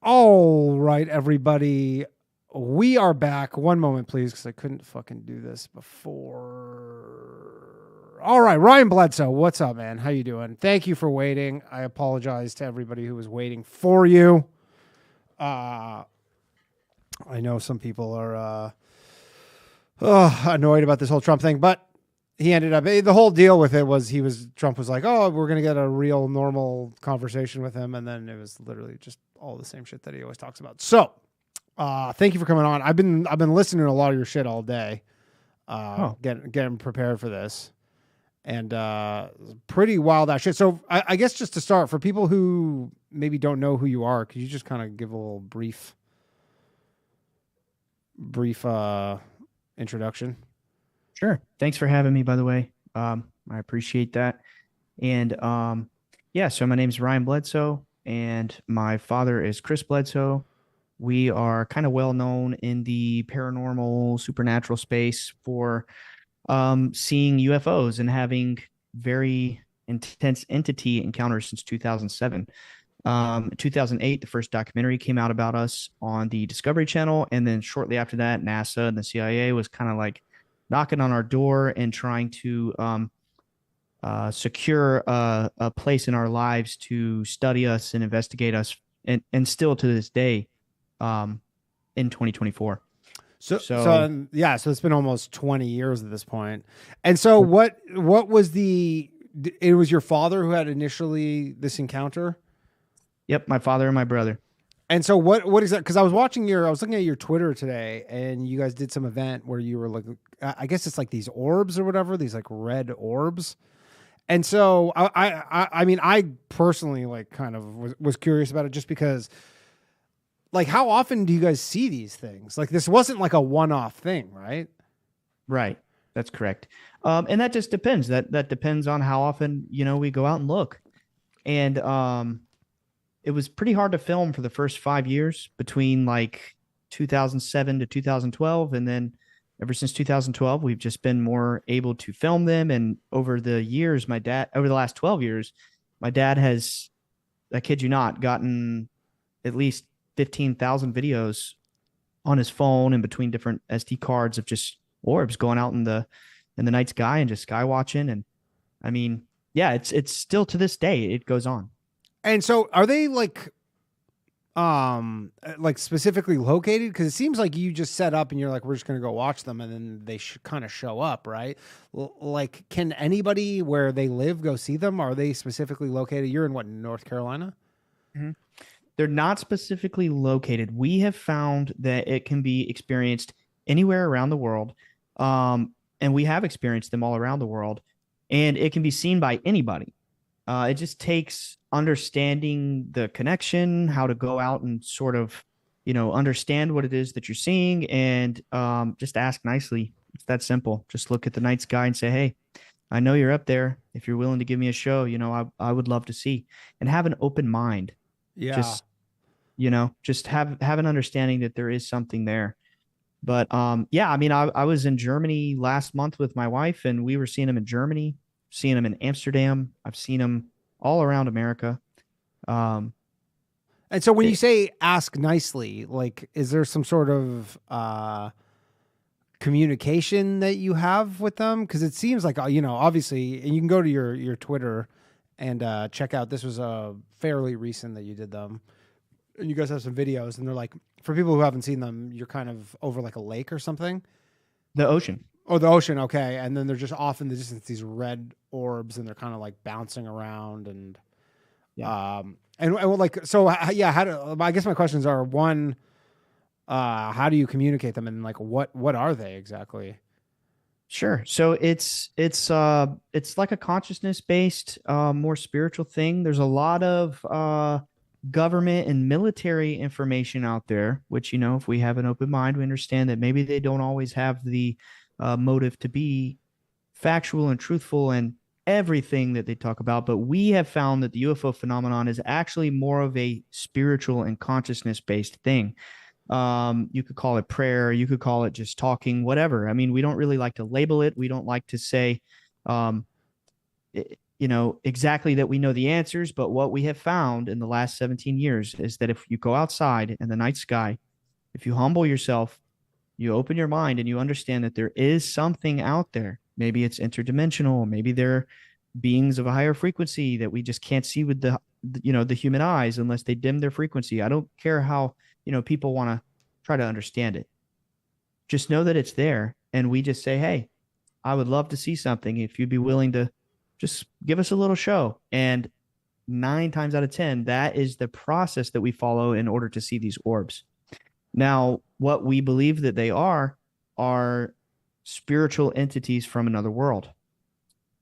All right, everybody. We are back. One moment, please, because I couldn't fucking do this before. All right, Ryan Bledsoe, what's up, man? How you doing? Thank you for waiting. I apologize to everybody who was waiting for you. I know some people are annoyed about this whole Trump thing, but he ended up, the whole deal with it was Trump was like, oh, we're going to get a real normal conversation with him. And then it was literally just all the same shit that he always talks about. So thank you for coming on. I've been listening to a lot of your shit all day, getting prepared for this, and pretty wild that shit. So I guess just to start, for people who maybe don't know who you are, could you just kind of give a little brief introduction? Sure. Thanks for having me, by the way. I appreciate that. And so my name is Ryan Bledsoe, and my father is Chris Bledsoe. We are kind of well known in the paranormal, supernatural space for seeing UFOs and having very intense entity encounters since 2007. 2008, the first documentary came out about us on the Discovery Channel. And then shortly after that, NASA and the CIA was kind of like knocking on our door and trying to secure a place in our lives to study us and investigate us, and still to this day, in 2024. So it's been almost 20 years at this point. And so what was it was your father who had initially this encounter? Yep, my father and my brother. And so what is that? Because I was looking at your Twitter today, and you guys did some event where you were like, I guess it's like these orbs or whatever, these like red orbs. And so I mean, I personally like kind of was curious about it, just because, like, how often do you guys see these things? Like, this wasn't like a one-off thing, right? Right. That's correct. And that just depends. That depends on how often, we go out and look. And it was pretty hard to film for the first 5 years, between like 2007 to 2012. And then ever since 2012, we've just been more able to film them. And over the last 12 years, my dad has, I kid you not, gotten at least 15,000 videos on his phone and between different SD cards of just orbs going out in the night sky and just sky watching. And I mean, yeah, it's still to this day, it goes on. And so are they like specifically located? Because it seems like you just set up and you're like, we're just going to go watch them, and then they kind of show up, right? Like, can anybody where they live go see them? Are they specifically located? You're in what, North Carolina? Mm-hmm. They're not specifically located. We have found that it can be experienced anywhere around the world. And we have experienced them all around the world, and it can be seen by anybody. It just takes understanding the connection, how to go out and sort of, understand what it is that you're seeing, and just ask nicely. It's that simple. Just look at the night sky and say, hey, I know you're up there. If you're willing to give me a show, I would love to see, and have an open mind. Yeah. Just have an understanding that there is something there. But I mean, I was in Germany last month with my wife, and we were seeing them in Germany, seeing them in Amsterdam. I've seen them all around America. And so when you say ask nicely, like, is there some sort of communication that you have with them? Because it seems like, obviously, and you can go to your Twitter and check out, this was fairly recent that you did them. And you guys have some videos, and they're like, for people who haven't seen them, you're kind of over like a lake or something. The ocean. Oh, the ocean. Okay. And then they're just off in the distance, these red orbs, and they're kind of like bouncing around. And, so yeah, I guess my questions are, one, how do you communicate them? And like, what are they exactly? Sure. So it's like a consciousness based, more spiritual thing. There's a lot of, government and military information out there, which, if we have an open mind, we understand that maybe they don't always have the motive to be factual and truthful and everything that they talk about. But we have found that the UFO phenomenon is actually more of a spiritual and consciousness based thing. You could call it prayer, you could call it just talking, whatever. I mean, we don't really like to label it. We don't like to say, exactly that we know the answers, but what we have found in the last 17 years is that if you go outside in the night sky, if you humble yourself, you open your mind and you understand that there is something out there. Maybe it's interdimensional. Maybe they're beings of a higher frequency that we just can't see with the human eyes unless they dim their frequency. I don't care how, people want to try to understand it. Just know that it's there. And we just say, hey, I would love to see something. If you'd be willing to just give us a little show. And 9 times out of 10, that is the process that we follow in order to see these orbs. Now, what we believe that they are spiritual entities from another world.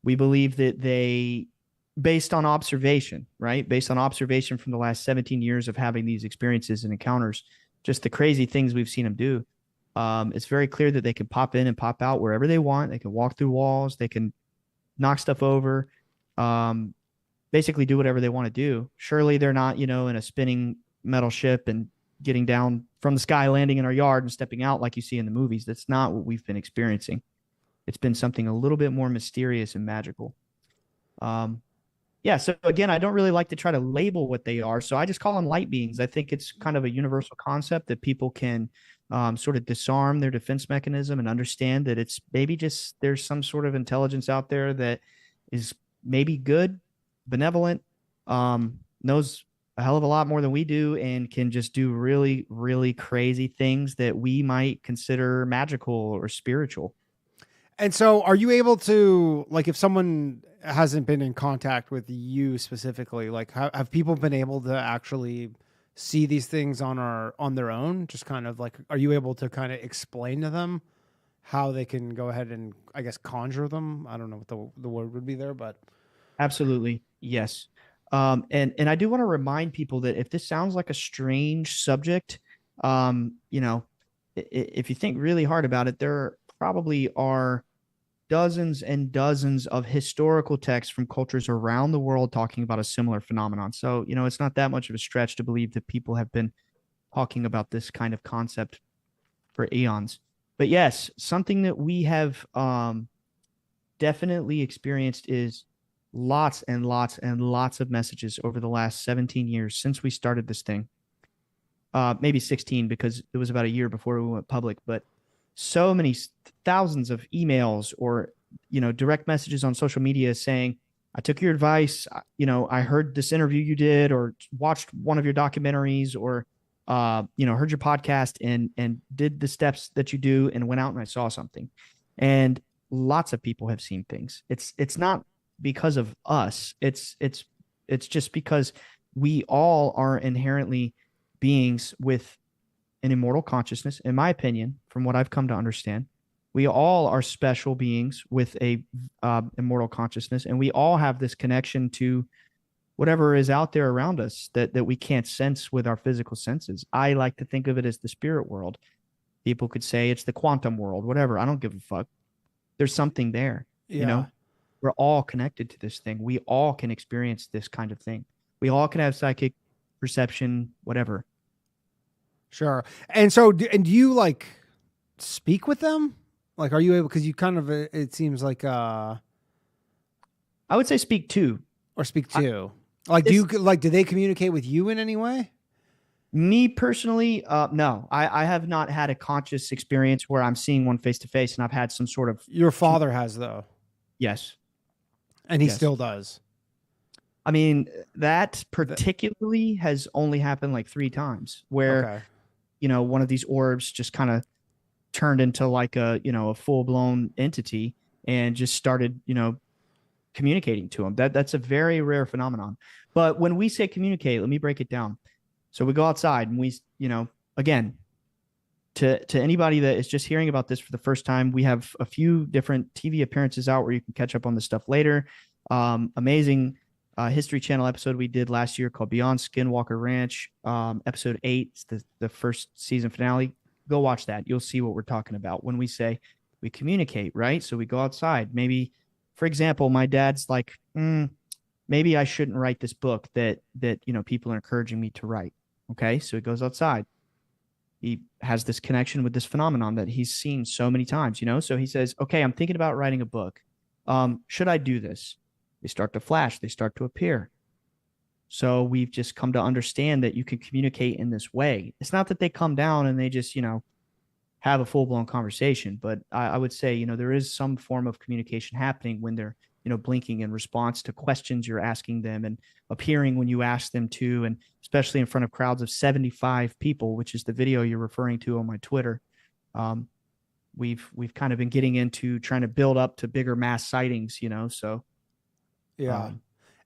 We believe that they, based on observation, right? Based on observation from the last 17 years of having these experiences and encounters, just the crazy things we've seen them do. It's very clear that they can pop in and pop out wherever they want. They can walk through walls. They can knock stuff over, basically do whatever they want to do. Surely they're not, in a spinning metal ship and getting down from the sky, landing in our yard and stepping out like you see in the movies. That's not what we've been experiencing. It's been something a little bit more mysterious and magical. So again, I don't really like to try to label what they are. So I just call them light beings. I think it's kind of a universal concept that people can sort of disarm their defense mechanism and understand that it's maybe just there's some sort of intelligence out there that is maybe good, benevolent, knows a hell of a lot more than we do, and can just do really, really crazy things that we might consider magical or spiritual. And so are you able to, like, if someone hasn't been in contact with you specifically, like have people been able to actually see these things on their own? Just kind of like, are you able to kind of explain to them how they can go ahead and, I guess, conjure them? I don't know what the word would be there, but. Absolutely. Yes. And I do want to remind people that if this sounds like a strange subject, if you think really hard about it, there probably are dozens and dozens of historical texts from cultures around the world talking about a similar phenomenon. So, it's not that much of a stretch to believe that people have been talking about this kind of concept for eons. But yes, something that we have definitely experienced is lots and lots and lots of messages over the last 17 years since we started this thing. Maybe 16, because it was about a year before we went public, but so many thousands of emails or, direct messages on social media saying, I took your advice. I heard this interview you did, or watched one of your documentaries, or, heard your podcast and did the steps that you do and went out and I saw something. And lots of people have seen things. It's not because of us. It's just because we all are inherently beings with an immortal consciousness, in my opinion, from what I've come to understand. We all are special beings with a immortal consciousness, and we all have this connection to whatever is out there around us that we can't sense with our physical senses. I like to think of it as the spirit world. People could say it's the quantum world, whatever. I don't give a fuck. There's something there. Yeah. We're all connected to this thing. We all can experience this kind of thing. We all can have psychic perception, whatever. Sure. And so, do you like speak with them? Like, are you able, because you kind of, it seems like, I would say speak to. Or speak to. Do they communicate with you in any way? Me personally, no. I have not had a conscious experience where I'm seeing one face to face, and I've had some sort of. Your father has, though. Yes. And he still does. I mean, that particularly has only happened like 3 times where, one of these orbs just kind of turned into like a full-blown entity and just started, communicating to him. That's a very rare phenomenon. But when we say communicate, let me break it down. So we go outside and we, again, to anybody that is just hearing about this for the first time, we have a few different TV appearances out where you can catch up on this stuff later. Amazing History Channel episode we did last year called Beyond Skinwalker Ranch, episode 8, it's the first season finale. Go watch that. You'll see what we're talking about when we say we communicate, right? So we go outside. Maybe, for example, my dad's like, maybe I shouldn't write this book that people are encouraging me to write. Okay, so he goes outside. He has this connection with this phenomenon that he's seen so many times, So he says, okay, I'm thinking about writing a book. Should I do this? They start to flash. They start to appear. So we've just come to understand that you can communicate in this way. It's not that they come down and they just, have a full-blown conversation, but I would say, there is some form of communication happening when they're, blinking in response to questions you're asking them and appearing when you ask them to, and especially in front of crowds of 75 people, which is the video you're referring to on my Twitter. We've kind of been getting into trying to build up to bigger mass sightings, so. Yeah.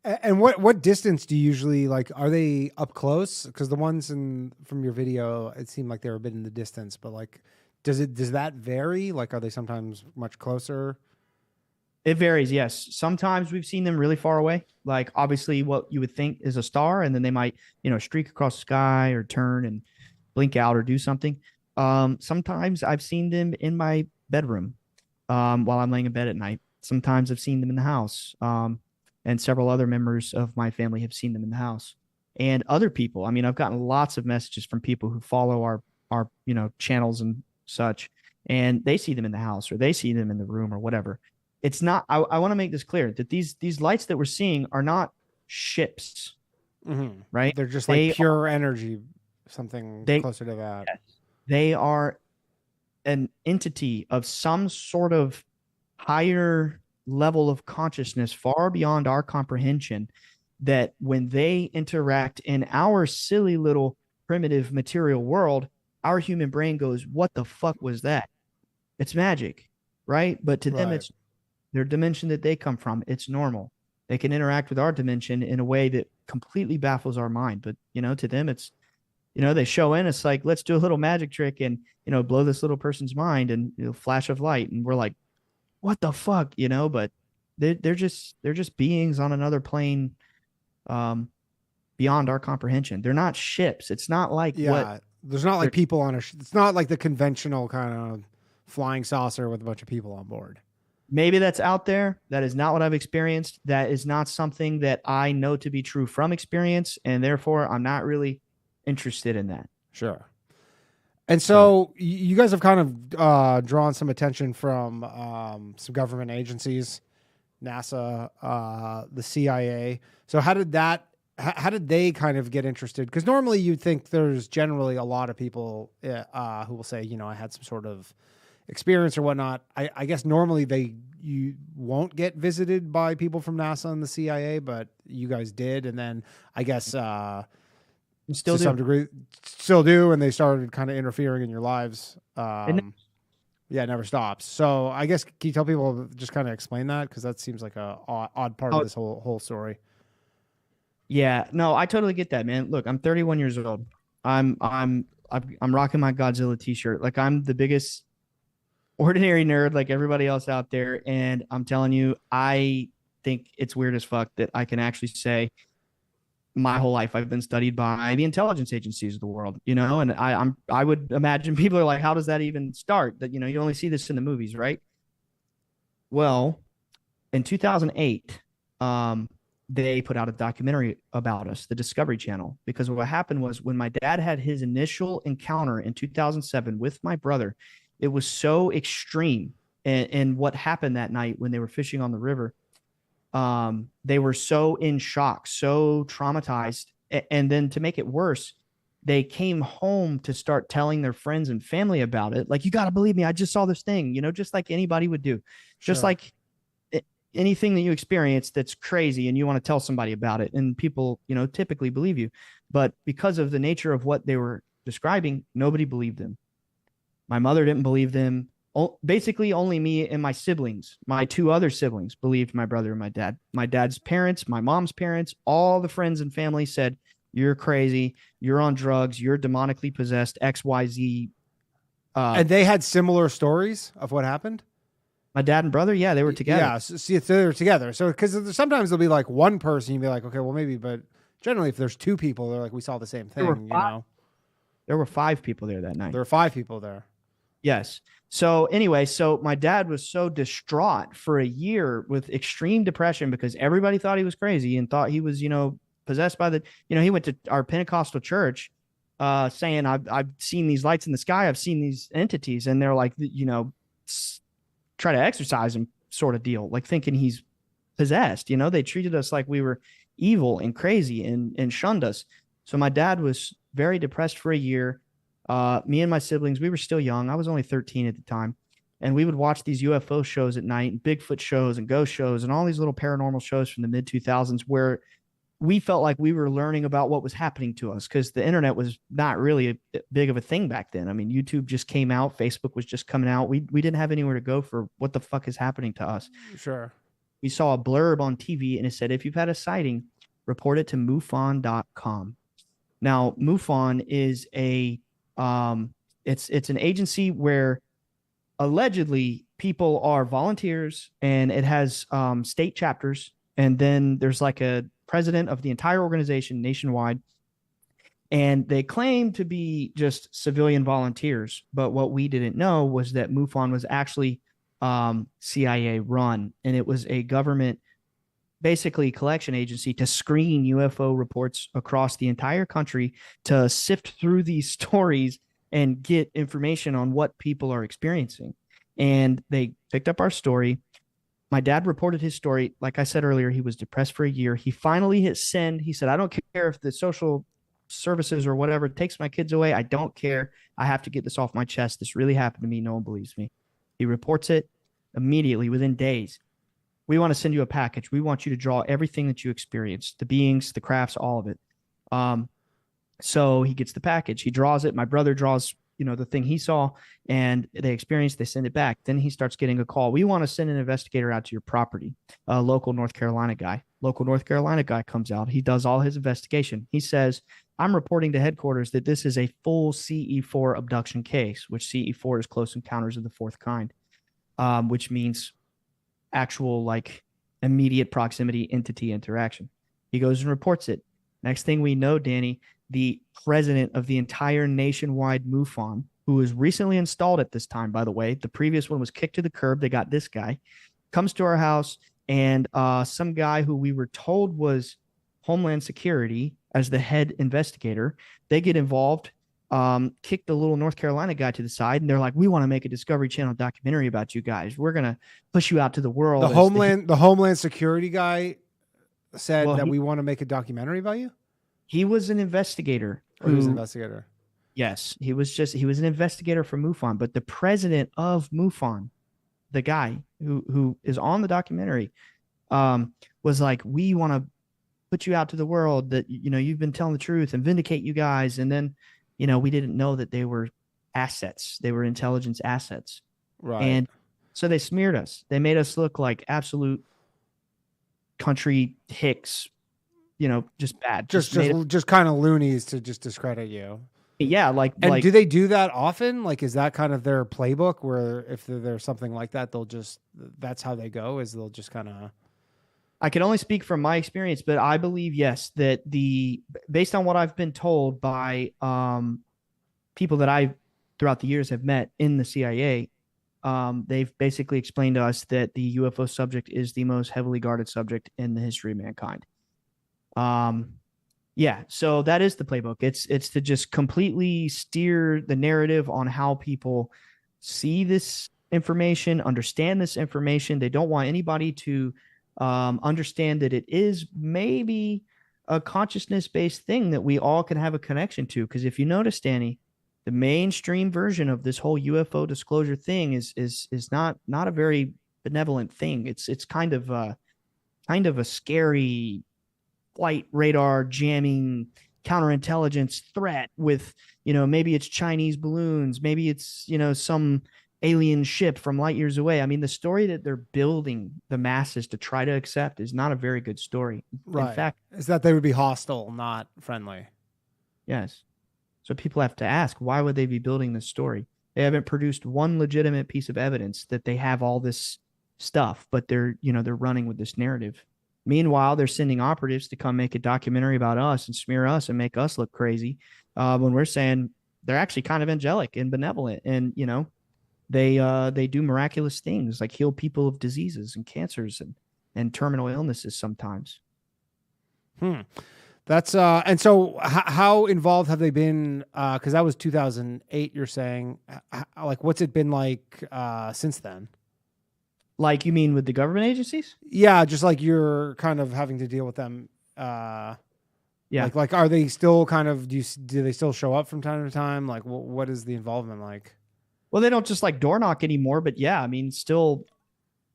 And what distance do you usually like? Are they up close? Because the ones from your video, it seemed like they were a bit in the distance, but like, does that vary? Like, are they sometimes much closer? It varies. Yes. Sometimes we've seen them really far away. Like obviously what you would think is a star, and then they might, streak across the sky or turn and blink out or do something. Sometimes I've seen them in my bedroom, while I'm laying in bed at night. Sometimes I've seen them in the house. And several other members of my family have seen them in the house, and other people. I mean, I've gotten lots of messages from people who follow our channels and such, and they see them in the house or they see them in the room or whatever. It's not, I want to make this clear that these lights that we're seeing are not ships, right? They're just like pure energy, something closer to that. Yes, they are an entity of some sort of higher level of consciousness far beyond our comprehension, that when they interact in our silly little primitive material world, our human brain goes, what the fuck was that? It's magic, right? But to them, it's their dimension that they come from. It's normal. They can interact with our dimension in a way that completely baffles our mind. But, to them, it's, they show in, it's like, let's do a little magic trick and, blow this little person's mind and flash of light. And we're like, what the fuck, but they're just beings on another plane, beyond our comprehension. They're not ships. It's not like there's not like people on it's not like the conventional kind of flying saucer with a bunch of people on board. Maybe that's out there. That is not what I've experienced. That is not something that I know to be true from experience, and therefore I'm not really interested in that. Sure. And so you guys have kind of drawn some attention from some government agencies, NASA, the CIA. So how did they kind of get interested? Because normally you'd think there's generally a lot of people who will say, I had some sort of experience or whatnot. I guess normally you won't get visited by people from NASA and the CIA, but you guys did. And then I guess still to some degree still do, and they started kind of interfering in your lives. It never stops. So I guess, can you tell people, just kind of explain that? Because that seems like a odd part of this whole story. Yeah, no, I totally get that, man. Look, I'm 31 years old. I'm rocking my Godzilla t-shirt. Like, I'm the biggest ordinary nerd like everybody else out there. And I'm telling you, I think it's weird as fuck that I can actually say my whole life I've been studied by the intelligence agencies of the world, and I would imagine people are like, how does that even start? That, you only see this in the movies, right? Well, in 2008, they put out a documentary about us, the Discovery Channel, because what happened was when my dad had his initial encounter in 2007 with my brother, it was so extreme. And what happened that night when they were fishing on the river, they were so in shock, so traumatized. And then to make it worse, they came home to start telling their friends and family about it. Like, you got to believe me, I just saw this thing, just like anybody would do. Just like anything that you experience that's crazy and you want to tell somebody about it, and people, typically believe you. But because of the nature of what they were describing, nobody believed them. My mother didn't believe them. Basically, only me and my siblings, my two other siblings, believed my brother and my dad. My dad's parents, my mom's parents, all the friends and family said, you're crazy, you're on drugs, you're demonically possessed, XYZ. And they had similar stories of what happened? My dad and brother, yeah, they were together. Yeah, so they were together. So, because sometimes there'll be like one person, you'd be like, okay, well, maybe, but generally if there's two people, they're like, we saw the same thing, There were 5 people there that night. There were 5 people there. Yes. So anyway, so my dad was so distraught for a year with extreme depression because everybody thought he was crazy and thought he was, possessed by the, he went to our Pentecostal church saying, I've seen these lights in the sky. I've seen these entities. And they're like, try to exorcise him sort of deal, like thinking he's possessed. They treated us like we were evil and crazy and shunned us. So my dad was very depressed for a year. Me and my siblings, we were still young. I was only 13 at the time. And we would watch these UFO shows at night, and Bigfoot shows and ghost shows and all these little paranormal shows from the mid 2000s where we felt like we were learning about what was happening to us, because the internet was not really a big of a thing back then. I mean, YouTube just came out. Facebook was just coming out. We didn't have anywhere to go for what the fuck is happening to us. Sure. We saw a blurb on TV and it said, if you've had a sighting, report it to MUFON.com. Now, MUFON is it's an agency where allegedly people are volunteers, and it has state chapters. And then there's like a president of the entire organization nationwide. And they claim to be just civilian volunteers. But what we didn't know was that MUFON was actually CIA run. And it was a government, basically collection agency to screen UFO reports across the entire country, to sift through these stories and get information on what people are experiencing. And they picked up our story. My dad reported his story. Like I said earlier, he was depressed for a year. He finally hit send. He said, I don't care if the social services or whatever takes my kids away. I don't care. I have to get this off my chest. This really happened to me. No one believes me. He reports it immediately within days. We want to send you a package. We want you to draw everything that you experienced, the beings, the crafts, all of it. So he gets the package. He draws it. My brother draws the thing he saw, and they experienced, they send it back. Then he starts getting a call. We want to send an investigator out to your property, a local North Carolina guy. Local North Carolina guy comes out. He does all his investigation. He says, I'm reporting to headquarters that this is a full CE4 abduction case, which CE4 is close encounters of the fourth kind, which means actual, like, immediate proximity entity interaction. He goes and reports it. Next thing we know, Danny, the president of the entire nationwide MUFON, who was recently installed at this time, by the way, the previous one was kicked to the curb. They got this guy, comes to our house, and some guy who we were told was Homeland Security as the head investigator, they get involved, kick the little North Carolina guy to the side, and they're like, we want to make a Discovery Channel documentary about you guys. We're going to push you out to the world. The Homeland Security guy said we want to make a documentary about you? He was an investigator. He was an investigator. Yes, he was an investigator for MUFON, but the president of MUFON, the guy who is on the documentary, was like, we want to put you out to the world, that, you've been telling the truth and vindicate you guys. And then, we didn't know that they were assets. They were intelligence assets. Right. And so they smeared us. They made us look like absolute country hicks, just bad. Just kind of loonies to just discredit you. Yeah. And do they do that often? Like, is that kind of their playbook, where if there's something like that, that's how they go, is they'll just kind of... I can only speak from my experience, but I believe, yes, that based on what I've been told by people that I throughout the years have met in the CIA, they've basically explained to us that the UFO subject is the most heavily guarded subject in the history of mankind. Yeah, so that is the playbook. It's to just completely steer the narrative on how people see this information, understand this information. They don't want anybody to understand that it is maybe a consciousness-based thing that we all can have a connection to. Because if you notice, Danny, the mainstream version of this whole UFO disclosure thing is not a very benevolent thing. It's kind of a scary flight radar jamming counterintelligence threat with, maybe it's Chinese balloons, maybe it's, some alien ship from light years away. I mean, the story that they're building the masses to try to accept is not a very good story. Right. In fact, is that they would be hostile, not friendly. Yes. So people have to ask, why would they be building this story? They haven't produced one legitimate piece of evidence that they have all this stuff, but they're running with this narrative. Meanwhile, they're sending operatives to come make a documentary about us and smear us and make us look crazy, when we're saying they're actually kind of angelic and benevolent. And, they do miraculous things, like heal people of diseases and cancers and terminal illnesses sometimes. That's and so how involved have they been? Because that was 2008. You're saying, like, what's it been like since then? Like, you mean with the government agencies? Yeah, just like you're kind of having to deal with them. Yeah. Like, are they still kind of, do they still show up from time to time? Like, what is the involvement like? Well, they don't just like door knock anymore, but yeah, I mean, still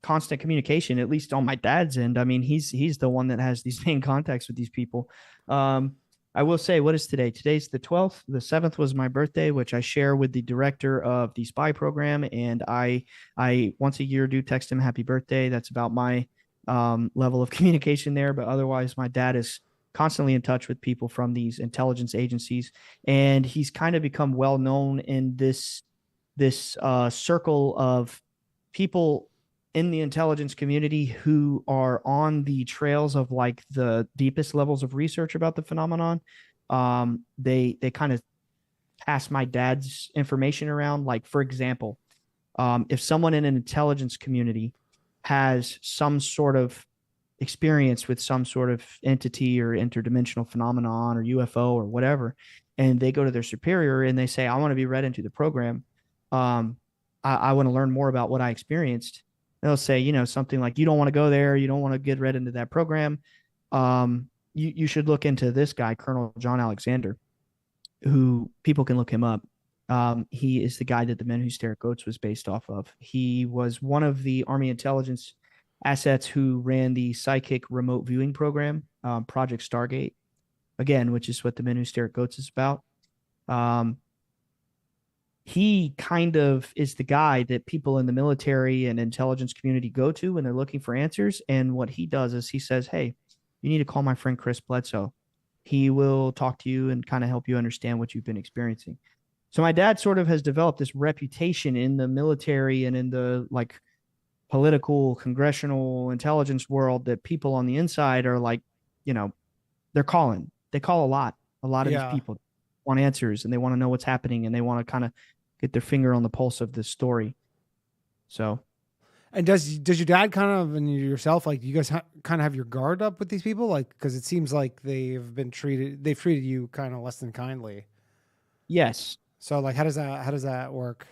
constant communication, at least on my dad's end. I mean, he's the one that has these main contacts with these people. I will say, what is today? Today's the 12th. The 7th was my birthday, which I share with the director of the spy program. And I once a year do text him happy birthday. That's about my level of communication there. But otherwise, my dad is constantly in touch with people from these intelligence agencies. And he's kind of become well known in this circle of people in the intelligence community who are on the trails of like the deepest levels of research about the phenomenon. They kind of pass my dad's information around. Like, for example, if someone in an intelligence community has some sort of experience with some sort of entity or interdimensional phenomenon or UFO or whatever, and they go to their superior and they say, I want to be read into the program. I want to learn more about what I experienced. They'll say, something like, you don't want to go there. You don't want to get read into that program. You should look into this guy, Colonel John Alexander, who people can look him up. He is the guy that the Men Who Stare at Goats was based off of. He was one of the Army intelligence assets who ran the psychic remote viewing program, Project Stargate, again, which is what the Men Who Stare at Goats is about. He kind of is the guy that people in the military and intelligence community go to when they're looking for answers. And what he does is he says, hey, you need to call my friend Chris Bledsoe. He will talk to you and kind of help you understand what you've been experiencing. So my dad sort of has developed this reputation in the military and in the like political, congressional intelligence world that people on the inside are like, they're calling. They call a lot of these people want answers and they want to know what's happening and they want to kind of get their finger on the pulse of this story. So, and does your dad kind of, and yourself, like, you guys kind of have your guard up with these people? Like, because it seems like they've treated you kind of less than kindly. Yes. So like, how does that work?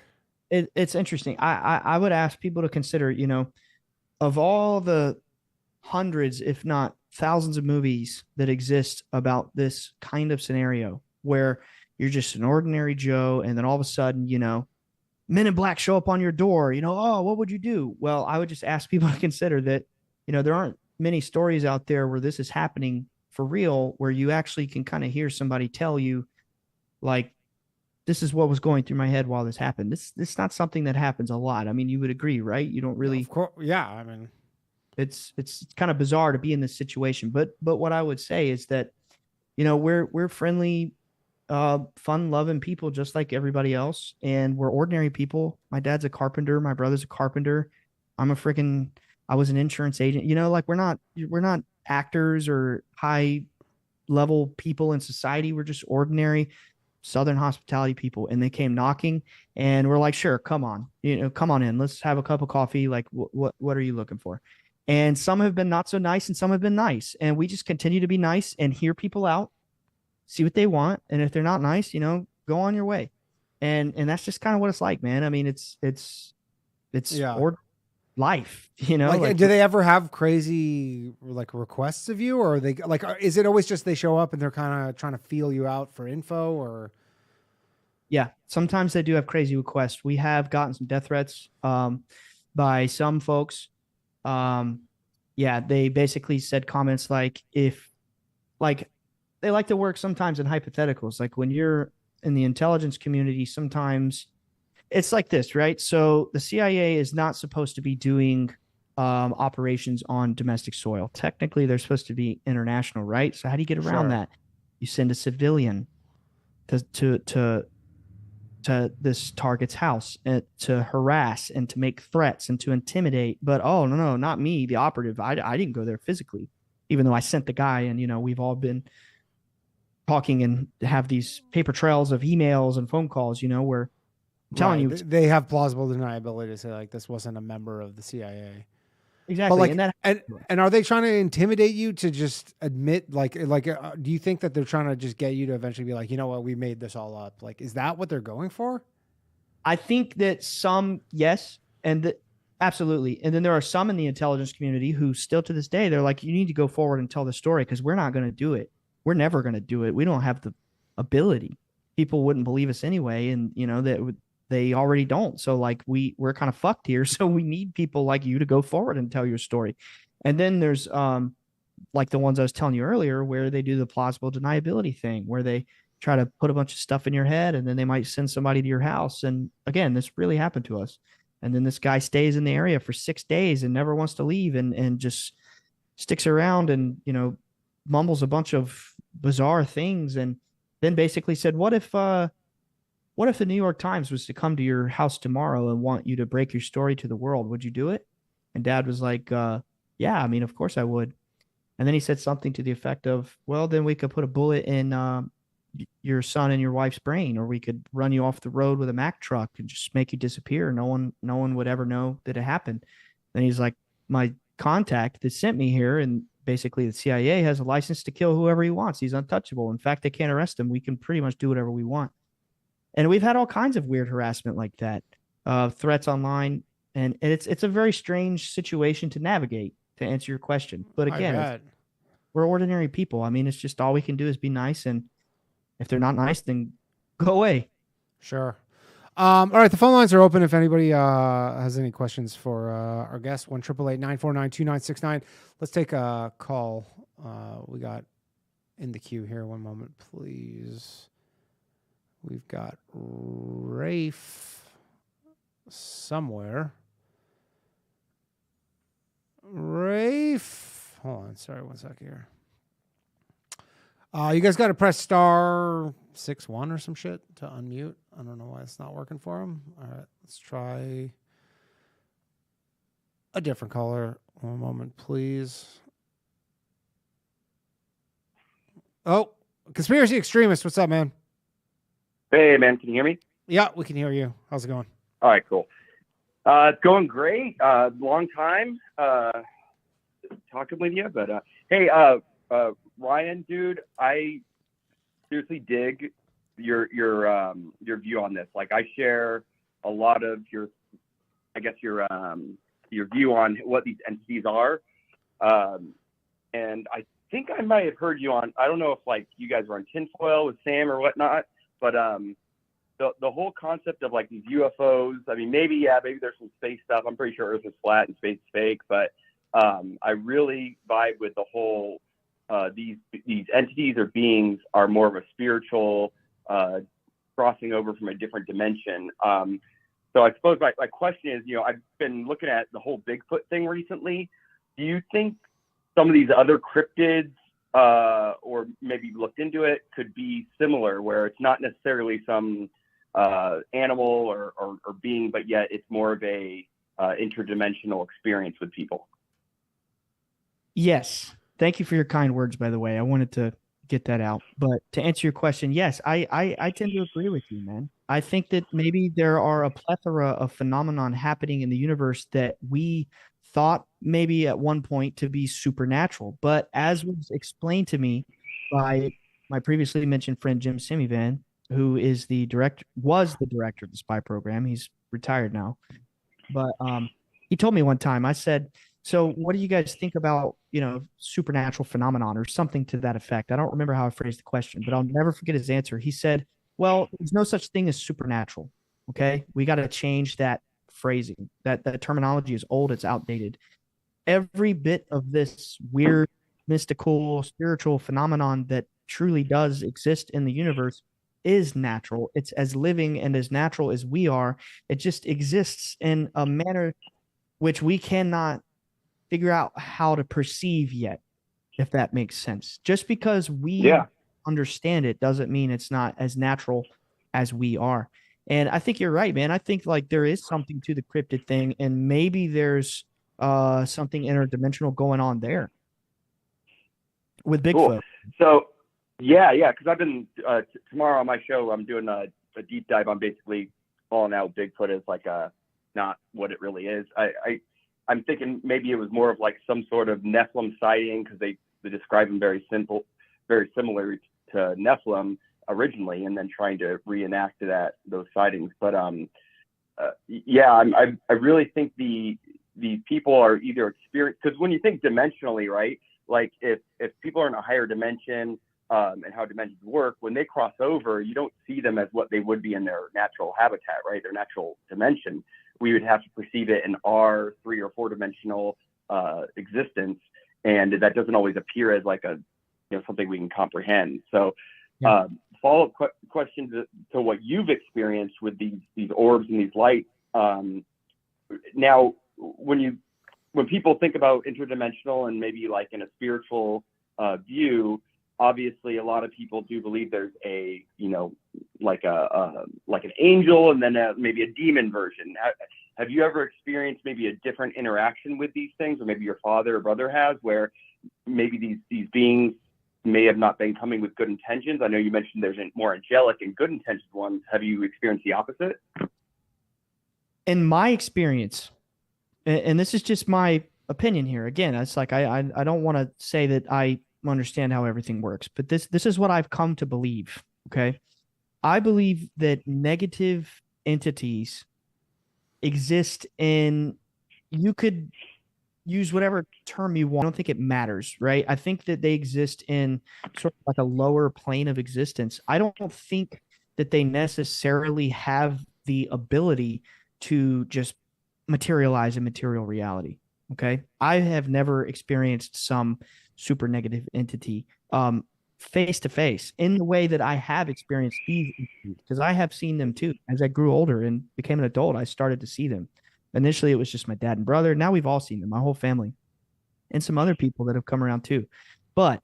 It's interesting. I would ask people to consider, of all the hundreds, if not thousands of movies that exist about this kind of scenario where you're just an ordinary Joe and then all of a sudden, Men in Black show up on your door, oh, what would you do? Well, I would just ask people to consider that, there aren't many stories out there where this is happening for real, where you actually can kind of hear somebody tell you, like, this is what was going through my head while this happened. This is not something that happens a lot. I mean, you would agree, right? You don't really. Of course, yeah. I mean, it's kind of bizarre to be in this situation, but what I would say is that, we're friendly, fun-loving people just like everybody else, and we're ordinary people. My dad's a carpenter. My brother's a carpenter. I was an insurance agent. Like we're not actors or high-level people in society. We're just ordinary Southern hospitality people, and they came knocking, and we're like, sure, come on, come on in. Let's have a cup of coffee. Like, what are you looking for? And some have been not so nice, and some have been nice, and we just continue to be nice and hear people out, see what they want, and if they're not nice, go on your way. And that's just kind of what it's like, man. I mean, it's life, Like, do they ever have crazy like requests of you, or are they like, is it always just they show up and they're kind of trying to feel you out for info? Or yeah, sometimes they do have crazy requests. We have gotten some death threats by some folks. They basically said comments like, they like to work sometimes in hypotheticals. Like when you're in the intelligence community, sometimes it's like this, right? So the CIA is not supposed to be doing operations on domestic soil. Technically, they're supposed to be international, right? So how do you get around that? You send a civilian to this target's house and to harass and to make threats and to intimidate. But oh no, not me, the operative. I didn't go there physically, even though I sent the guy. And we've all been talking and have these paper trails of emails and phone calls. Where I'm telling you, they have plausible deniability to say like this wasn't a member of the CIA. Exactly. But and are they trying to intimidate you to just admit do you think that they're trying to just get you to eventually be like, you know what, we made this all up? Like, is that what they're going for? I think that some, yes. And Absolutely. And then there are some in the intelligence community who still to this day, they're like, you need to go forward and tell the story because we're not going to do it. We're never going to do it. We don't have the ability. People wouldn't believe us anyway. And, you know, that they already don't. So like we're kind of fucked here. So we need people like you to go forward and tell your story. And then there's like the ones I was telling you earlier where they do the plausible deniability thing, where they try to put a bunch of stuff in your head and then they might send somebody to your house. And again, this really happened to us. And then this guy stays in the area for 6 days and never wants to leave and just sticks around and, you know, mumbles a bunch of bizarre things. And then basically said, what if the New York Times was to come to your house tomorrow and want you to break your story to the world? Would you do it? And Dad was like, yeah, I mean, of course I would. And then he said something to the effect of, well, then we could put a bullet in your son and your wife's brain, or we could run you off the road with a Mack truck and just make you disappear. No one would ever know that it happened. Then he's like, my contact that sent me here, and basically the CIA has a license to kill whoever he wants. He's untouchable. In fact, they can't arrest him. We can pretty much do whatever we want. And we've had all kinds of weird harassment like that, threats online. And it's a very strange situation to navigate, to answer your question. But again, we're ordinary people. I mean, it's just all we can do is be nice. And if they're not nice, then go away. Sure. All right. The phone lines are open. If anybody has any questions for our guest, 1-888-949-2969. Let's take a call. We got in the queue here. One moment, please. We've got Rafe somewhere. Rafe. Hold on. Sorry, 1 second here. You guys got to press *61 or some shit to unmute. I don't know why it's not working for him. All right, let's try a different caller. One moment, please. Oh, Conspiracy Extremist. What's up, man? Hey, man. Can you hear me? Yeah, we can hear you. How's it going? All right, cool. It's going great. Long time talking with you, but hey, Ryan, dude, I seriously dig your view on this. Like, I share a lot of your view on what these entities are, and I think I might have heard you on. I don't know if like you guys were on tinfoil with Sam or whatnot, but the whole concept of like these UFOs. I mean, maybe there's some space stuff. I'm pretty sure Earth is flat and space is fake, but I really vibe with the whole. These entities or beings are more of a spiritual crossing over from a different dimension. So I suppose my question is, you know, I've been looking at the whole Bigfoot thing recently. Do you think some of these other cryptids, or maybe looked into it, could be similar, where it's not necessarily some animal or being, but yet it's more of a interdimensional experience with people? Yes. Thank you for your kind words, by the way. I wanted to get that out. But to answer your question, yes, I tend to agree with you, man. I think that maybe there are a plethora of phenomenon happening in the universe that we thought maybe at one point to be supernatural. But as was explained to me by my previously mentioned friend Jim Semivan, who was the director of the spy program. He's retired now. But he told me one time, I said, so what do you guys think about, you know, supernatural phenomenon or something to that effect? I don't remember how I phrased the question, but I'll never forget his answer. He said, well, there's no such thing as supernatural. Okay. We got to change that phrasing. That terminology is old. It's outdated. Every bit of this weird, mystical, spiritual phenomenon that truly does exist in the universe is natural. It's as living and as natural as we are. It just exists in a manner which we cannot figure out how to perceive yet, if that makes sense. Just because we understand it doesn't mean it's not as natural as we are. And I think you're right, man. I think like there is something to the cryptid thing, and maybe there's something interdimensional going on there with Bigfoot. Cool. So because I've been tomorrow on my show, I'm doing a deep dive on basically calling out Bigfoot as like not what it really is. I'm thinking maybe it was more of like some sort of Nephilim sighting, because they describe them very similar to Nephilim originally, and then trying to reenact those sightings. But I really think the these people are either experienced, because when you think dimensionally, right, like if people are in a higher dimension, and how dimensions work, when they cross over, you don't see them as what they would be in their natural habitat, right? Their natural dimension. We would have to perceive it in our 3 or 4 dimensional existence, and that doesn't always appear as like a, something we can comprehend. So, follow-up question to what you've experienced with these orbs and these lights. Now, when people think about interdimensional and maybe like in a spiritual view, obviously a lot of people do believe there's a, like an angel and then maybe a demon version. Have you ever experienced maybe a different interaction with these things, or maybe your father or brother has, where maybe these beings may have not been coming with good intentions? I know you mentioned there's more angelic and good intentioned ones. Have you experienced the opposite? In my experience, and this is just my opinion here, again, it's like I don't want to say that I understand how everything works, but this is what I've come to believe. Okay, I believe that negative entities exist in, you could use whatever term you want. I don't think it matters, right? I think that they exist in sort of like a lower plane of existence. I don't think that they necessarily have the ability to just materialize in material reality. Okay, I have never experienced some super negative entity face to face in the way that I have experienced these entities, because I have seen them too. As I grew older and became an adult, I started to see them. Initially, it was just my dad and brother. Now we've all seen them, my whole family, and some other people that have come around too. But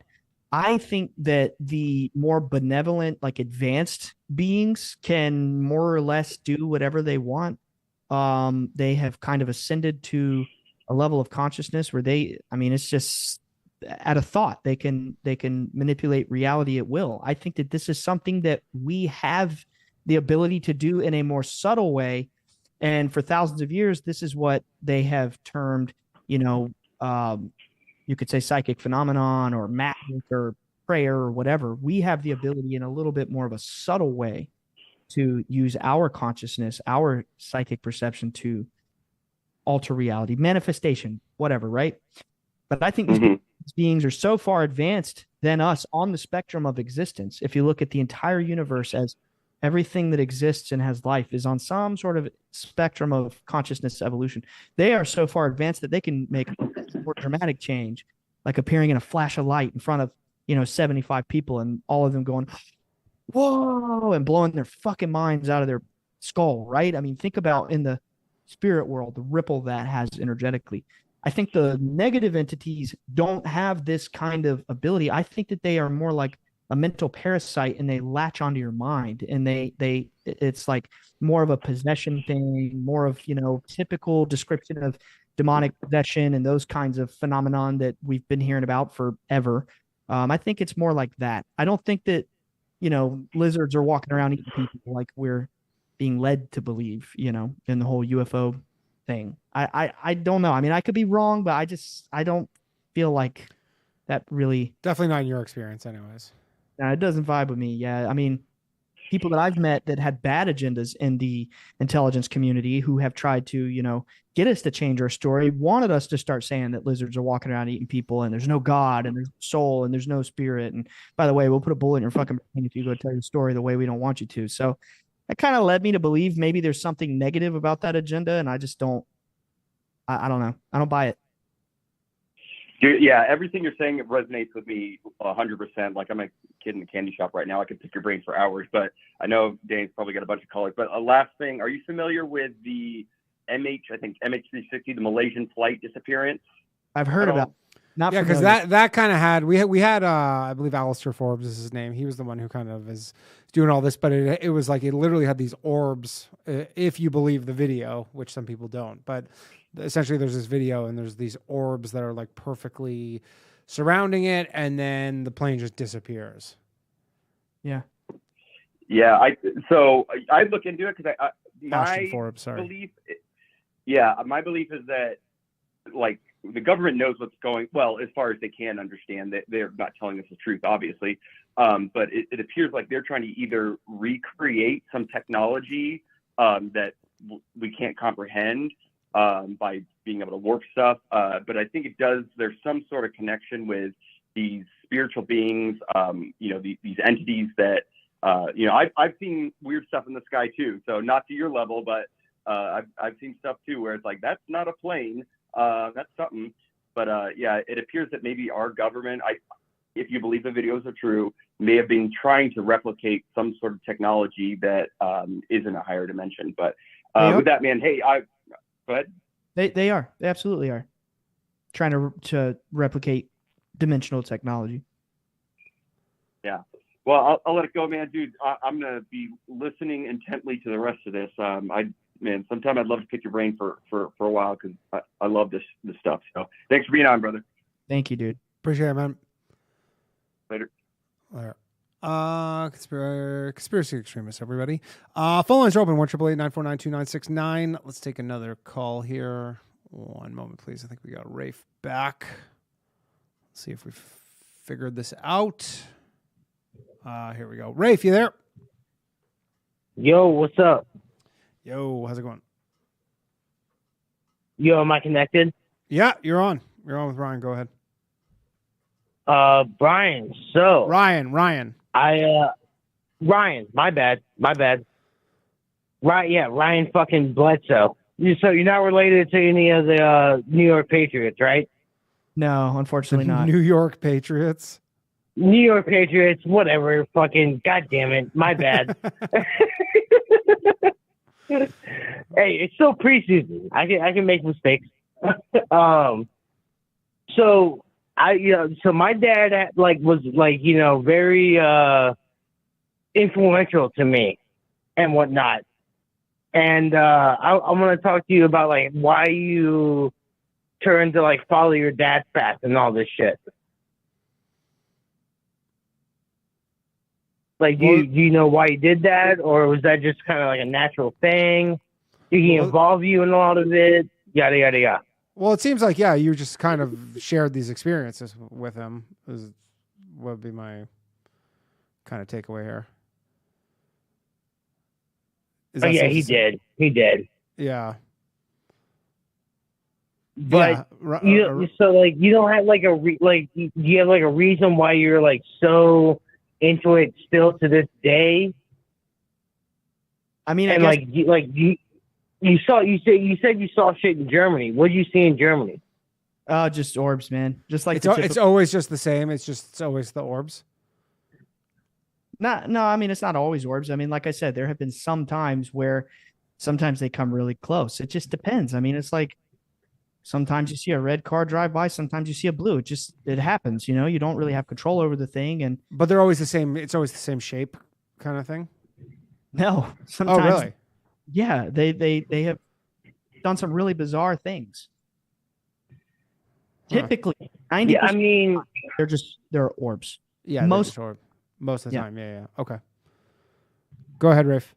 I think that the more benevolent, like advanced beings can more or less do whatever they want. They have kind of ascended to a level of consciousness where it's just at a thought. They can manipulate reality at will. I think that this is something that we have the ability to do in a more subtle way. And for thousands of years, this is what they have termed, you could say psychic phenomenon or magic or prayer or whatever. We have the ability in a little bit more of a subtle way to use our consciousness, our psychic perception to alter reality, manifestation, whatever, right? But I think these beings are so far advanced than us on the spectrum of existence. If you look at the entire universe as everything that exists and has life is on some sort of spectrum of consciousness evolution, they are so far advanced that they can make a more dramatic change, like appearing in a flash of light in front of, 75 people and all of them going, whoa, and blowing their fucking minds out of their skull, right? I mean, think about in the spirit world, the ripple that has energetically. I think the negative entities don't have this kind of ability. I think that they are more like a mental parasite, and they latch onto your mind, and it's like more of a possession thing, more of, typical description of demonic possession and those kinds of phenomenon that we've been hearing about forever. I think it's more like that. I don't think that, lizards are walking around eating people like we're being led to believe, in the whole UFO thing. I don't know. I mean, I could be wrong, but I don't feel like that really. Definitely not in your experience anyways. No, it doesn't vibe with me. Yeah. I mean, people that I've met that had bad agendas in the intelligence community who have tried to, get us to change our story, wanted us to start saying that lizards are walking around eating people and there's no God and there's no soul and there's no spirit. And by the way, we'll put a bullet in your fucking brain if you go tell your story the way we don't want you to. So that kind of led me to believe maybe there's something negative about that agenda. And I just don't, I don't know. I don't buy it. Yeah, everything you're saying resonates with me 100%. Like, I'm a kid in the candy shop right now. I could pick your brain for hours, but I know Dane's probably got a bunch of callers. But a last thing, are you familiar with the MH360, the Malaysian flight disappearance? I've heard about it. Not because that kind of had we had I believe Alistair Forbes is his name. He was the one who kind of is doing all this, but it was like it literally had these orbs, if you believe the video, which some people don't. But essentially, there's this video and there's these orbs that are like perfectly surrounding it, and then the plane just disappears. Yeah. Yeah. I look into it because my Forbes, sorry. belief. Yeah, my belief is that like the government knows what's going well as far as they can understand. That they're not telling us the truth, obviously, but it appears like they're trying to either recreate some technology that we can't comprehend, by being able to warp stuff. But I think there's some sort of connection with these spiritual beings, these entities that, I've seen weird stuff in the sky too. So not to your level, but I've seen stuff too where it's like, that's not a plane, that's something. But it appears that maybe our government, if you believe the videos are true, may have been trying to replicate some sort of technology that is in a higher dimension. But with that, man, hey, go ahead. They are. They absolutely are trying to replicate dimensional technology. Yeah. Well, I'll let it go, man, dude. I'm gonna be listening intently to the rest of this. Sometime I'd love to pick your brain for a while because I love this stuff. So thanks for being on, brother. Thank you, dude. Appreciate it, man. Later. All right. Conspiracy extremists, everybody. Phone lines are open, 1-888-949-2969. Let's take another call here. One moment, please. I think we got Rafe back. Let's see if we figured this out. Here we go. Rafe, you there? Yo, what's up? Yo, how's it going? Yo, am I connected? Yeah, you're on. You're on with Ryan. Go ahead. Brian, so. Ryan. Ryan, my bad. Right, yeah, Ryan fucking Bledsoe. So you're not related to any of the New York Patriots, right? No, unfortunately not. New York Patriots? New York Patriots, whatever. Fucking, goddamn it. My bad. Hey, it's still preseason. I can make mistakes. So my dad was very influential to me and whatnot. And I'm gonna talk to you about why you turned to follow your dad's path and all this shit. Do you know why you did that, or was that just kind of a natural thing? Did he involve you in a lot of it? Yada yada yada. Well, it seems like you just kind of shared these experiences with him. Is what would be my kind of takeaway here. He did. He did. Yeah. But you don't have do you have a reason why you're so into it still to this day? I mean, you said you saw shit in Germany. What did you see in Germany? Just orbs, man. Just it's always just the same. It's always the orbs. No, I mean, it's not always orbs. I mean, like I said, there have been some times where sometimes they come really close. It just depends. I mean, it's sometimes you see a red car drive by, sometimes you see a blue. It happens, you don't really have control over the thing. But they're always the same. It's always the same shape kind of thing. No. Sometimes, oh, really? Yeah. They have done some really bizarre things. Huh. Typically, 90%. Yeah, I mean, they're orbs. Yeah. Most of the time. Yeah. Okay. Go ahead, Rafe.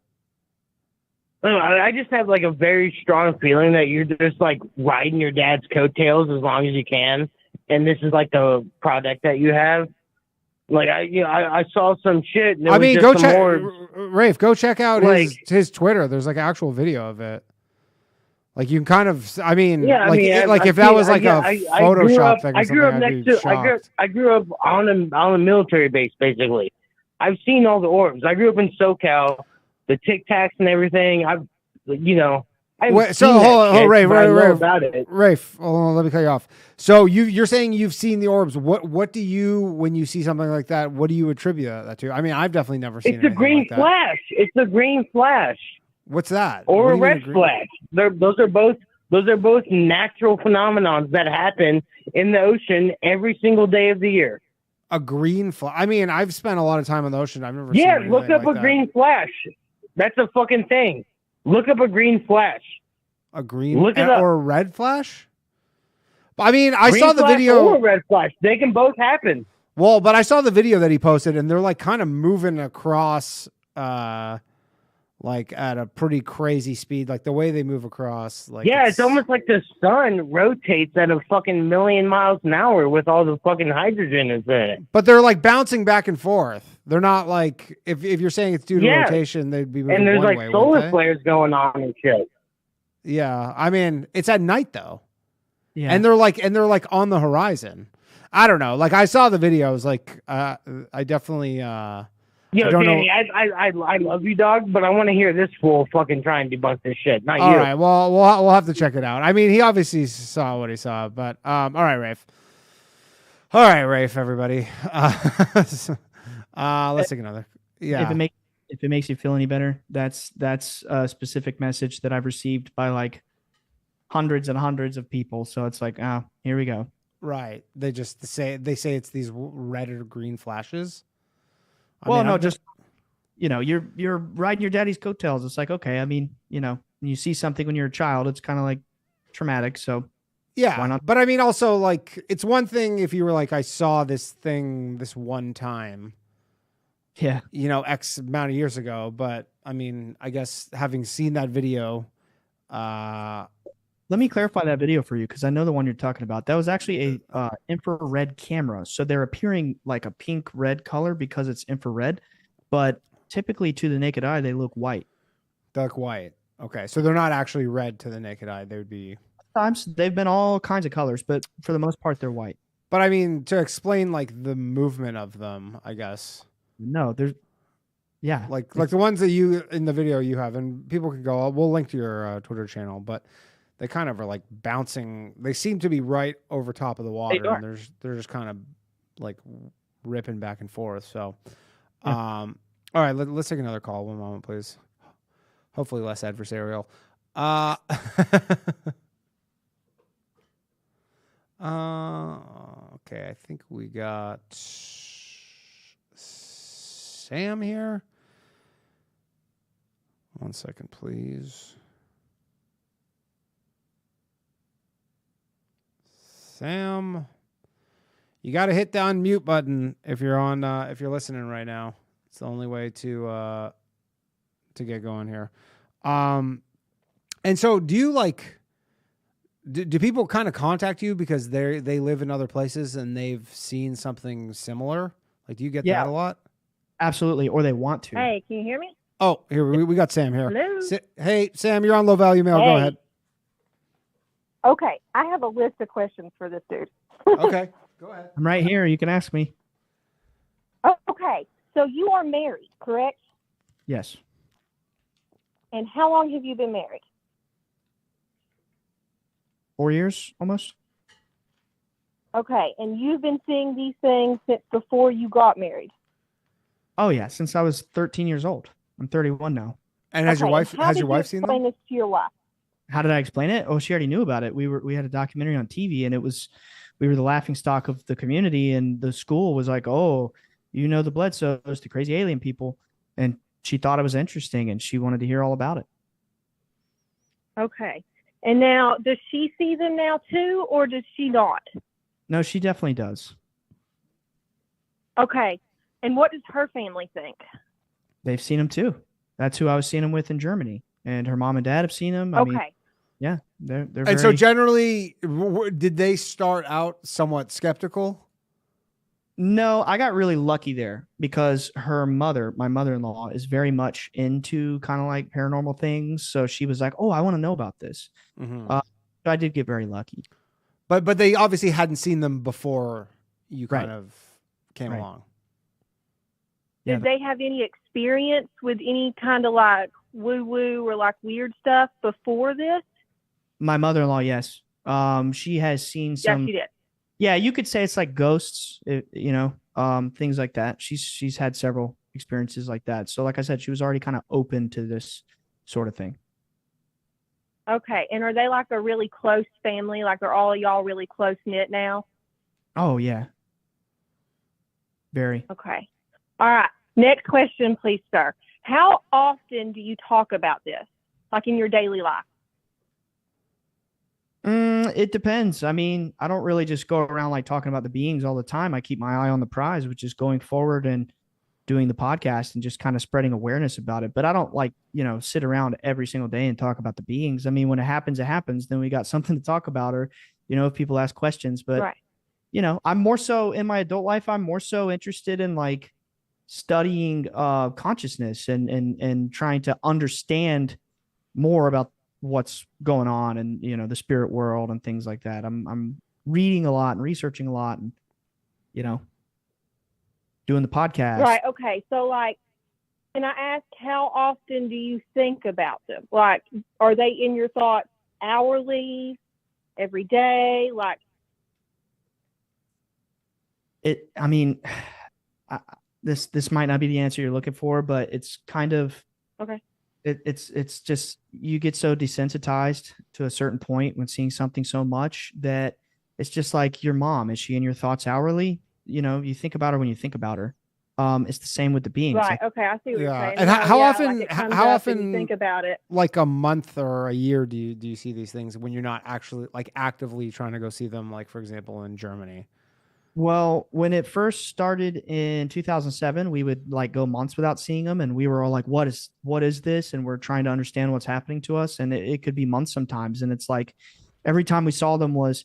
I just have a very strong feeling that you're just riding your dad's coattails as long as you can, and this is the product that you have. I saw some shit. And go check Rafe. Go check out his Twitter. There's actual video of it. You can kind of. I mean, if that was a Photoshop thing. I grew up on a military base basically. I've seen all the orbs. I grew up in SoCal. The Tic Tacs and everything. Rafe, hold on, let me cut you off. So you're saying you've seen the orbs. What do you, when you see something like that, what do you attribute that to? I mean, I've definitely never seen It's a green flash. It's a green flash. What's that? Or a red flash. Those are both natural phenomenons that happen in the ocean every single day of the year. A green flash. I mean, I've spent a lot of time on the ocean. I've never seen anything look up like a green flash. That's a fucking thing. Look up a green flash. A green or a red flash? I mean, I saw the video. Or a red flash. They can both happen. Well, but I saw the video that he posted, and they're kind of moving across, at a pretty crazy speed. The way they move across. It's almost like the sun rotates at a fucking million miles an hour with all the fucking hydrogen in it. But they're bouncing back and forth. They're not if you're saying it's due to rotation, they'd be moving and there's one way, solar flares going on and shit. Yeah. I mean, it's at night though. Yeah. And they're like on the horizon. I don't know. Like I saw the video. I was like, I definitely, Yo, I don't Danny, know. I love you, dog, but I want to hear this fool fucking try and debunk this shit. Not All you. right. Well, we'll have to check it out. I mean, he obviously saw what he saw, but all right, Rafe. All right, Rafe. Everybody. Let's take another. Yeah. If it makes you feel any better, that's a specific message that I've received by like hundreds and hundreds of people. So it's like, here we go. Right. They say it's these red or green flashes. Just you're riding your daddy's coattails. It's like, okay, I mean, you see something when you're a child, it's kind of like traumatic. So yeah, why not? But I mean, also like it's one thing if you were like, I saw this thing this one time. Yeah. X amount of years ago. But I mean, I guess having seen that video, let me clarify that video for you because I know the one you're talking about. That was actually a infrared camera. So they're appearing like a pink red color because it's infrared, but typically to the naked eye, they look white. They look white. Okay. So they're not actually red to the naked eye. They would be. Sometimes they've been all kinds of colors, but for the most part, they're white. But I mean, to explain like the movement of them, I guess. No, there's. Yeah. Like the ones that you in the video you have, and people can go, we'll link to your Twitter channel, but they kind of are like bouncing. They seem to be right over top of the water, and they're just kind of like ripping back and forth. So, all right, let's take another call. One moment, please. Hopefully less adversarial. Okay, I think we got Sam here. One second, please. Sam, you got to hit the unmute button if you're on. If you're listening right now, it's the only way to get going here. And so, do you like? Do people kind of contact you because they live in other places and they've seen something similar? Like, do you get that a lot? Absolutely, or they want to. Hey, can you hear me? Oh, here we got Sam here. Hello. Hey, Sam, you're on Low Value Mail. Hey. Go ahead. Okay, I have a list of questions for this dude. Okay, go ahead. I'm right here. You can ask me. Oh, okay, so you are married, correct? Yes. And how long have you been married? 4 years, almost. Okay, and you've been seeing these things since before you got married. Oh yeah, since I was 13 years old. I'm 31 now. And has your wife seen them? Explain this to your wife. How did I explain it? Oh, she already knew about it. We had a documentary on TV, and we were the laughing stock of the community, and the school was like, "Oh, the Bledsoes, the crazy alien people," and she thought it was interesting, and she wanted to hear all about it. Okay, and now does she see them now too, or does she not? No, she definitely does. Okay, and what does her family think? They've seen them too. That's who I was seeing them with in Germany, and her mom and dad have seen them. I mean, yeah, they're And very... so generally, did they start out somewhat skeptical? No, I got really lucky there because her mother, my mother-in-law, is very much into kind of like paranormal things. So she was like, "Oh, I want to know about this." Mm-hmm. So I did get very lucky. But they obviously hadn't seen them before you kind Right. of came along. Yeah, Did they have any experience with any kind of like woo-woo or like weird stuff before this? my mother-in-law, yes. She has seen some. Yes, she did. Yeah, you could say it's like ghosts, things like that. She's had several experiences like that. So like I said, she was already kind of open to this sort of thing. Okay, and are they like a really close family? Like are all y'all really close-knit now? Oh, yeah. Very. Okay. All right. Next question, please, sir. How often do you talk about this, like in your daily life? It depends. I mean, I don't really just go around like talking about the beings all the time. I keep my eye on the prize, which is going forward and doing the podcast and just kind of spreading awareness about it. But I don't like, sit around every single day and talk about the beings. I mean, when it happens, then we got something to talk about, or, if people ask questions. But, right. I'm more so in my adult life, I'm more so interested in like studying consciousness and trying to understand more about what's going on and the spirit world and things like that. I'm reading a lot and researching a lot and doing the podcast. Right. Okay. So like, can I ask, how often do you think about them? Like, are they in your thoughts hourly, every day? Like, this might not be the answer you're looking for, but it's kind of okay. It's just, you get so desensitized to a certain point when seeing something so much that it's just like your mom. Is she in your thoughts hourly? You think about her when you think about her. It's the same with the beings. Right. Like, Okay. I see what you're saying. And how often? Like how how often? you think about it? Like a month or a year? Do you see these things when you're not actually like actively trying to go see them? Like for example, in Germany. well, when it first started in 2007, we would like go months without seeing them, and we were all like, "What is this?" And we're trying to understand what's happening to us, and it could be months sometimes. And it's like every time we saw them was,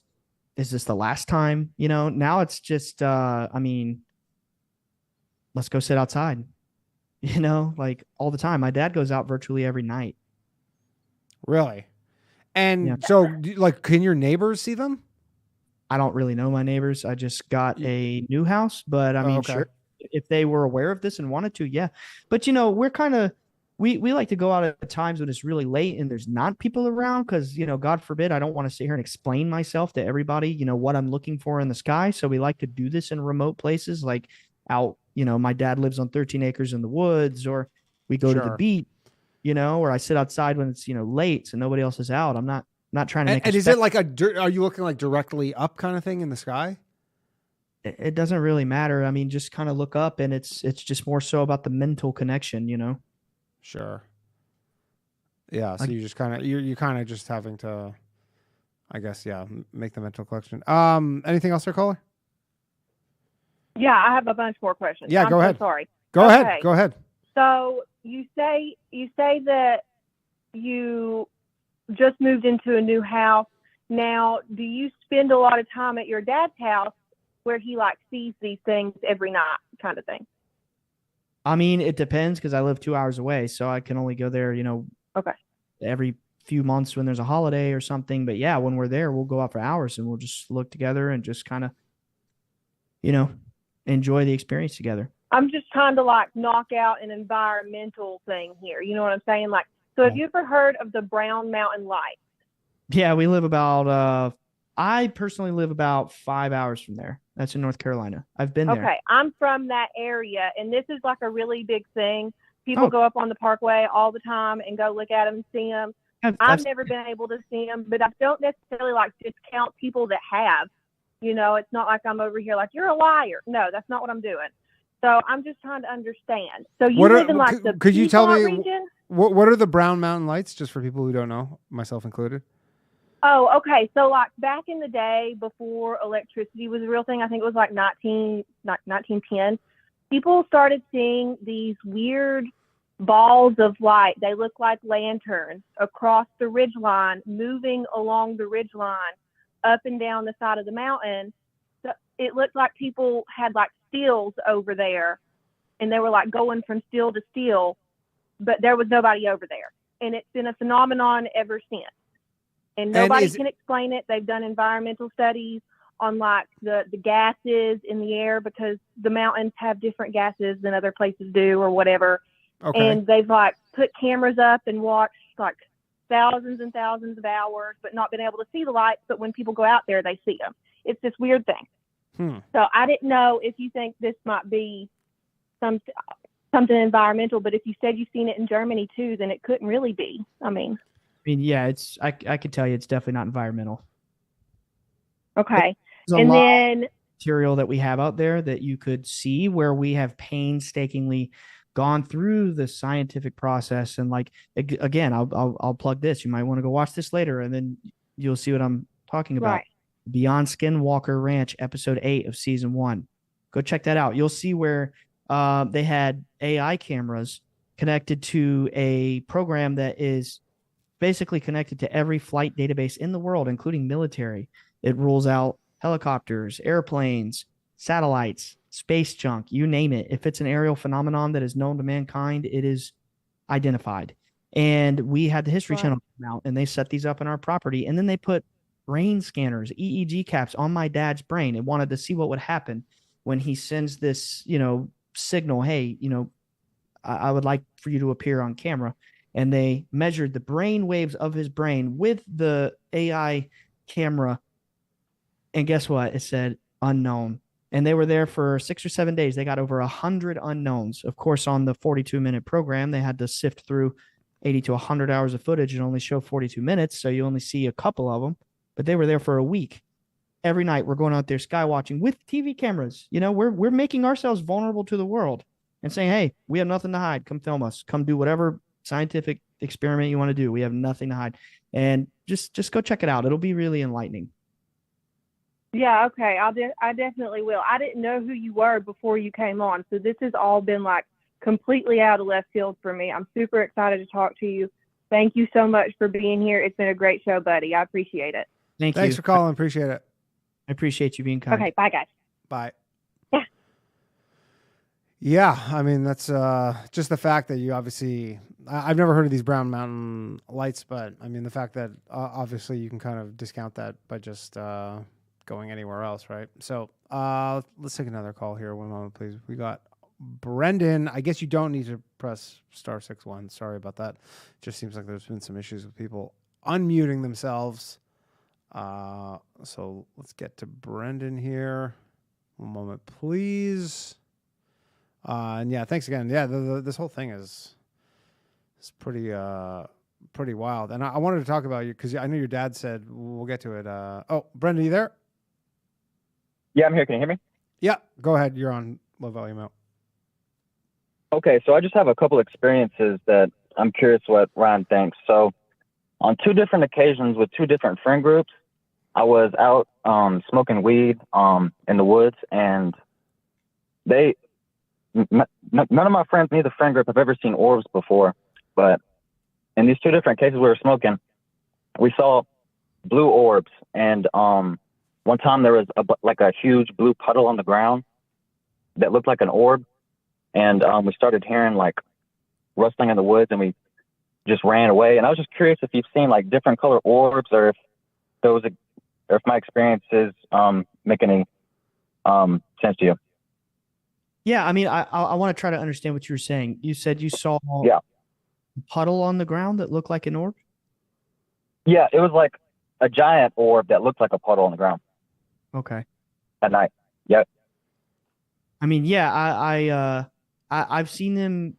"Is this the last time?" Now it's just, let's go sit outside, like all the time. My dad goes out virtually every night. Really? And Yeah. so, like, can your neighbors see them? I don't really know my neighbors. I just got a new house, but I mean, okay. sure, if they were aware of this and wanted to, yeah. But we're kind of, we like to go out at times when it's really late and there's not people around because, God forbid, I don't want to sit here and explain myself to everybody, what I'm looking for in the sky. So we like to do this in remote places, like out, my dad lives on 13 acres in the woods, or we go to the Sure. beach, or I sit outside when it's, late, so nobody else is out. I'm not trying to make And is it like are you looking like directly up kind of thing in the sky? It doesn't really matter. I mean, just kind of look up, and it's just more so about the mental connection, Sure. Yeah. So you just kind of you're kind of just having to, I guess, make the mental connection. Anything else, there, caller? Yeah, I have a bunch more questions. Yeah, I'm go so ahead. sorry. Go Okay. ahead. Go ahead. So you say that you just moved into a new house. Now, do you spend a lot of time at your dad's house where he like sees these things every night, kind of thing? I mean, it depends because I live 2 hours away, so I can only go there, Okay. every few months when there's a holiday or something. But yeah, when we're there, we'll go out for hours and we'll just look together and just kind of, enjoy the experience together. I'm just trying to like knock out an environmental thing here. You know what I'm saying? Like, so have you ever heard of the Brown Mountain Lights? Yeah, we live about, I personally live about 5 hours from there. That's in North Carolina. I've been there. Okay, I'm from that area, and this is like a really big thing. People go up on the parkway all the time and go look at them and see them. I've never been able to see them, but I don't necessarily like discount people that have. It's not like I'm over here like, you're a liar. No, that's not what I'm doing. So I'm just trying to understand. So you live in like the could you tell me region? what are the Brown Mountain Lights, just for people who don't know, myself included? Oh, okay. So like back in the day before electricity was a real thing, I think it was like 1910, people started seeing these weird balls of light. They look like lanterns across the ridge line, moving along the ridge line, up and down the side of the mountain. So it looked like people had like steels over there, and they were like going from steel to steel, but there was nobody over there. And it's been a phenomenon ever since. And nobody can explain it. They've done environmental studies on like the gases in the air, because the mountains have different gases than other places do or whatever. Okay. And they've like put cameras up and watched like thousands and thousands of hours, but not been able to see the lights. But when people go out there, they see them. It's this weird thing. So I didn't know if you think this might be something environmental, but if you said you've seen it in Germany too, then it couldn't really be. I mean, yeah, I could tell you it's definitely not environmental. Okay. There's a And lot then of material that we have out there that you could see where we have painstakingly gone through the scientific process. And like, again, I'll plug this. You might want to go watch this later, and then you'll see what I'm talking about. Right. Beyond Skinwalker Ranch, episode 8 of season 1. Go check that out. You'll see where they had AI cameras connected to a program that is basically connected to every flight database in the world, including military. It rules out helicopters, airplanes, satellites, space junk, you name it. If it's an aerial phenomenon that is known to mankind, it is identified. And we had the History Right. Channel come out, and they set these up in our property. And then they put brain scanners, EEG caps on my dad's brain, and wanted to see what would happen when he sends this, signal. Hey, I would like for you to appear on camera. And they measured the brain waves of his brain with the AI camera. And guess what? It said unknown. And they were there for 6 or 7 days. They got over 100 unknowns. Of course, on the 42-minute program, they had to sift through 80 to 100 hours of footage and only show 42 minutes. So you only see a couple of them. But they were there for a week. Every night we're going out there sky watching with TV cameras. We're making ourselves vulnerable to the world and saying, hey, we have nothing to hide. Come film us. Come do whatever scientific experiment you want to do. We have nothing to hide. And just go check it out. It'll be really enlightening. Yeah, okay. I definitely will. I didn't know who you were before you came on, so this has all been like completely out of left field for me. I'm super excited to talk to you. Thank you so much for being here. It's been a great show, buddy. I appreciate it. Thanks for calling. Appreciate it. I appreciate you being kind. Okay, bye, guys. Bye. Yeah. Yeah, I mean, that's just the fact that you obviously, I've never heard of these Brown Mountain lights, but I mean, the fact that obviously you can kind of discount that by just going anywhere else, right? So let's take another call here. One moment, please. We got Brendan. I guess you don't need to press *61. Sorry about that. Just seems like there's been some issues with people unmuting themselves. So let's get to Brendan here. One moment, please. And yeah, thanks again. Yeah, this whole thing is pretty wild. And I wanted to talk about you because I know your dad said we'll get to it. Oh, Brendan, you there? Yeah, I'm here. Can you hear me? Yeah, go ahead. You're on low volume out. Okay, so I just have a couple experiences that I'm curious what Ryan thinks. So on 2 different occasions with 2 different friend groups, I was out smoking weed in the woods, and none of my friends, neither friend group, have ever seen orbs before. But in these 2 different cases we were smoking, we saw blue orbs. And one time there was a huge blue puddle on the ground that looked like an orb. And we started hearing like rustling in the woods, and we just ran away. And I was just curious if you've seen like different color orbs, or if my experiences make any sense to you. Yeah, I mean, I want to try to understand what you were saying. You said you saw a puddle on the ground that looked like an orb? Yeah, it was like a giant orb that looked like a puddle on the ground. Okay. At night. Yep. I mean, yeah, I've seen them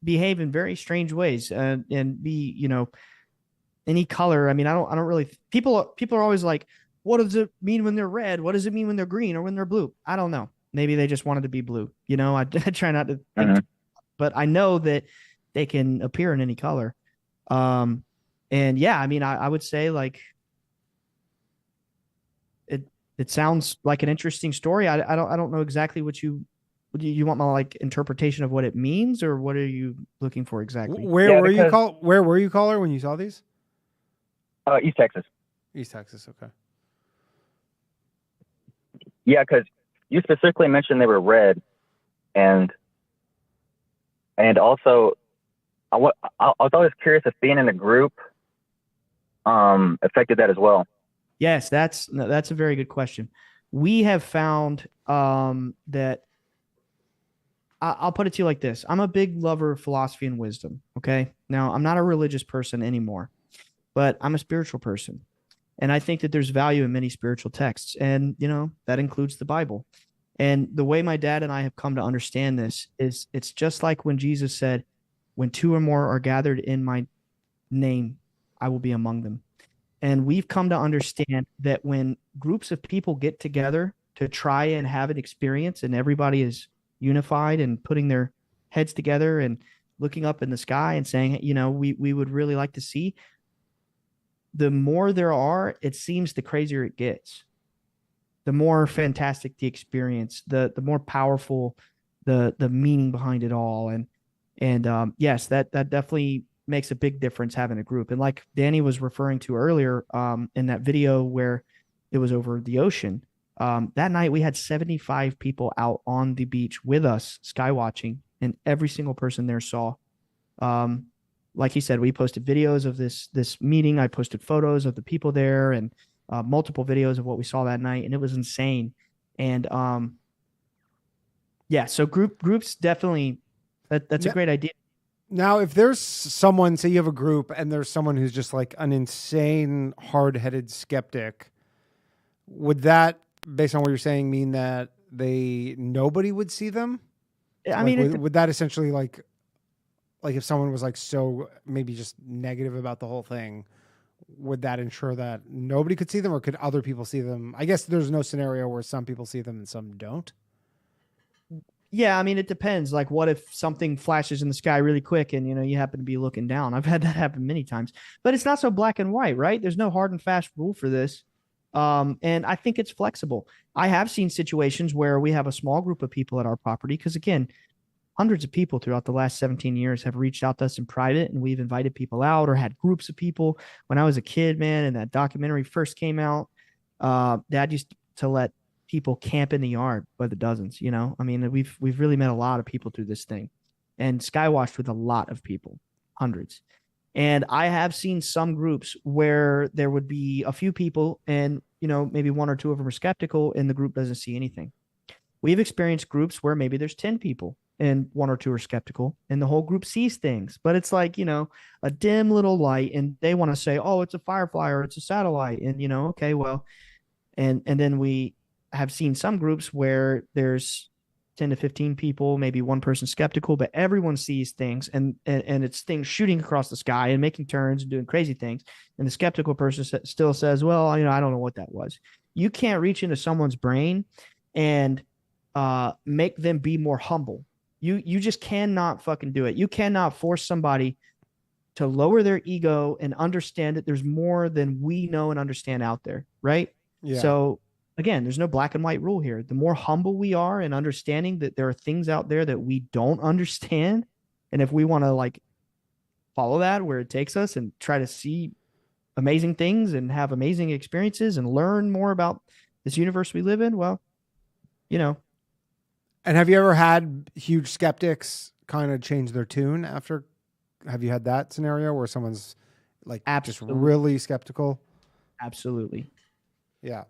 behave in very strange ways and be, any color. I mean, I don't really, people are always like, what does it mean when they're red? What does it mean when they're green or when they're blue? I don't know. Maybe they just wanted to be blue. I try not to think, but I know that they can appear in any color. And yeah, I mean, I would say like, it sounds like an interesting story. I don't know exactly what you want my like interpretation of what it means, or what are you looking for exactly? Where were you caller when you saw these? East Texas. East Texas. Okay. Yeah, because you specifically mentioned they were red, and also I was always curious if being in a group affected that as well. Yes, that's a very good question. We have found that I'll put it to you like this. I'm a big lover of philosophy and wisdom. Okay. Now, I'm not a religious person anymore, but I'm a spiritual person. And I think that there's value in many spiritual texts. And, that includes the Bible. And the way my dad and I have come to understand this is it's just like when Jesus said, when 2 or more are gathered in my name, I will be among them. And we've come to understand that when groups of people get together to try and have an experience, and everybody is unified and putting their heads together and looking up in the sky and saying, we would really like to see, the more there are, it seems the crazier it gets. The more fantastic the experience, the more powerful the meaning behind it all. And yes, that definitely makes a big difference having a group. And like Danny was referring to earlier, in that video where it was over the ocean, that night we had 75 people out on the beach with us sky watching, and every single person there saw like he said, we posted videos of this meeting. I posted photos of the people there and multiple videos of what we saw that night, and it was insane. And yeah, so groups definitely that's a great idea. Now, if there's someone, say you have a group and there's someone who's just like an insane, hard-headed skeptic, would that, based on what you're saying, mean that nobody would see them? I mean, would that essentially like if someone was like so maybe just negative about the whole thing, would that ensure that nobody could see them, or could other people see them? I guess there's no scenario where some people see them and some don't. Yeah, I mean, it depends. Like, what if something flashes in the sky really quick and, you happen to be looking down? I've had that happen many times. But it's not so black and white, right? There's no hard and fast rule for this. And I think it's flexible. I have seen situations where we have a small group of people at our property because, again, hundreds of people throughout the last 17 years have reached out to us in private, and we've invited people out or had groups of people. When I was a kid, man, and that documentary first came out, Dad used to let people camp in the yard by the dozens. I mean, we've really met a lot of people through this thing, and skywatched with a lot of people, hundreds. And I have seen some groups where there would be a few people and, maybe one or two of them are skeptical and the group doesn't see anything. We've experienced groups where maybe there's 10 people and one or two are skeptical and the whole group sees things, but it's like, a dim little light, and they want to say, oh, it's a firefly or it's a satellite. And, okay, well, and then we have seen some groups where there's 10 to 15 people, maybe one person skeptical, but everyone sees things and it's things shooting across the sky and making turns and doing crazy things. And the skeptical person still says, well, I don't know what that was. You can't reach into someone's brain and make them be more humble. You just cannot fucking do it. You cannot force somebody to lower their ego and understand that there's more than we know and understand out there. Right. Yeah. So again, there's no black and white rule here. The more humble we are in understanding that there are things out there that we don't understand, and if we want to like follow that where it takes us and try to see amazing things and have amazing experiences and learn more about this universe we live in, well, And have you ever had huge skeptics kind of change their tune after? Have you had that scenario where someone's like just really skeptical? Absolutely. Yeah.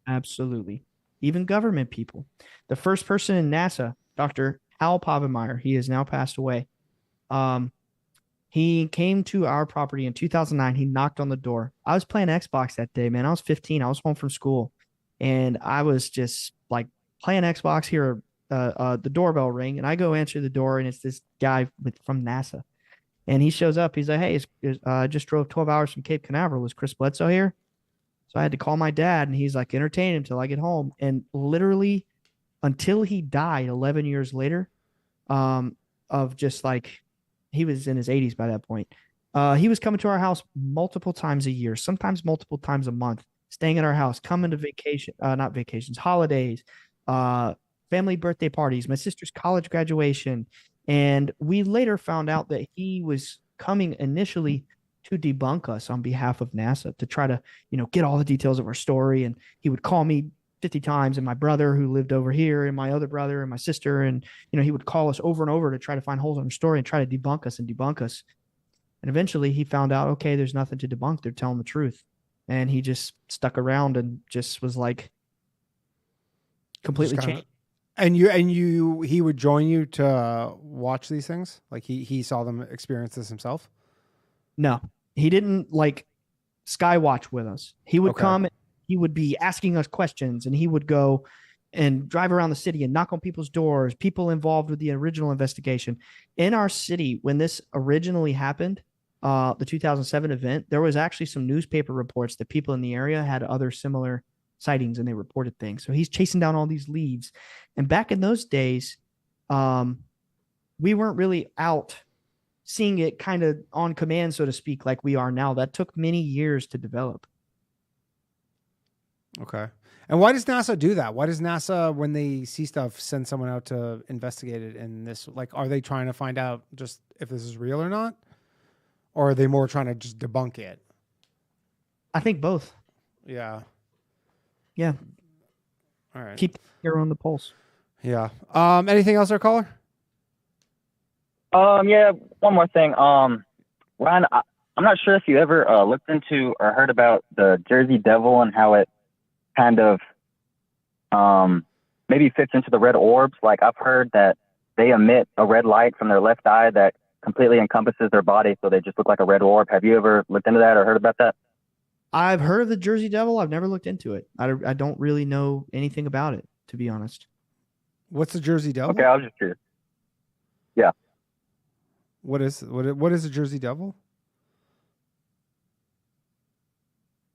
Absolutely. Even government people. The first person in NASA, Dr. Hal Povenmire, he has now passed away. He came to our property in 2009. He knocked on the door. I was playing Xbox that day, man. I was 15. I was home from school, and I was just like playing Xbox, hear the doorbell ring, and I go answer the door, and it's this guy from NASA. And he shows up. He's like, hey, I just drove 12 hours from Cape Canaveral. Is Chris Bledsoe here? So I had to call my dad, and he's like, entertain him till I get home. And literally until he died 11 years later, of just like, he was in his 80s by that point. He was coming to our house multiple times a year, sometimes multiple times a month, staying at our house, coming to not vacations, holidays, family birthday parties, my sister's college graduation. And we later found out that he was coming initially to debunk us on behalf of NASA, to try to, get all the details of our story. And he would call me 50 times, and my brother who lived over here, and my other brother and my sister. And, he would call us over and over to try to find holes in our story and try to debunk us. And eventually he found out, okay, there's nothing to debunk. They're telling the truth. And he just stuck around and just was like completely changed. And he would join you to watch these things? Like he saw them experience this himself? No, he didn't like skywatch with us. He would come, he would be asking us questions, and he would go and drive around the city and knock on people's doors, people involved with the original investigation. In our city, when this originally happened, the 2007 event, there was actually some newspaper reports that people in the area had other similar sightings, and they reported things. So he's chasing down all these leads. And back in those days, we weren't really out seeing it kind of on command, so to speak, like we are now. That took many years to develop. Okay. And why does NASA do that? Why does NASA, when they see stuff, send someone out to investigate it? And this, like, are they trying to find out just if this is real or not? Or are they more trying to just debunk it? I think both. Yeah. Yeah. All right. Keep your on the pulse. Yeah. Anything else, our caller? Yeah, one more thing. Ryan, I'm not sure if you ever looked into or heard about the Jersey Devil and how it kind of maybe fits into the red orbs. Like I've heard that they emit a red light from their left eye that completely encompasses their body, so they just look like a red orb. Have you ever looked into that or heard about that? I've heard of the Jersey Devil. I've never looked into it. I don't really know anything about it, to be honest. What's the Jersey Devil? Okay, I was just curious. Yeah. What is the Jersey Devil?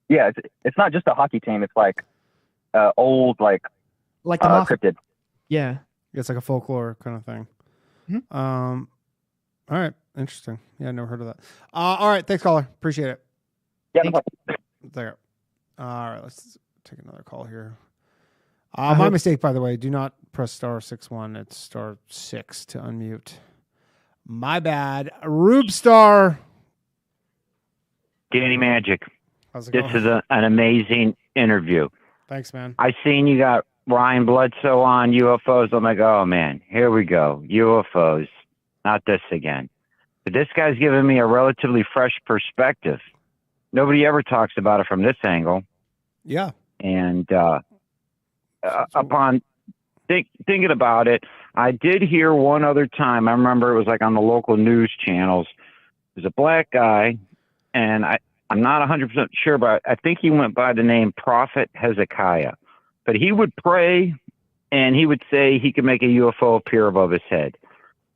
Yeah, it's not just a hockey team. It's like old, like the cryptid. Yeah. It's like a folklore kind of thing. Mm-hmm. All right. Interesting. Yeah, I never heard of that. All right. Thanks, caller. Appreciate it. Yeah. There. All right. Let's take another call here. My mistake, by the way. Do not press *61. It's *6 to unmute. My bad. Rube Star. Danny Magic. How's it this going? is an amazing interview. Thanks, man. I seen you got Ryan Bledsoe on UFOs. I'm like, oh man, here we go. UFOs. Not this again. But this guy's giving me a relatively fresh perspective. Nobody ever talks about it from this angle. Yeah. And upon thinking about it, I did hear one other time. I remember it was like on the local news channels. There's a black guy, and I'm not 100% sure, but I think he went by the name Prophet Hezekiah. But he would pray, and he would say he could make a UFO appear above his head.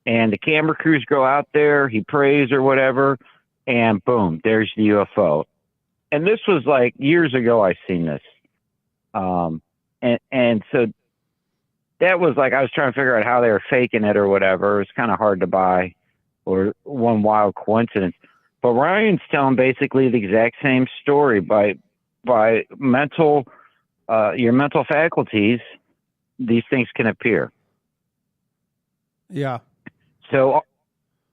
And the camera crews go out there, he prays or whatever, and boom, there's the UFO. And this was like years ago I seen this. And so that was like I was trying to figure out how they were faking it or whatever. It was kind of hard to buy, or one wild coincidence. But Ryan's telling basically the exact same story by mental, your mental faculties. These things can appear. Yeah. So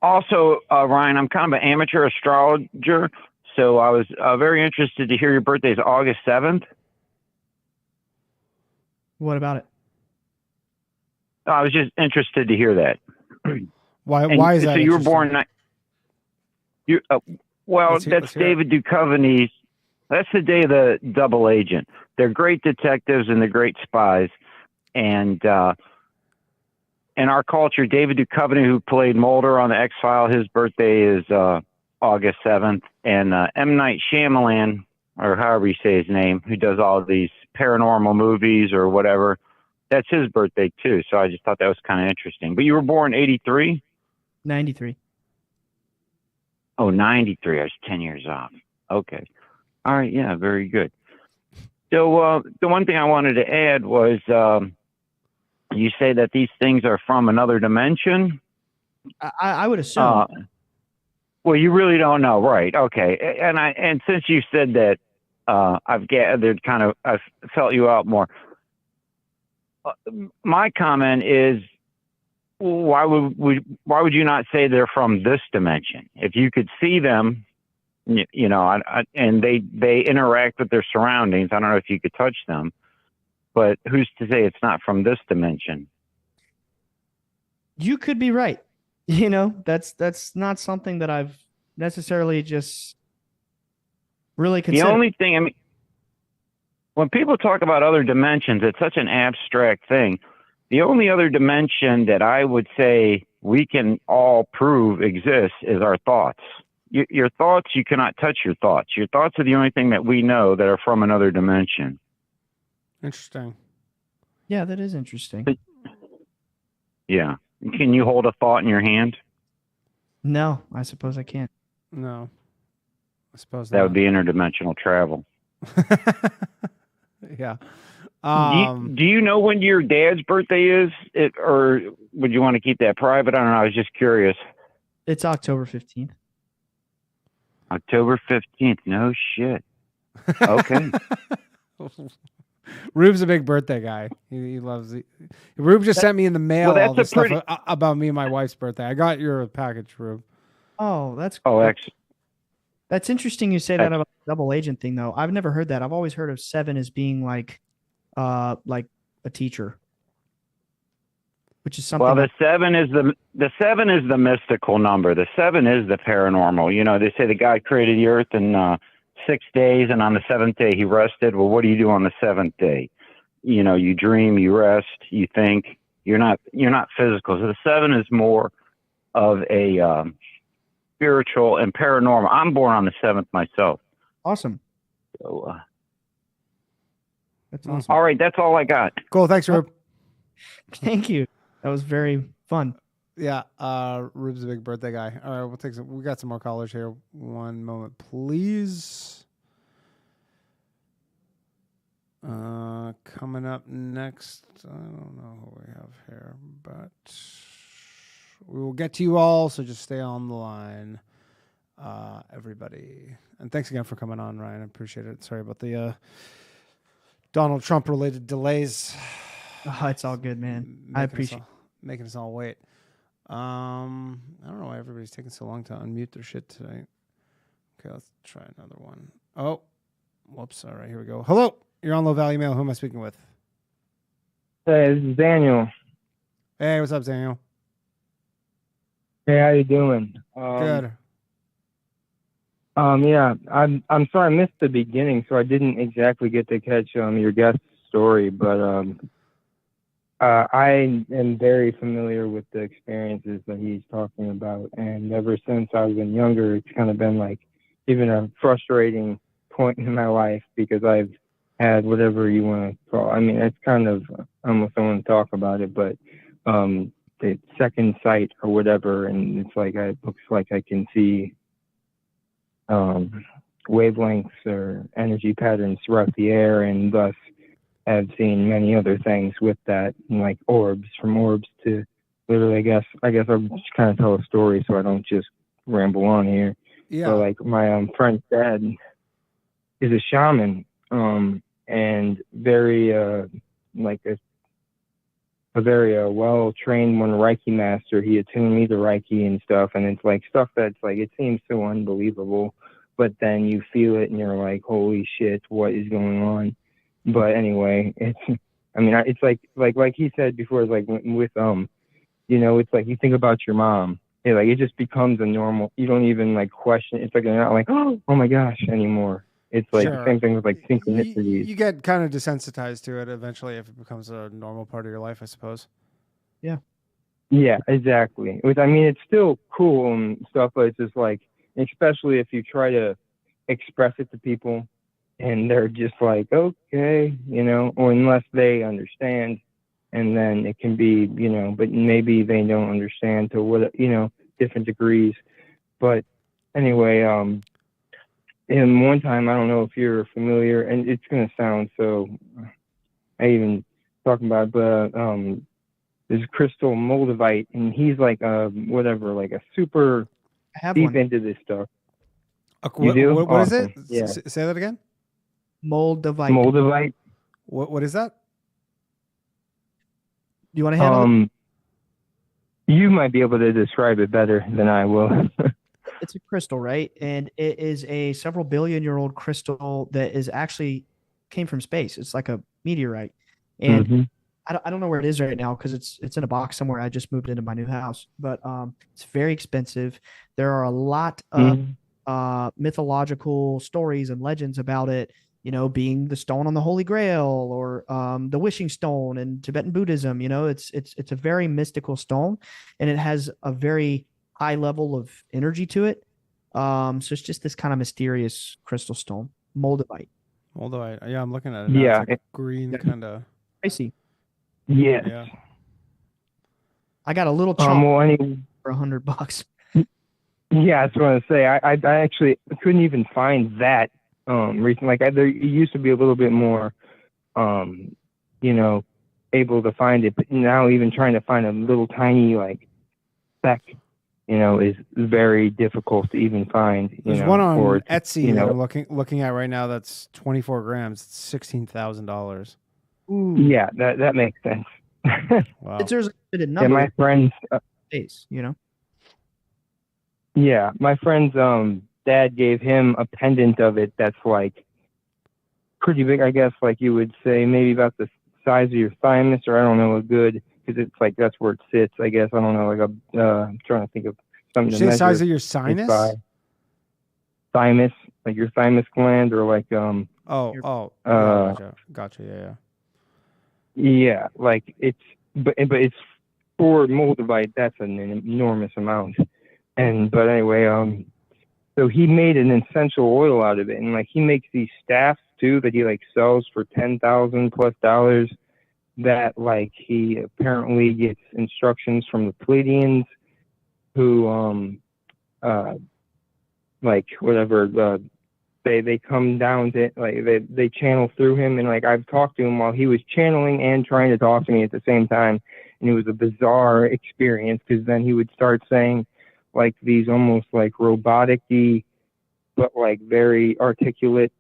also, Ryan, I'm kind of an amateur astrologer. So I was very interested to hear your birthday is August 7th. What about it? I was just interested to hear that. Why is that? So you were born. That's David Duchovny's. That's the day of the double agent. They're great detectives and they're great spies. And in our culture, David Duchovny, who played Mulder on the X-File, his birthday is August 7th. And M. Night Shyamalan, or however you say his name, who does all of these paranormal movies or whatever, that's his birthday too. So I just thought that was kind of interesting. But you were born 83? 93. Oh, 93. I was 10 years off. Okay. All right. Yeah, very good. So the one thing I wanted to add was you say that these things are from another dimension? I would assume. Well, you really don't know. Right. Okay. And since you said that, I've gathered I've felt you out more. My comment is, why would you not say they're from this dimension? If you could see them, and they interact with their surroundings. I don't know if you could touch them, but who's to say it's not from this dimension? You could be right. That's not something that I've necessarily just really considered. The only thing, I mean, when people talk about other dimensions, it's such an abstract thing. The only other dimension that I would say we can all prove exists is our thoughts. Your thoughts, you cannot touch your thoughts. Your thoughts are the only thing that we know that are from another dimension. Interesting. Yeah, that is interesting. Yeah. Can you hold a thought in your hand? No, I suppose I can't. No. I suppose that would be interdimensional travel. Yeah. Do you know when your dad's birthday is? Or would you want to keep that private? I don't know. I was just curious. It's October 15th. October 15th. No shit. Okay. Rube's a big birthday guy. He loves it. Rube just sent me in the mail all this stuff about me and my wife's birthday. I got your package, Rube. Oh, that's cool. Excellent. That's interesting you say that about the double agent thing, though. I've never heard that. I've always heard of 7 as being like a teacher. which is something. Well, the seven is the mystical number. The seven is the paranormal. You know, they say the God created the earth in 6 days, and on the seventh day he rested. Well, what do you do on the seventh day? You know, you dream, you rest, you think. You're not physical. So the seven is more of a spiritual and paranormal. I'm born on the 7th myself. Awesome. So, that's awesome. All right, that's all I got. Cool. Thanks, Rube. Thank you. That was very fun. Yeah, Rube's a big birthday guy. All right, we'll take some. We got some more callers here. One moment, please. Coming up next, I don't know who we have here, but we will get to you all. So just stay on the line, everybody. And thanks again for coming on, Ryan. I appreciate it. Sorry about the Donald Trump related delays. Oh, it's all good, man. I appreciate making us all wait. I don't know why everybody's taking so long to unmute their shit today. Okay, let's try another one. Oh, whoops. All right, here we go. Hello, you're on Low Value Mail. Who am I speaking with? Hey, this is Daniel. Hey, what's up, Daniel? Hey, how you doing? Good. Yeah, I'm sorry I missed the beginning, so I didn't exactly get to catch your guest's story, but I am very familiar with the experiences that he's talking about, and ever since I was younger, it's kind of been like even a frustrating point in my life because I've had whatever you want to call. I mean, it's kind of I almost don't want to talk about it, but the second sight or whatever, and it's like it looks like I can see wavelengths or energy patterns throughout the air, and thus have seen many other things with that, like orbs, from orbs to literally, I guess I'll just kind of tell a story so I don't just ramble on here. Yeah. So like my friend's dad is a shaman, and very like a very well-trained one Reiki master. He attuned me to Reiki and stuff, and it's like stuff that's like, it seems so unbelievable, but then you feel it and you're like, holy shit, what is going on? But anyway, it's, I mean, it's like he said before, like with, you know, it's like you think about your mom, it just becomes a normal, you don't even like question, it's like, you're not like, oh my gosh anymore. It's like the same thing with like synchronicities. You get kind of desensitized to it eventually if it becomes a normal part of your life, I suppose. Yeah. Yeah, exactly. I mean, it's still cool and stuff, but it's just like, especially if you try to express it to people and they're just like, okay, you know, or unless they understand, and then it can be, you know, but maybe they don't understand to what, you know, different degrees. But anyway, and one time, I don't know if you're familiar, and it's going to sound so, I even talking about it, but there's Crystal Moldavite, and he's like whatever, like a super deep into this stuff. You do? What is it? Yeah. Say that again. Moldavite. Moldavite. What is that? You want to handle it? You might be able to describe it better than I will. It's a crystal, right? And it is a several billion-year-old crystal that is actually came from space. It's like a meteorite, and I don't know where it is right now because it's in a box somewhere. I just moved into my new house, but it's very expensive. There are a lot of mythological stories and legends about it. You know, being the stone on the Holy Grail, or the wishing stone in Tibetan Buddhism. You know, it's a very mystical stone, and it has a very high level of energy to it. So it's just this kind of mysterious crystal stone, Moldavite. Moldavite. Yeah, I'm looking at it now. Yeah. It's like green kind of. I see. Yes. Yeah. I got a little well, anyway, for $100. Yeah, that's what I was say. I actually couldn't even find that recently. Like there used to be a little bit more, you know, able to find it, but now even trying to find a little tiny like speck, you know, is very difficult to even find. There's know, one on or, Etsy you that know, I'm looking at right now. That's 24 grams. It's $16,000. Yeah, that makes sense. Wow. There's a bit of Yeah, number. my friend's Face, you know. Yeah, my friend's dad gave him a pendant of it that's like pretty big, I guess, like you would say maybe about the size of your thymus, or I don't know, a good because it's like that's where it sits. I guess I don't know. Like I'm trying to think of something. You to say the measure size of your it sinus? by. Thymus, like your thymus gland, or like Gotcha. Yeah, like but it's for Moldavite. That's an enormous amount. But anyway, so he made an essential oil out of it, and like he makes these staffs too that he like sells for $10,000+ that like he apparently gets instructions from the Pleiadians, who like whatever they come down to, like they channel through him, and like I've talked to him while he was channeling and trying to talk to me at the same time, and it was a bizarre experience because then he would start saying like these almost like robotic-y but like very articulate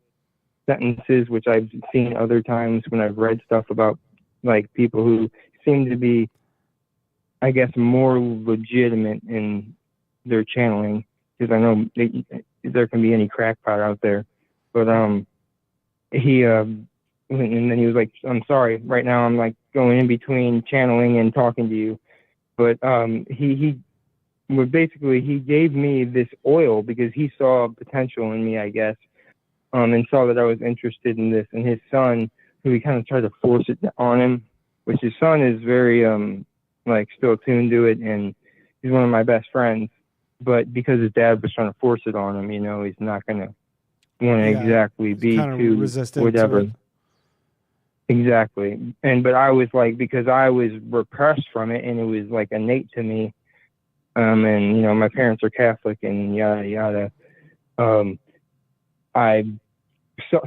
sentences, which I've seen other times when I've read stuff about like people who seem to be, I guess, more legitimate in their channeling, because I know there can be any crackpot out there. But he and then he was like, I'm sorry, right now I'm like going in between channeling and talking to you. But he basically he gave me this oil because he saw potential in me, I guess, and saw that I was interested in this. And his son, who he kind of tried to force it on him, which his son is very like still tuned to it, and he's one of my best friends. But because his dad was trying to force it on him, you know, he's not going to want to exactly be too resistant whatever. to it. Exactly. But I was like, because I was repressed from it and it was like innate to me. And, you know, my parents are Catholic and yada, yada. I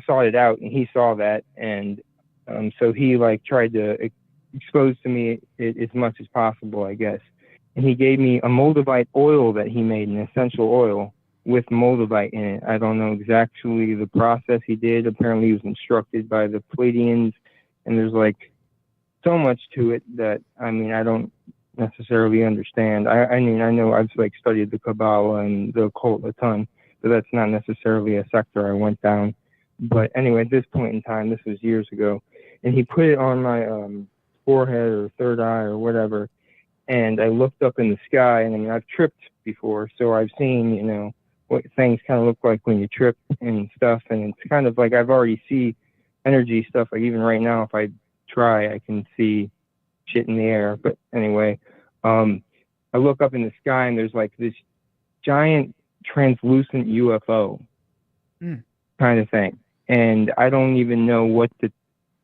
saw it out and he saw that. And so he like tried to expose to me it as much as possible, I guess. And he gave me a Moldavite oil that he made, an essential oil with Moldavite in it. I don't know exactly the process he did. Apparently he was instructed by the Pleiadians, and there's like so much to it that, I mean, I don't necessarily understand. I mean, I know I've like studied the Kabbalah and the occult a ton, but that's not necessarily a sector I went down. But anyway, at this point in time, this was years ago, and he put it on my forehead or third eye or whatever. And I looked up in the sky, and I mean, I've tripped before, so I've seen, you know, what things kind of look like when you trip and stuff. And it's kind of like I've already see energy stuff. Like even right now, if I try, I can see shit in the air. But anyway, I look up in the sky, and there's like this giant translucent UFO kind of thing. And I don't even know what to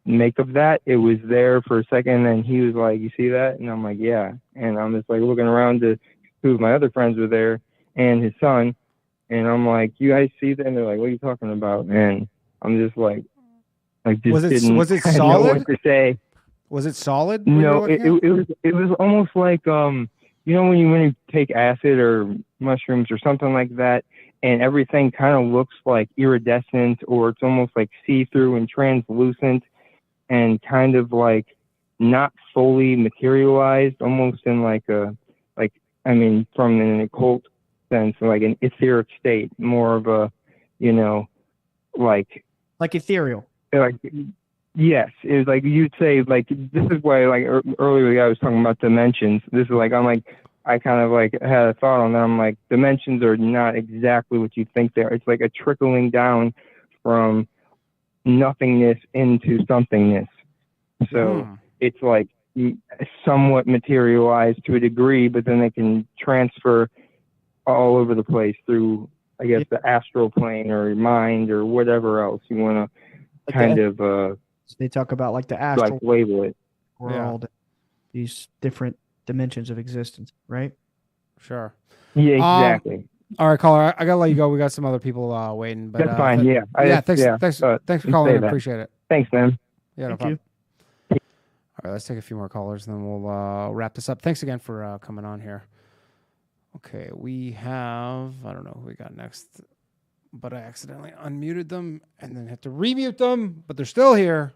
make of that. It was there for a second, and he was like, you see that? And I'm like, yeah. And I'm just like looking around to two of my other friends were there and his son, and I'm like, you guys see that? And they're like, what are you talking about? And I'm just like just was it know solid? what to say. Was it solid? No, it was almost like you know when you take acid or mushrooms or something like that, and everything kind of looks like iridescent, or it's almost like see-through and translucent, and kind of like not fully materialized, almost in like I mean, from an occult sense, like an etheric state, more of a, you know, like ethereal. Like, yes, it was like you'd say, like, this is why, like, earlier I was talking about dimensions. This is like, I kind of like had a thought on that. I'm like, dimensions are not exactly what you think they are. It's like a trickling down from nothingness into somethingness. So it's like somewhat materialized to a degree, but then they can transfer all over the place through, I guess, the astral plane or mind or whatever else you want to kind of they talk about like the astral like label it world, these different dimensions of existence, right? Sure. Yeah, exactly. All right, caller, I gotta let you go. We got some other people waiting. But that's fine. Yeah. Thanks for calling in. Appreciate it. Thanks, man. Yeah, no problem. All right, let's take a few more callers, and then we'll wrap this up. Thanks again for coming on here. Okay, we have, I don't know who we got next, but I accidentally unmuted them and then had to remute them, but they're still here.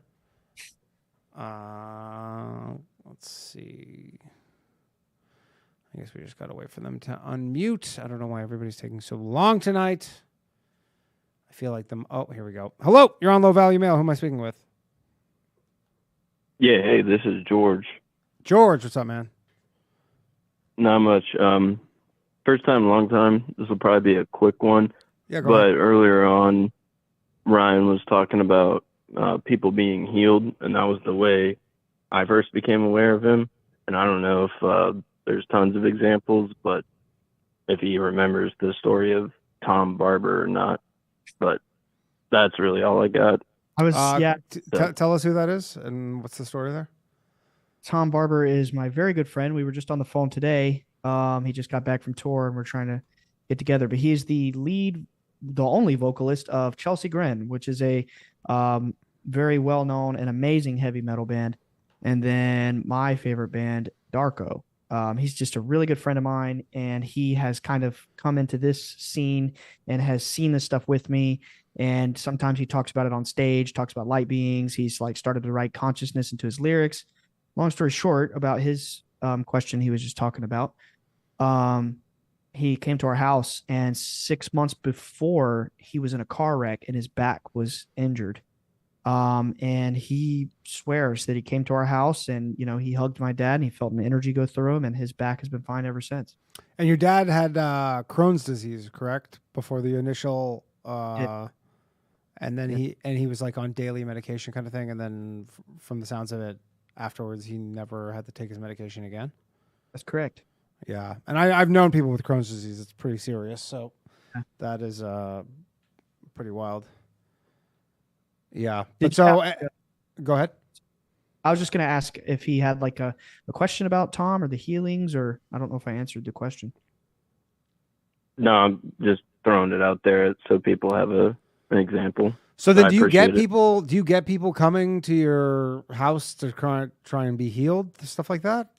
Let's see. I guess we just got to wait for them to unmute. I don't know why everybody's taking so long tonight. I feel like them. Oh, here we go. Hello, you're on Low Value Mail. Who am I speaking with? Yeah, hey, this is George. George, what's up, man? Not much. First time, long time. This will probably be a quick one. Yeah, go but ahead. earlier on, Ryan was talking about people being healed, and that was the way I first became aware of him. And I don't know if there's tons of examples, but if he remembers the story of Tom Barber or not. But that's really all I got. I was Tell us who that is and what's the story there. Tom Barber is my very good friend. We were just on the phone today. He just got back from tour, and we're trying to get together. But he's the only vocalist of Chelsea Grin, which is a very well-known and amazing heavy metal band. And then my favorite band, Darko. He's just a really good friend of mine, and he has kind of come into this scene and has seen this stuff with me. And sometimes he talks about it on stage, talks about light beings. He's like started to write consciousness into his lyrics. Long story short, about his question he was just talking about, he came to our house, and 6 months before he was in a car wreck and his back was injured. And he swears that he came to our house and, he hugged my dad and he felt an energy go through him, and his back has been fine ever since. And your dad had Crohn's disease, correct? Before the initial, and then he was like on daily medication kind of thing. And then from the sounds of it, afterwards, he never had to take his medication again. That's correct. Yeah. And I've known people with Crohn's disease. It's pretty serious. So that is pretty wild. Yeah. But so go ahead. I was just going to ask if he had like a question about Tom or the healings, or I don't know if I answered the question. No, I'm just throwing it out there so people have an example. So then do you get people coming to your house to try and be healed, stuff like that?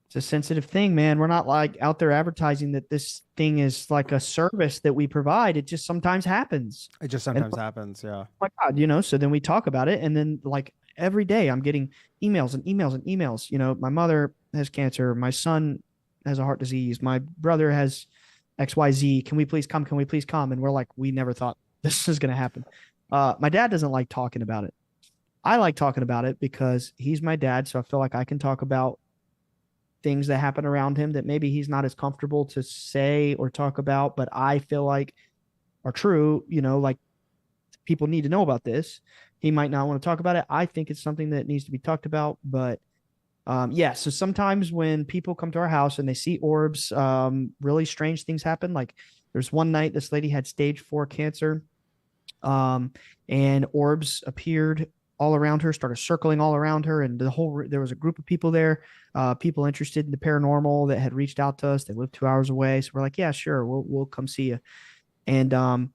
It's a sensitive thing, man. We're not like out there advertising that this thing is like a service that we provide. It just sometimes happens. It just sometimes happens. Yeah. Oh my God, so then we talk about it. And then like every day I'm getting emails and emails and emails. My mother has cancer. My son has a heart disease. My brother has XYZ. Can we please come? Can we please come? And we're like, we never thought this is going to happen. My dad doesn't like talking about it. I like talking about it because he's my dad. So I feel like I can talk about things that happen around him that maybe he's not as comfortable to say or talk about, but I feel like are true, like people need to know about this. He might not want to talk about it. I think it's something that needs to be talked about, but so sometimes when people come to our house and they see orbs, really strange things happen. Like there's one night this lady had stage 4 cancer, and orbs appeared all around her, started circling all around her, and there was a group of people there, people interested in the paranormal that had reached out to us. They lived 2 hours away, so we're like, yeah, sure, we'll come see you. And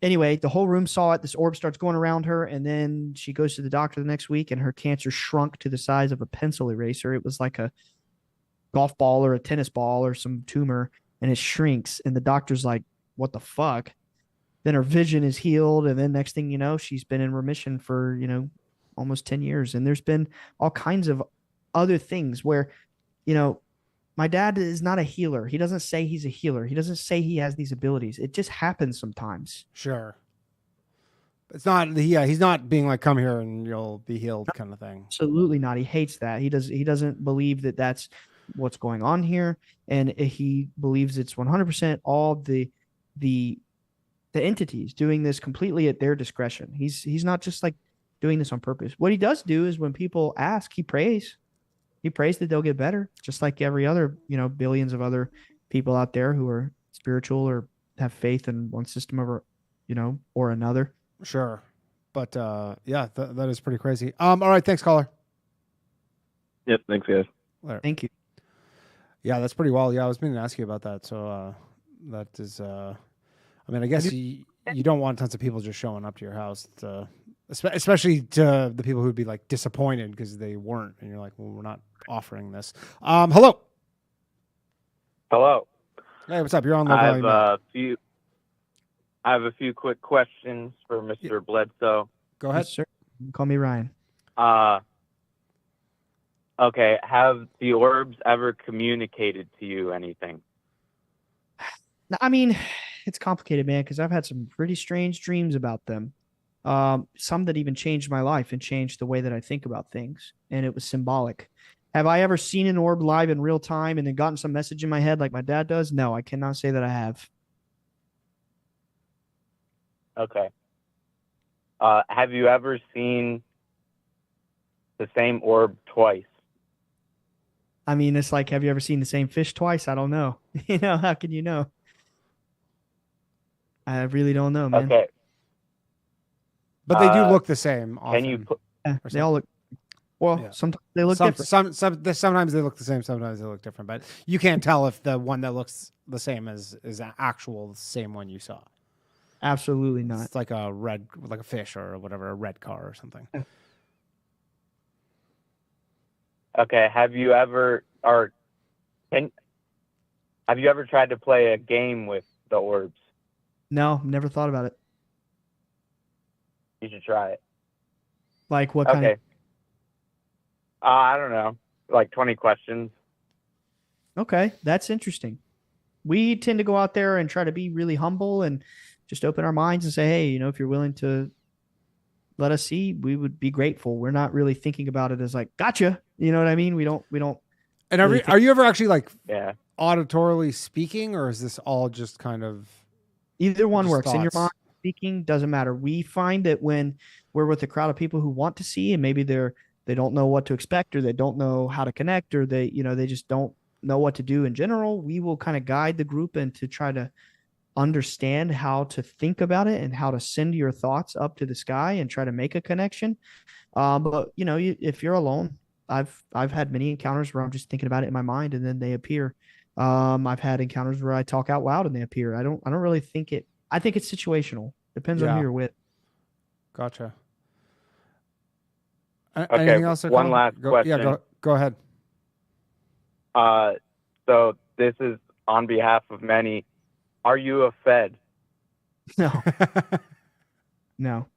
anyway, the whole room saw it. This orb starts going around her, and then she goes to the doctor the next week, and her cancer shrunk to the size of a pencil eraser. It was like a golf ball or a tennis ball or some tumor, and it shrinks. And the doctor's like, what the fuck? Then her vision is healed, and then next thing you know, she's been in remission for, almost 10 years. And there's been all kinds of other things where, my dad is not a healer. He doesn't say he's a healer. He doesn't say he has these abilities. It just happens sometimes. Sure. It's not, he's not being like, come here and you'll be healed kind of thing. Absolutely not. He hates that. He doesn't believe that that's what's going on here. And he believes it's 100% all the entities doing this completely at their discretion. He's not just like doing this on purpose. What he does do is when people ask, he prays. He prays that they'll get better, just like every other, billions of other people out there who are spiritual or have faith in one system or another. Sure. But that is pretty crazy. All right. Thanks, caller. Yep. Thanks, guys. Thank you. Yeah, that's pretty wild. Yeah, I was meaning to ask you about that. So that is, I guess you don't want tons of people just showing up to your house, especially to the people who'd be like disappointed because they weren't. And you're like, well, we're not offering this. Hello. Hello. Hey, what's up? You're on the volume. I have a few quick questions for Mr. Bledsoe. Go ahead. Yes, sir. Call me Ryan. Okay. Have the orbs ever communicated to you anything? I mean, it's complicated, man, because I've had some pretty strange dreams about them. Some that even changed my life and changed the way that I think about things. And it was symbolic. Have I ever seen an orb live in real time and then gotten some message in my head like my dad does? No, I cannot say that I have. Okay. Have you ever seen the same orb twice? I mean, it's like, have you ever seen the same fish twice? I don't know. How can you know? I really don't know, man. Okay. But they do look the same. Often. Can you put? Yeah, they all look. Well, Yeah. sometimes they look different. Sometimes they look the same. Sometimes they look different. But you can't tell if the one that looks the same is the actual same one you saw. Absolutely not. It's like a fish or whatever, a red car or something. Okay. Have you ever tried to play a game with the orbs? No, never thought about it. You should try it. Like what kind of? I don't know, like 20 questions. Okay, that's interesting. We tend to go out there and try to be really humble and just open our minds and say, hey, if you're willing to let us see, we would be grateful. We're not really thinking about it as like, gotcha. You know what I mean? We don't. And are you ever actually like yeah, auditorily speaking, or is this all just kind of either one works? thoughts? In your mind, speaking doesn't matter. We find that when we're with a crowd of people who want to see, and maybe they don't know what to expect, or they don't know how to connect, or they just don't know what to do in general, we will kind of guide the group and to try to understand how to think about it and how to send your thoughts up to the sky and try to make a connection. But if you're alone, I've had many encounters where I'm just thinking about it in my mind and then they appear. I've had encounters where I talk out loud and they appear. I don't really think it. I think it's situational. Depends on who you're with. Gotcha. Okay, Anything else? one last question. Yeah, go ahead. So this is on behalf of many. Are you a Fed? No. No.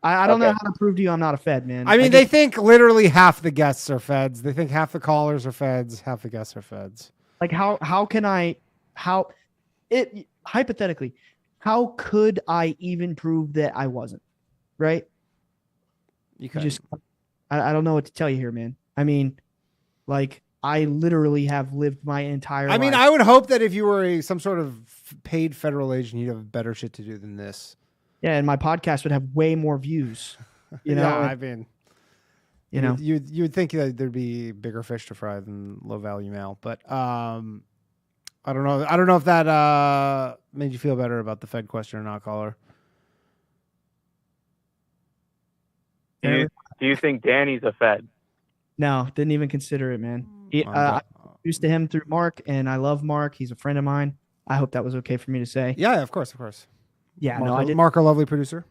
I don't know how to prove to you I'm not a Fed, man. I mean, they think literally half the guests are Feds. They think half the callers are Feds, half the guests are Feds. Like hypothetically, how could I even prove that I wasn't? Right? You just I don't know what to tell you here, man. I mean, like I literally have lived my entire life. I mean, I would hope that if you were some sort of paid federal agent, you'd have better shit to do than this. Yeah, and my podcast would have way more views. You know, yeah, I mean, you'd think that there'd be bigger fish to fry than low value mail, but I don't know. I don't know if that made you feel better about the Fed question or not, caller. Do you think Danny's a Fed? No, didn't even consider it, man. I introduced to him through Mark, and I love Mark. He's a friend of mine. I hope that was okay for me to say. Yeah, of course. Yeah, Mark, no, I did. Mark, our lovely producer.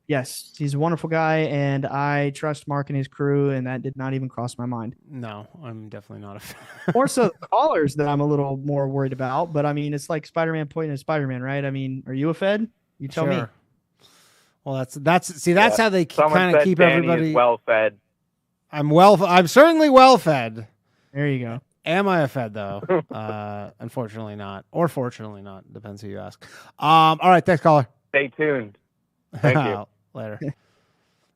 Yes, he's a wonderful guy, and I trust Mark and his crew, and that did not even cross my mind. No, I'm definitely not a Fed. More so the callers that I'm a little more worried about, but I mean, it's like Spider-Man pointing at Spider-Man, right? I mean, are you a Fed? You tell me. Well, that's how they kind of keep Danny everybody is well fed. I'm certainly well fed. There you go. Am I a Fed though? Unfortunately not, or fortunately not. Depends who you ask. All right, thanks, caller. Stay tuned. Thank you. Later.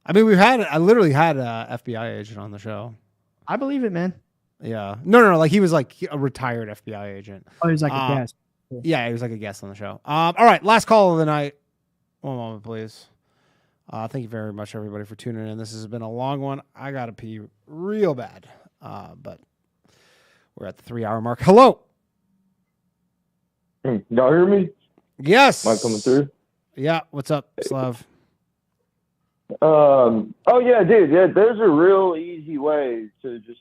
I mean, I literally had a FBI agent on the show. I believe it, man. Yeah. No. Like he was like a retired FBI agent. Oh, he was like a guest. Yeah, he was like a guest on the show. All right, last call of the night. One moment, please. Thank you very much, everybody, for tuning in. This has been a long one. I got to pee real bad, but we're at the 3-hour mark. Hello. Y'all hear me? Yes. Am I coming through? Yeah. What's up, Slav? Oh yeah, dude. Yeah, there's a real easy way to just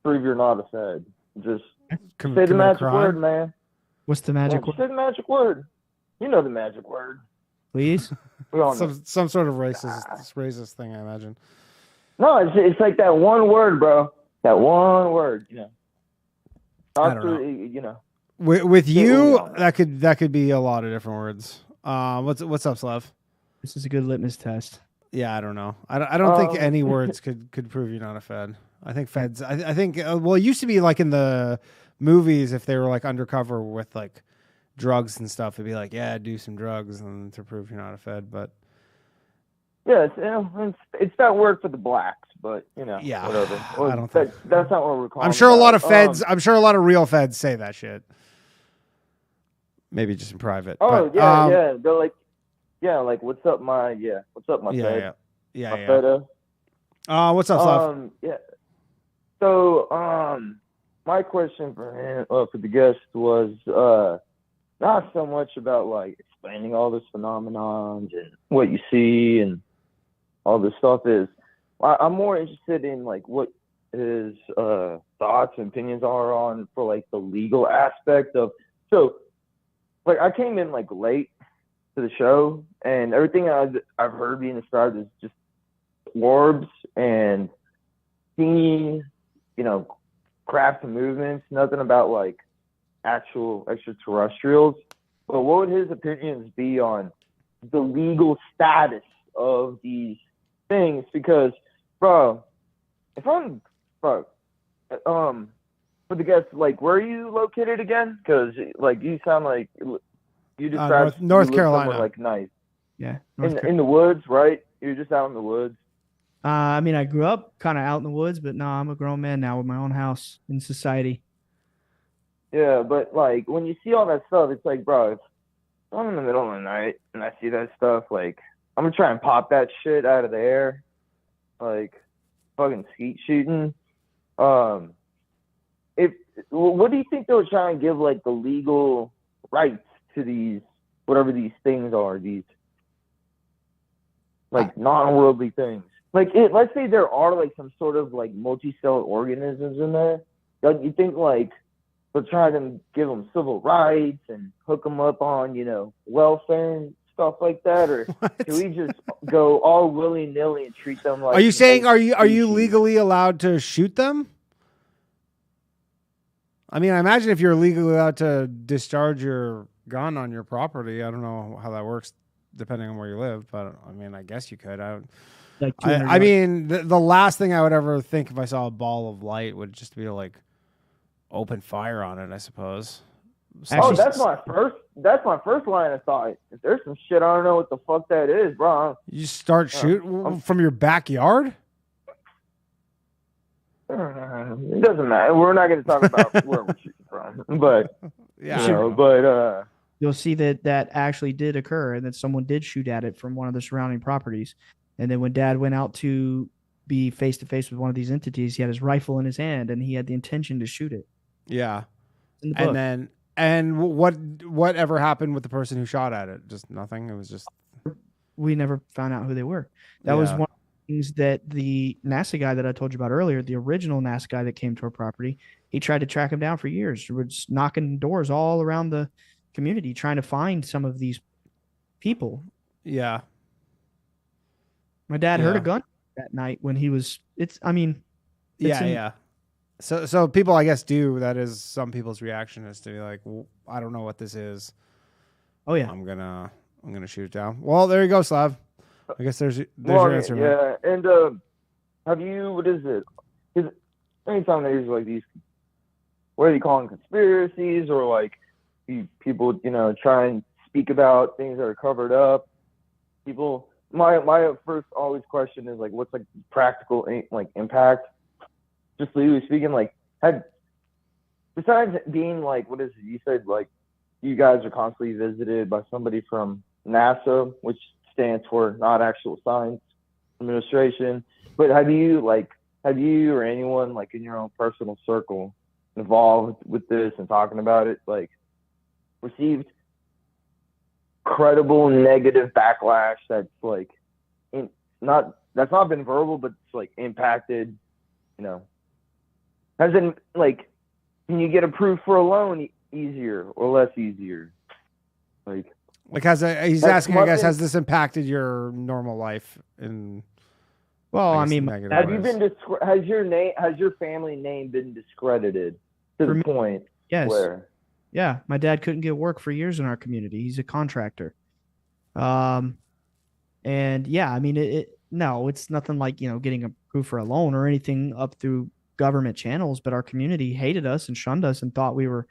prove you're not a Fed. Just say the magic word, man. What's the magic word? Say the magic word. You know the magic word. Please. We all know. Some sort of racist thing, I imagine. No, it's like that one word, bro. That one word. You know. I don't know. You know. With you, that could be a lot of different words. What's up, Slav? This is a good litmus test. Yeah, I don't know. I don't think any words could prove you're not a Fed. I think Feds. I think well, it used to be like in the movies if they were like undercover with like drugs and stuff, it'd be like, yeah, do some drugs and to prove you're not a Fed. But Yeah, it's that word for the blacks, but Yeah, whatever. I don't think that's not what we're calling. I'm sure a lot of it. feds. I'm sure a lot of real feds say that shit. Maybe just in private. Oh but, yeah. They're like, what's up, my fed? Yeah. Fed. What's up, Slav? Yeah. So, my question for the guest was not so much about like explaining all this phenomenon and what you see and all this stuff is. I'm more interested in like what his thoughts and opinions are on for like the legal aspect of. So, like I came in like late to the show, and everything I've heard being described is just orbs and seeing, craft and movements, nothing about like actual extraterrestrials. But what would his opinions be on the legal status of these things? Because, bro, for the guests, like, where are you located again? Because, like, you sound like you described North you live Carolina. somewhere, like, nice. Yeah. In the woods, right? You're just out in the woods. I mean, I grew up kind of out in the woods, but no, I'm a grown man now with my own house in society. Yeah, but like when you see all that stuff, it's like, bro, if I'm in the middle of the night and I see that stuff, like I'm gonna try and pop that shit out of the air, like fucking skeet shooting. What do you think they'll try and give like the legal rights to these, whatever these things are, these like non-worldly things? Like, let's say there are like some sort of like multicellular organisms in there. Like, you think like they'll try to give them civil rights and hook them up on, welfare and stuff like that, or do we just go all willy-nilly and treat them like? Are you saying are you legally allowed to shoot them? I mean, I imagine if you're legally allowed to discharge your gun on your property, I don't know how that works depending on where you live, but I mean, I guess you could. I mean, the last thing I would ever think if I saw a ball of light would just be to like open fire on it, I suppose. Actually, that's my first line of thought. If there's some shit, I don't know what the fuck that is, bro. You start shooting from your backyard? It doesn't matter. We're not going to talk about where we're shooting from, but yeah, you'll see that actually did occur, and that someone did shoot at it from one of the surrounding properties. And then when Dad went out to be face to face with one of these entities, he had his rifle in his hand, and he had the intention to shoot it. Yeah. In the book. And what ever happened with the person who shot at it? Just nothing. It was just we never found out who they were. That was one of the things that the NASA guy that I told you about earlier, the original NASA guy that came to our property, he tried to track him down for years. He was knocking doors all around the community trying to find some of these people. Yeah. My dad heard a gun that night when he was. So people, I guess, do. That is some people's reaction is to be like, well, I don't know what this is. Oh yeah, I'm gonna shoot it down. Well, there you go, Slav. I guess there's your answer. Yeah, and have you? What is it? Because anytime there's like these, what are you calling conspiracies or like people, try and speak about things that are covered up. People. My first always question is like, what's like practical like impact? Just legally speaking, like, besides being like, what is it? You said like, you guys are constantly visited by somebody from NASA, which stands for Not Actual Science Administration. But have you or anyone like in your own personal circle involved with this and talking about it, like, received credible negative backlash that's like that's not been verbal, but it's like impacted, has in like, can you get approved for a loan easier or less easier? Like he's asking, I guess, has this impacted your normal life? Well, I mean, have you been has your family name been discredited to the point? Yes. Where? Yeah, my dad couldn't get work for years in our community. He's a contractor. And yeah, I mean, it's nothing like, getting approved for a loan or anything up through government channels, but our community hated us and shunned us and thought we were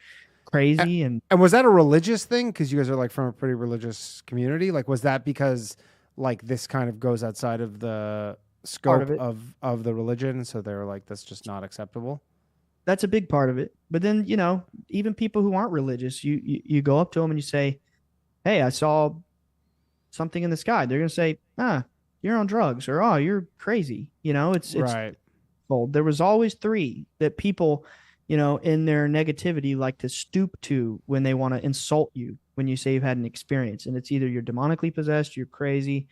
crazy. And was that a religious thing? Because you guys are like from a pretty religious community. Like, was that because like this kind of goes outside of the scope of of the religion, so they're like, that's just not acceptable. That's a big part of it. But then, you know, even people who aren't religious, you go up to them and you say, hey, I saw something in the sky. They're going to say, you're on drugs, or, oh, you're crazy. You know, it's right. There was always three that people, you know, in their negativity like to stoop to when they want to insult you when you say you've had an experience. And it's either you're demonically possessed, you're crazy,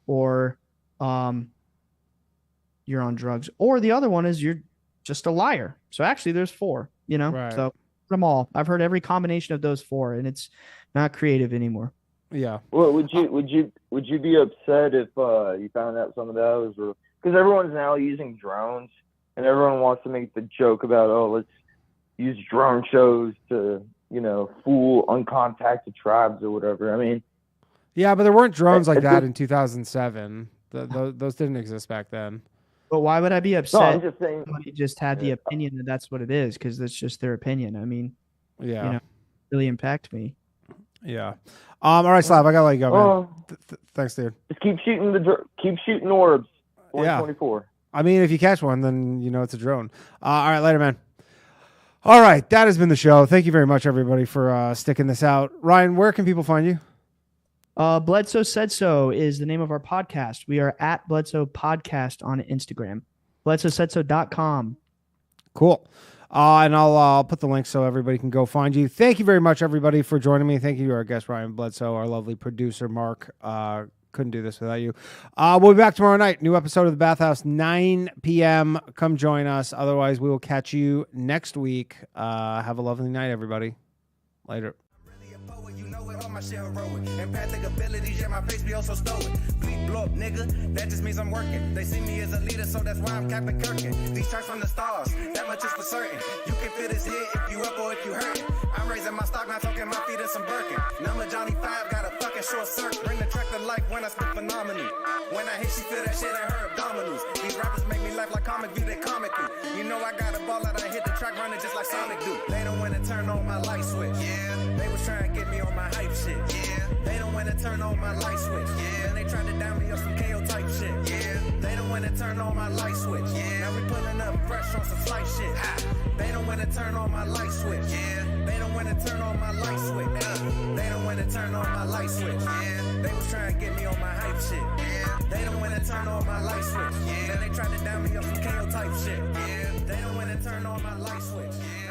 or you're on drugs. Or the other one is you're just a liar. So actually there's four, you know, Right. so them all. I've heard every combination of those four, and it's not creative anymore. Yeah. Well, would you be upset if you found out some of those were, because everyone's now using drones, and everyone wants to make the joke about, oh, let's use drone shows to, you know, fool uncontacted tribes or whatever. I mean, Yeah, but there weren't drones like that in 2007. Those didn't exist back then. But why would I be upset? No, I'm just saying. Somebody just had the opinion that that's what it is, because that's just their opinion. I mean, Yeah. you know, really impact me. Yeah. All right, Slav, I gotta let you go, man. Oh. Thanks, dude. Just keep shooting orbs. 2024. I mean, if you catch one, then you know it's a drone. All right, later, man. All right, that has been the show. Thank you very much, everybody, for sticking this out. Ryan, where can people find you? Bledsoe Said So is the name of our podcast. We are at Bledsoe Podcast on Instagram. BledsoeSaidSo.com. Cool. And I'll put the link so everybody can go find you. Thank you very much, everybody, for joining me. Thank you to our guest, Ryan Bledsoe, our lovely producer, Mark. Couldn't do this without you. We'll be back tomorrow night. New episode of The Bathhouse, 9 p.m. Come join us. Otherwise, we will catch you next week. Have a lovely night, everybody. Later. All my shit heroic. Empathic abilities, yeah, my face be also stoic. Bleep, blow up, nigga, that just means I'm working. They see me as a leader, so that's why I'm Captain Kirkin. These tracks from the stars, that much is for certain. You can feel this hit if you up or if you hurting. I'm raising my stock, not talking my feet in some Birkin. Number Johnny 5 got a fucking short circuit. Bring the track to life when I spit phenomenal. When I hit, she feel that shit in her abdominals. These rappers make me laugh like comic view, they comical. You know I got a ball out, I hit the track running just like Sonic do. They don't wanna turn on my light switch. Yeah, they was trying to get me on my hype shit. Yeah, they don't wanna turn on my light switch. Yeah, and they tried to down me up some KO type shit. Yeah, they don't wanna turn on my light switch. Yeah, now we pulling up pressure on some slight shit. They don't wanna turn on my light switch. Yeah, they don't wanna turn on my light switch. They don't wanna turn on my light switch. Yeah, they was trying to get me on my hype shit. Yeah, they don't wanna turn on my light switch. Yeah, and they tried to down me up some KO type shit. Yeah, they don't wanna turn on my light switch. Yeah.